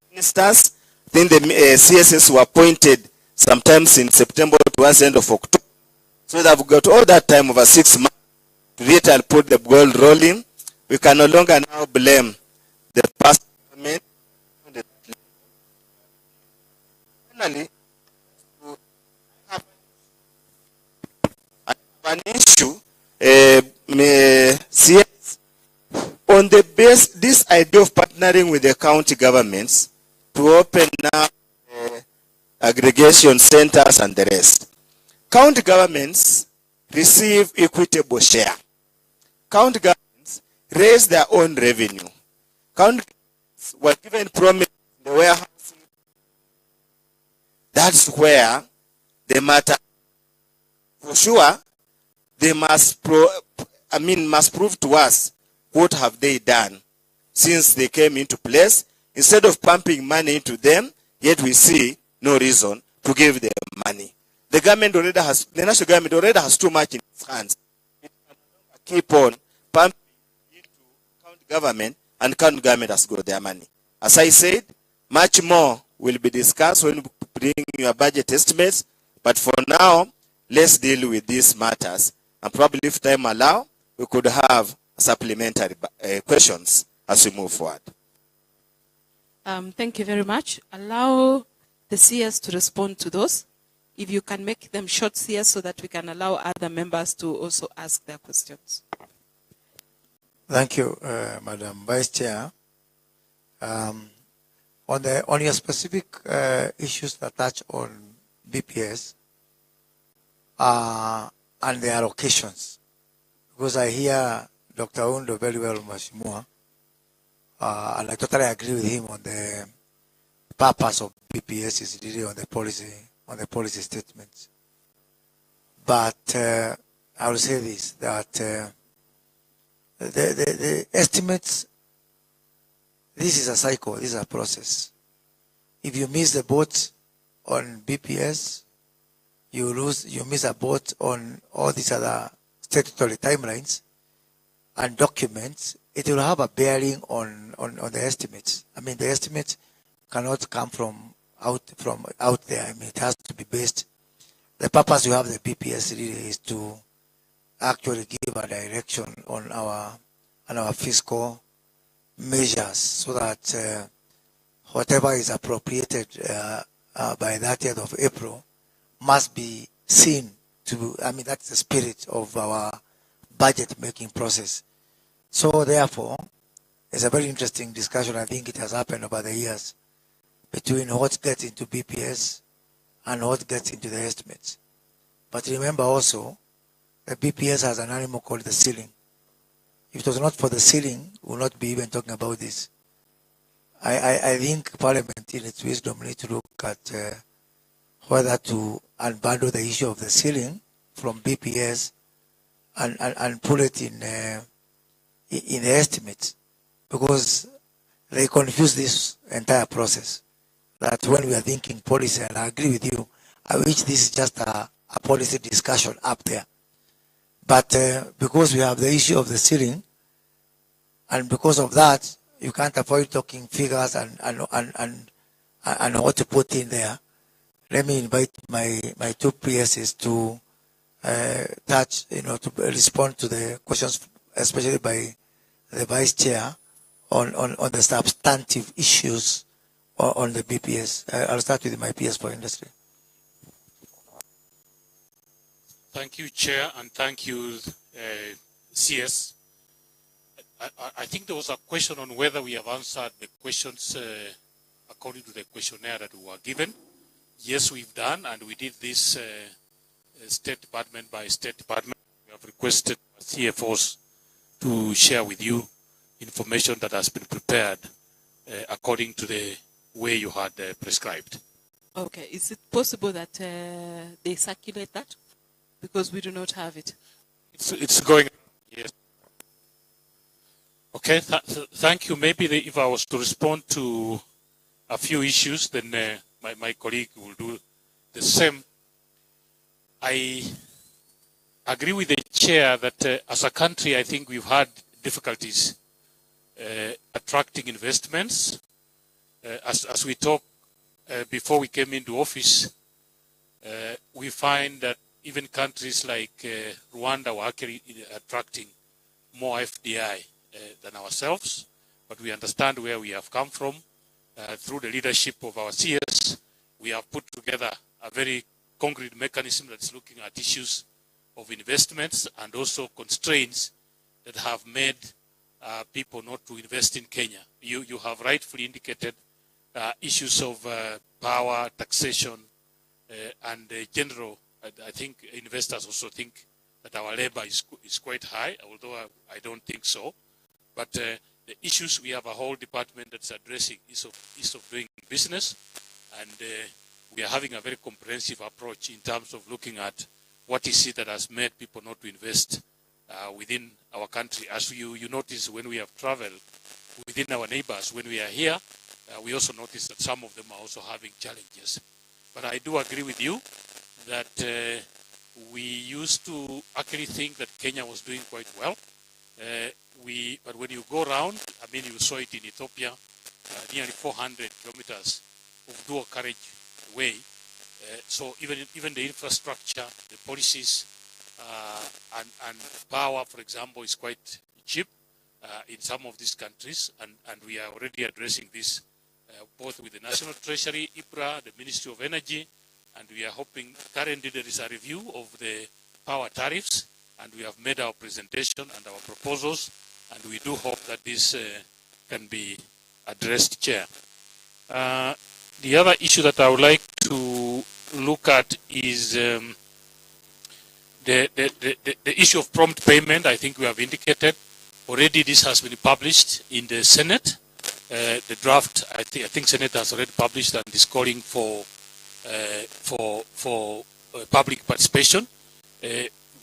ministers, I think the CSS were appointed sometimes in September towards the end of October. So they've got all that time, over 6 months, to get and put the ball rolling. We can no longer now blame the past government. Finally, to have an issue, CS, on the base, this idea of partnering with the county governments to open now aggregation centers and the rest. County governments receive equitable share. County governments raise their own revenue. County governments were given promise in the warehousing. That's where the matter. For sure, they must prove to us what have they done since they came into place. Instead of pumping money into them, yet we see no reason to give them money. The national government already has too much in its hands. It can keep on pumping into county government, and county government has got their money. As I said, much more will be discussed when we bring your budget estimates, but for now, let's deal with these matters, and probably if time allow, we could have supplementary questions as we move forward. Thank you very much. Allow the CS to respond to those. If you can make them short, CS, so that we can allow other members to also ask their questions. Thank you, Madam Vice Chair. On your specific issues that touch on BPS and the allocations, because I hear Dr. Undo very well, Mashimua, and I totally agree with him on the purpose of BPS is really on the policy statements. But I will say this, that the estimates, this is a cycle, this is a process. If you miss the boat on BPS, you miss a boat on all these other statutory timelines and documents, it will have a bearing on the estimates. I mean, the estimates cannot come from out there. I mean, it has to be based. The purpose you have the BPS really is to actually give a direction on our fiscal measures, so that whatever is appropriated by 30th of April must be seen to, I mean, that's the spirit of our budget making process. So therefore, it's a very interesting discussion. I think it has happened over the years between what gets into BPS and what gets into the estimates. But remember also, the BPS has an animal called the ceiling. If it was not for the ceiling, we would not be even talking about this. I think Parliament in its wisdom needs to look at whether to unbundle the issue of the ceiling from BPS and put it in the estimates, because they confuse this entire process. That when we are thinking policy, and I agree with you, I wish this is just a policy discussion up there. But because we have the issue of the ceiling, and because of that, you can't avoid talking figures and what to put in there. Let me invite my two PSs to touch, to respond to the questions, especially by the Vice Chair on the substantive issues on the BPS. I'll start with my PS for industry. Thank you, Chair, and thank you, CS. I think there was a question on whether we have answered the questions according to the questionnaire that we were given. yes, we've done, and we did this State Department by State Department. We have requested CFOs to share with you information that has been prepared according to the way you had prescribed. Okay, is it possible that they circulate that? Because we do not have it. It's going, yes. Okay, thank you. Maybe if I was to respond to a few issues, then my colleague will do the same. I agree with the chair that as a country, I think we've had difficulties attracting investments. As we talked before we came into office, we find that even countries like Rwanda were actually attracting more FDI than ourselves, but we understand where we have come from. Through the leadership of our CS, we have put together a very concrete mechanism that's looking at issues of investments and also constraints that have made people not to invest in Kenya. You have rightfully indicated issues of power, taxation, and general. I think investors also think that our labor is quite high, although I don't think so. But the issues, we have a whole department that's addressing ease of doing business, and we are having a very comprehensive approach in terms of looking at what is it that has made people not to invest within our country. As you notice when we have traveled within our neighbors, when we are here, we also notice that some of them are also having challenges. But I do agree with you that we used to actually think that Kenya was doing quite well. But when you go around, I mean, you saw it in Ethiopia, nearly 400 kilometers of dual carriage way. So even the infrastructure, the policies, and power, for example, is quite cheap in some of these countries, and we are already addressing this both with the National Treasury, IPRA, the Ministry of Energy, and we are hoping, currently there is a review of the power tariffs, and we have made our presentation and our proposals, and we do hope that this can be addressed, Chair. The other issue that I would like to look at is the issue of prompt payment. I think we have indicated already this has been published in the Senate. The draft, I think Senate has already published and is calling for public participation.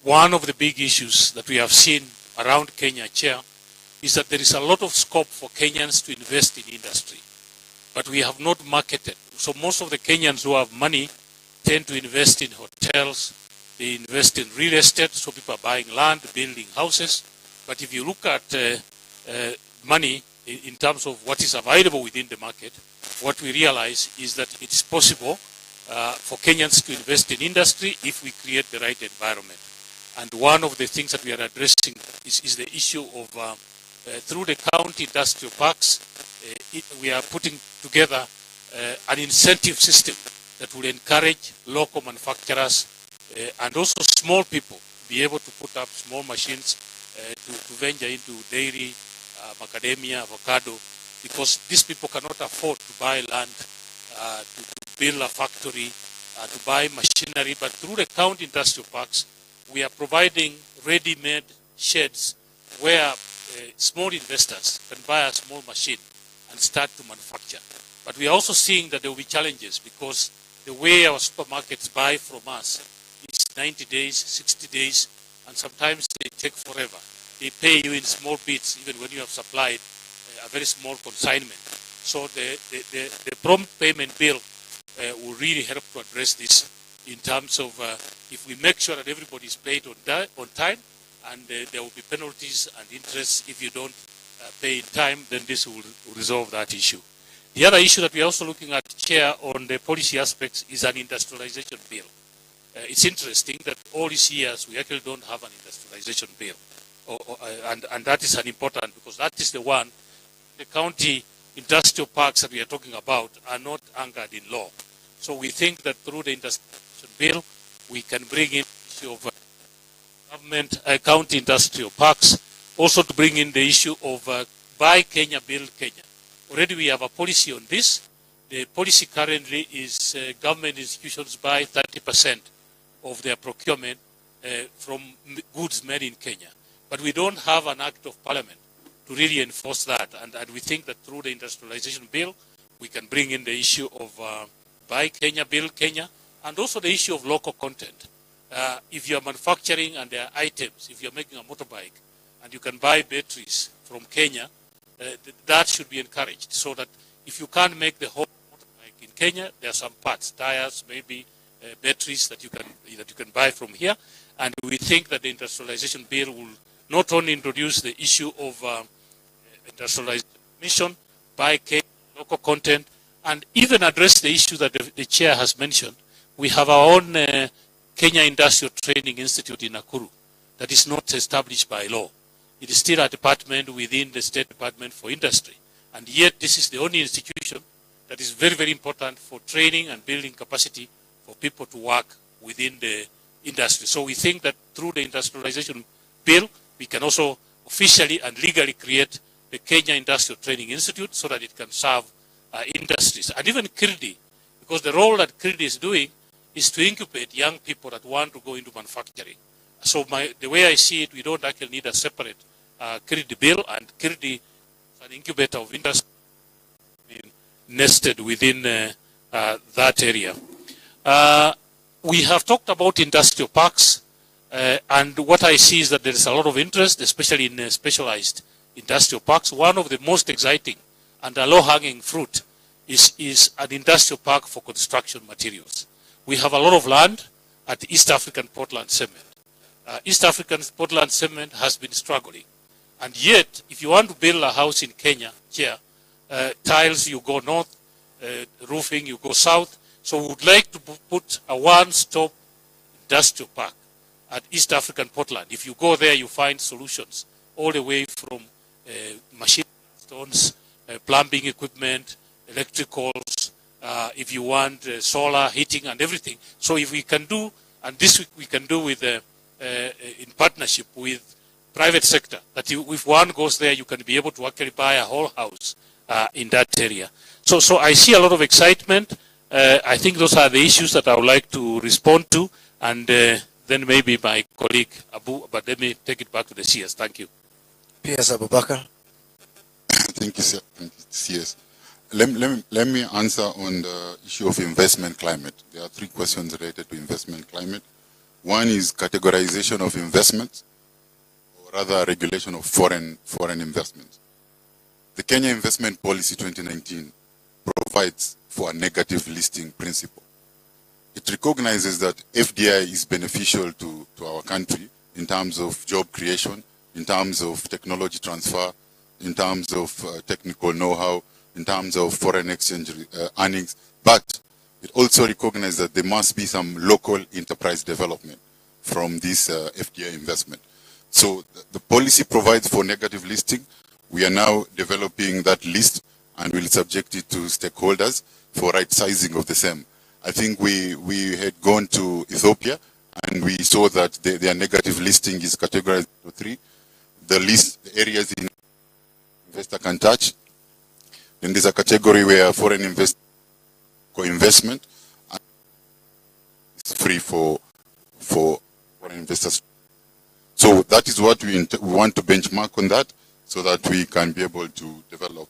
One of the big issues that we have seen around Kenya, Chair, is that there is a lot of scope for Kenyans to invest in industry, but we have not marketed. So most of the Kenyans who have money tend to invest in hotels, they invest in real estate, so people are buying land, building houses. But if you look at money in terms of what is available within the market, what we realize is that it's possible for Kenyans to invest in industry if we create the right environment. And one of the things that we are addressing is the issue of, through the county industrial parks, we are putting together an incentive system that will encourage local manufacturers and also small people to be able to put up small machines to venture into dairy, macadamia, avocado, because these people cannot afford to buy land, to build a factory, to buy machinery. But through the county industrial parks, we are providing ready-made sheds where small investors can buy a small machine and start to manufacture. But we are also seeing that there will be challenges because the way our supermarkets buy from us is 90 days, 60 days, and sometimes they take forever. They pay you in small bits, even when you have supplied a very small consignment. So the prompt payment bill will really help to address this in terms of if we make sure that everybody is paid on time, and there will be penalties and interest if you don't pay in time, then this will resolve that issue. The other issue that we are also looking at, Chair, on the policy aspects is an industrialization bill. It's interesting that all these years we actually don't have an industrialization bill. And that is an important, because that is the one, the county industrial parks that we are talking about are not anchored in law. So we think that through the industrialization bill, we can bring in the issue of government, county industrial parks, also to bring in the issue of Buy Kenya, Build Kenya. Already we have a policy on this. The policy currently is government institutions buy 30% of their procurement from goods made in Kenya. But we don't have an act of parliament to really enforce that. And we think that through the industrialization bill, we can bring in the issue of Buy Kenya, Build Kenya, and also the issue of local content. If you're manufacturing and there are items, if you're making a motorbike and you can buy batteries from Kenya, that should be encouraged, so that if you can't make the whole motorbike in Kenya, there are some parts, tires, maybe batteries that you can buy from here. And we think that the industrialization bill will not only introduce the issue of industrialization mission, buy Kenya, local content, and even address the issue that the chair has mentioned. We have our own Kenya Industrial Training Institute in Nakuru that is not established by law. It is still a department within the State Department for Industry. And yet this is the only institution that is very, very important for training and building capacity for people to work within the industry. So we think that through the industrialization bill, we can also officially and legally create the Kenya Industrial Training Institute so that it can serve industries. And even KIRDI, because the role that KIRDI is doing is to incubate young people that want to go into manufacturing. So the way I see it, we don't actually need a separate KIRDI bill, and KIRDI is an incubator of industry nested within that area. We have talked about industrial parks, and what I see is that there is a lot of interest, especially in specialized industrial parks. One of the most exciting and a low-hanging fruit is an industrial park for construction materials. We have a lot of land at East African Portland Cement. East African Portland Cement has been struggling. And yet, if you want to build a house in Kenya, tiles, you go north, roofing, you go south. So we would like to put a one-stop industrial park at East African Portland. If you go there, you find solutions all the way from machine stones, plumbing equipment, electricals, if you want solar, heating, and everything. So if we can do, and this we can do with in partnership with private sector, that if one goes there, you can be able to actually buy a whole house in that area. So I see a lot of excitement. I think those are the issues that I would like to respond to, and then maybe my colleague Abu, but let me take it back to the CS. Thank you. P.S. Abubakar. Thank you, sir. CS. Let me answer on the issue of investment climate. There are 3 questions related to investment climate. One is categorization of investments, or rather regulation of foreign investments. The Kenya Investment Policy 2019 provides for a negative listing principle. It recognizes that FDI is beneficial to our country in terms of job creation, in terms of technology transfer, in terms of technical know-how, in terms of foreign exchange earnings, but it also recognizes that there must be some local enterprise development from this FDI investment. So the policy provides for negative listing. We are now developing that list and will subject it to stakeholders for right sizing of the same. I think we had gone to Ethiopia and we saw that their negative listing is categorized into 3. The areas in investor can touch. Then there's a category where foreign investment is free for foreign investors. So that is what we want to benchmark on that, so that we can be able to develop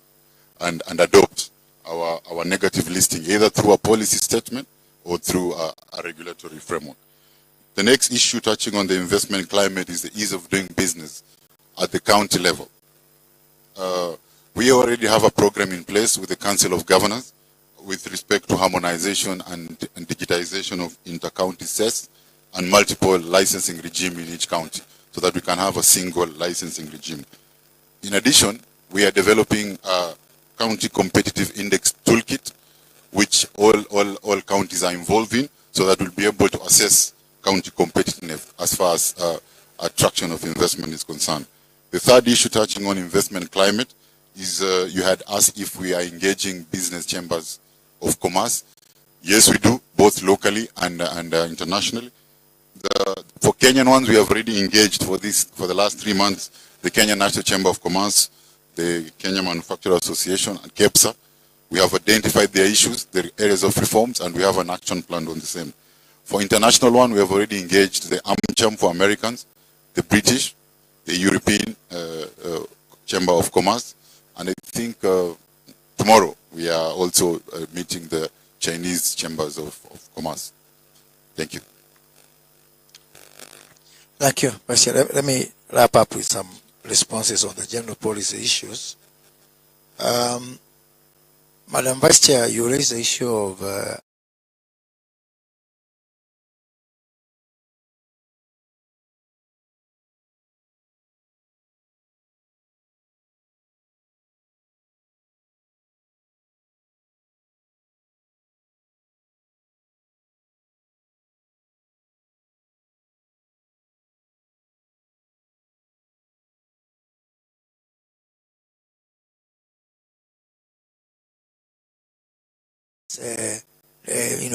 and adopt our negative listing, either through a policy statement or through a regulatory framework. The next issue touching on the investment climate is the ease of doing business at the county level. We already have a program in place with the Council of Governors with respect to harmonization and digitization of inter-county cess and multiple licensing regime in each county, so that we can have a single licensing regime. In addition, we are developing a county competitive index toolkit, which all counties are involved in, so that we'll be able to assess county competitiveness as far as attraction of investment is concerned. The third issue touching on investment climate is you had asked if we are engaging business chambers of commerce. Yes, we do, both locally and internationally. For Kenyan ones, we have already engaged for the last 3 months, the Kenya National Chamber of Commerce, the Kenya Manufacturer Association, and KEPSA. We have identified their issues, their areas of reforms, and we have an action plan on the same. For international one, we have already engaged the AmCham for Americans, the British, the European Chamber of Commerce, and I think tomorrow we are also meeting the Chinese Chambers of Commerce. Thank you. Thank you, Vice Chair. Let me wrap up with some responses on the general policy issues. Madam Vice Chair, you raised the issue of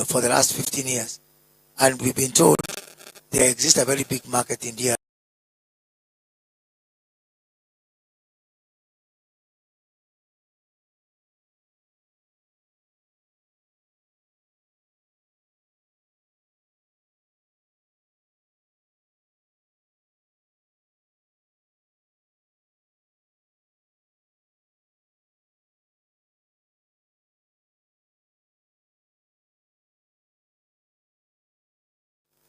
for the last 15 years. And we've been told there exists a very big market in DRC.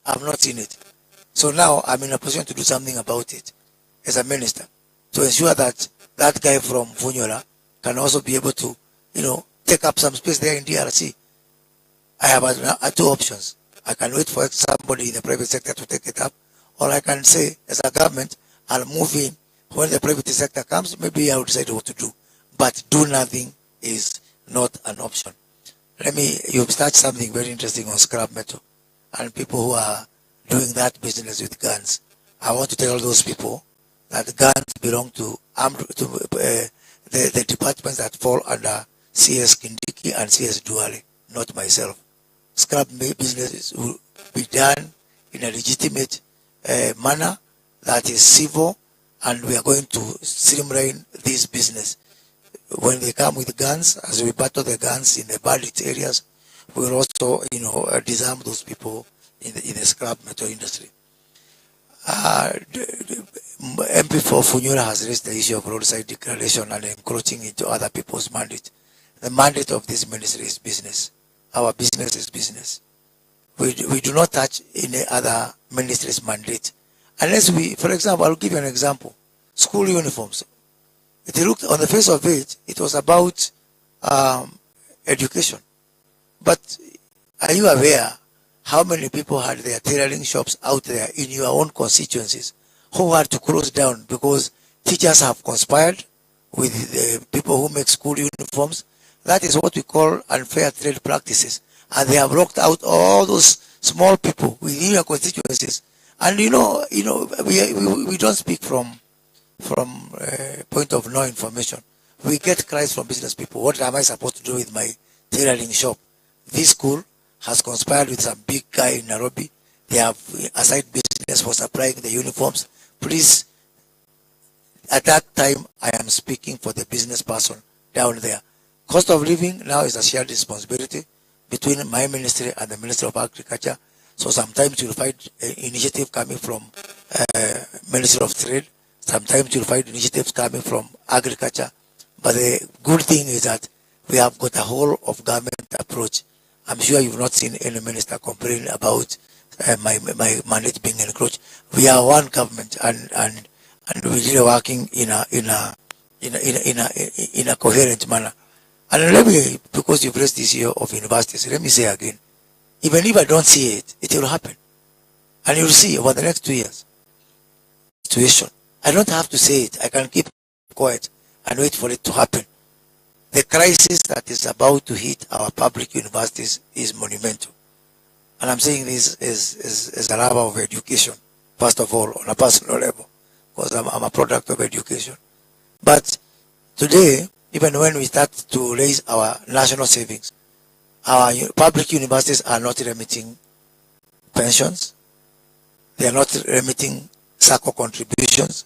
I've not seen it. So now I'm in a position to do something about it as a minister to ensure that that guy from Funyola can also be able to, take up some space there in DRC. I have two options. I can wait for somebody in the private sector to take it up, or I can say, as a government, I'll move in. When the private sector comes, maybe I'll decide what to do. But do nothing is not an option. You've started something very interesting on scrap metal and people who are doing that business with guns. I want to tell those people that guns belong to the departments that fall under CS Kindiki and CS Duale, not myself. Scrap businesses will be done in a legitimate manner that is civil, and we are going to streamline this business. When they come with guns, as we battle the guns in the bandit areas, we will also, disarm those people in the scrap metal industry. MP for Funyula has raised the issue of roadside declaration and encroaching into other people's mandate. The mandate of this ministry is business. Our business is business. We do not touch any other ministry's mandate. Unless for example, I'll give you an example. School uniforms. If you look on the face of it, it was about education. But are you aware how many people had their tailoring shops out there in your own constituencies who had to close down because teachers have conspired with the people who make school uniforms? That is what we call unfair trade practices. And they have locked out all those small people within your constituencies. And we don't speak from point of no information. We get cries from business people. What am I supposed to do with my tailoring shop? This school has conspired with some big guy in Nairobi. They have a side business for supplying the uniforms. Please, at that time, I am speaking for the business person down there. Cost of living now is a shared responsibility between my ministry and the Ministry of Agriculture. So sometimes you'll find initiative coming from Ministry of Trade. Sometimes you'll find initiatives coming from Agriculture. But the good thing is that we have got a whole of government approach. I'm sure you've not seen any minister complain about my mandate being encroached. We are one government, and we're really working in a coherent manner. And because you've raised this issue of universities, let me say again, even if I don't see it, it will happen. And you'll see over the next 2 years. Situation. I don't have to say it. I can keep quiet and wait for it to happen. The crisis that is about to hit our public universities is monumental. And I'm saying this as a lover of education, first of all, on a personal level, because I'm a product of education. But today, even when we start to raise our national savings, our public universities are not remitting pensions. They are not remitting SACCO contributions.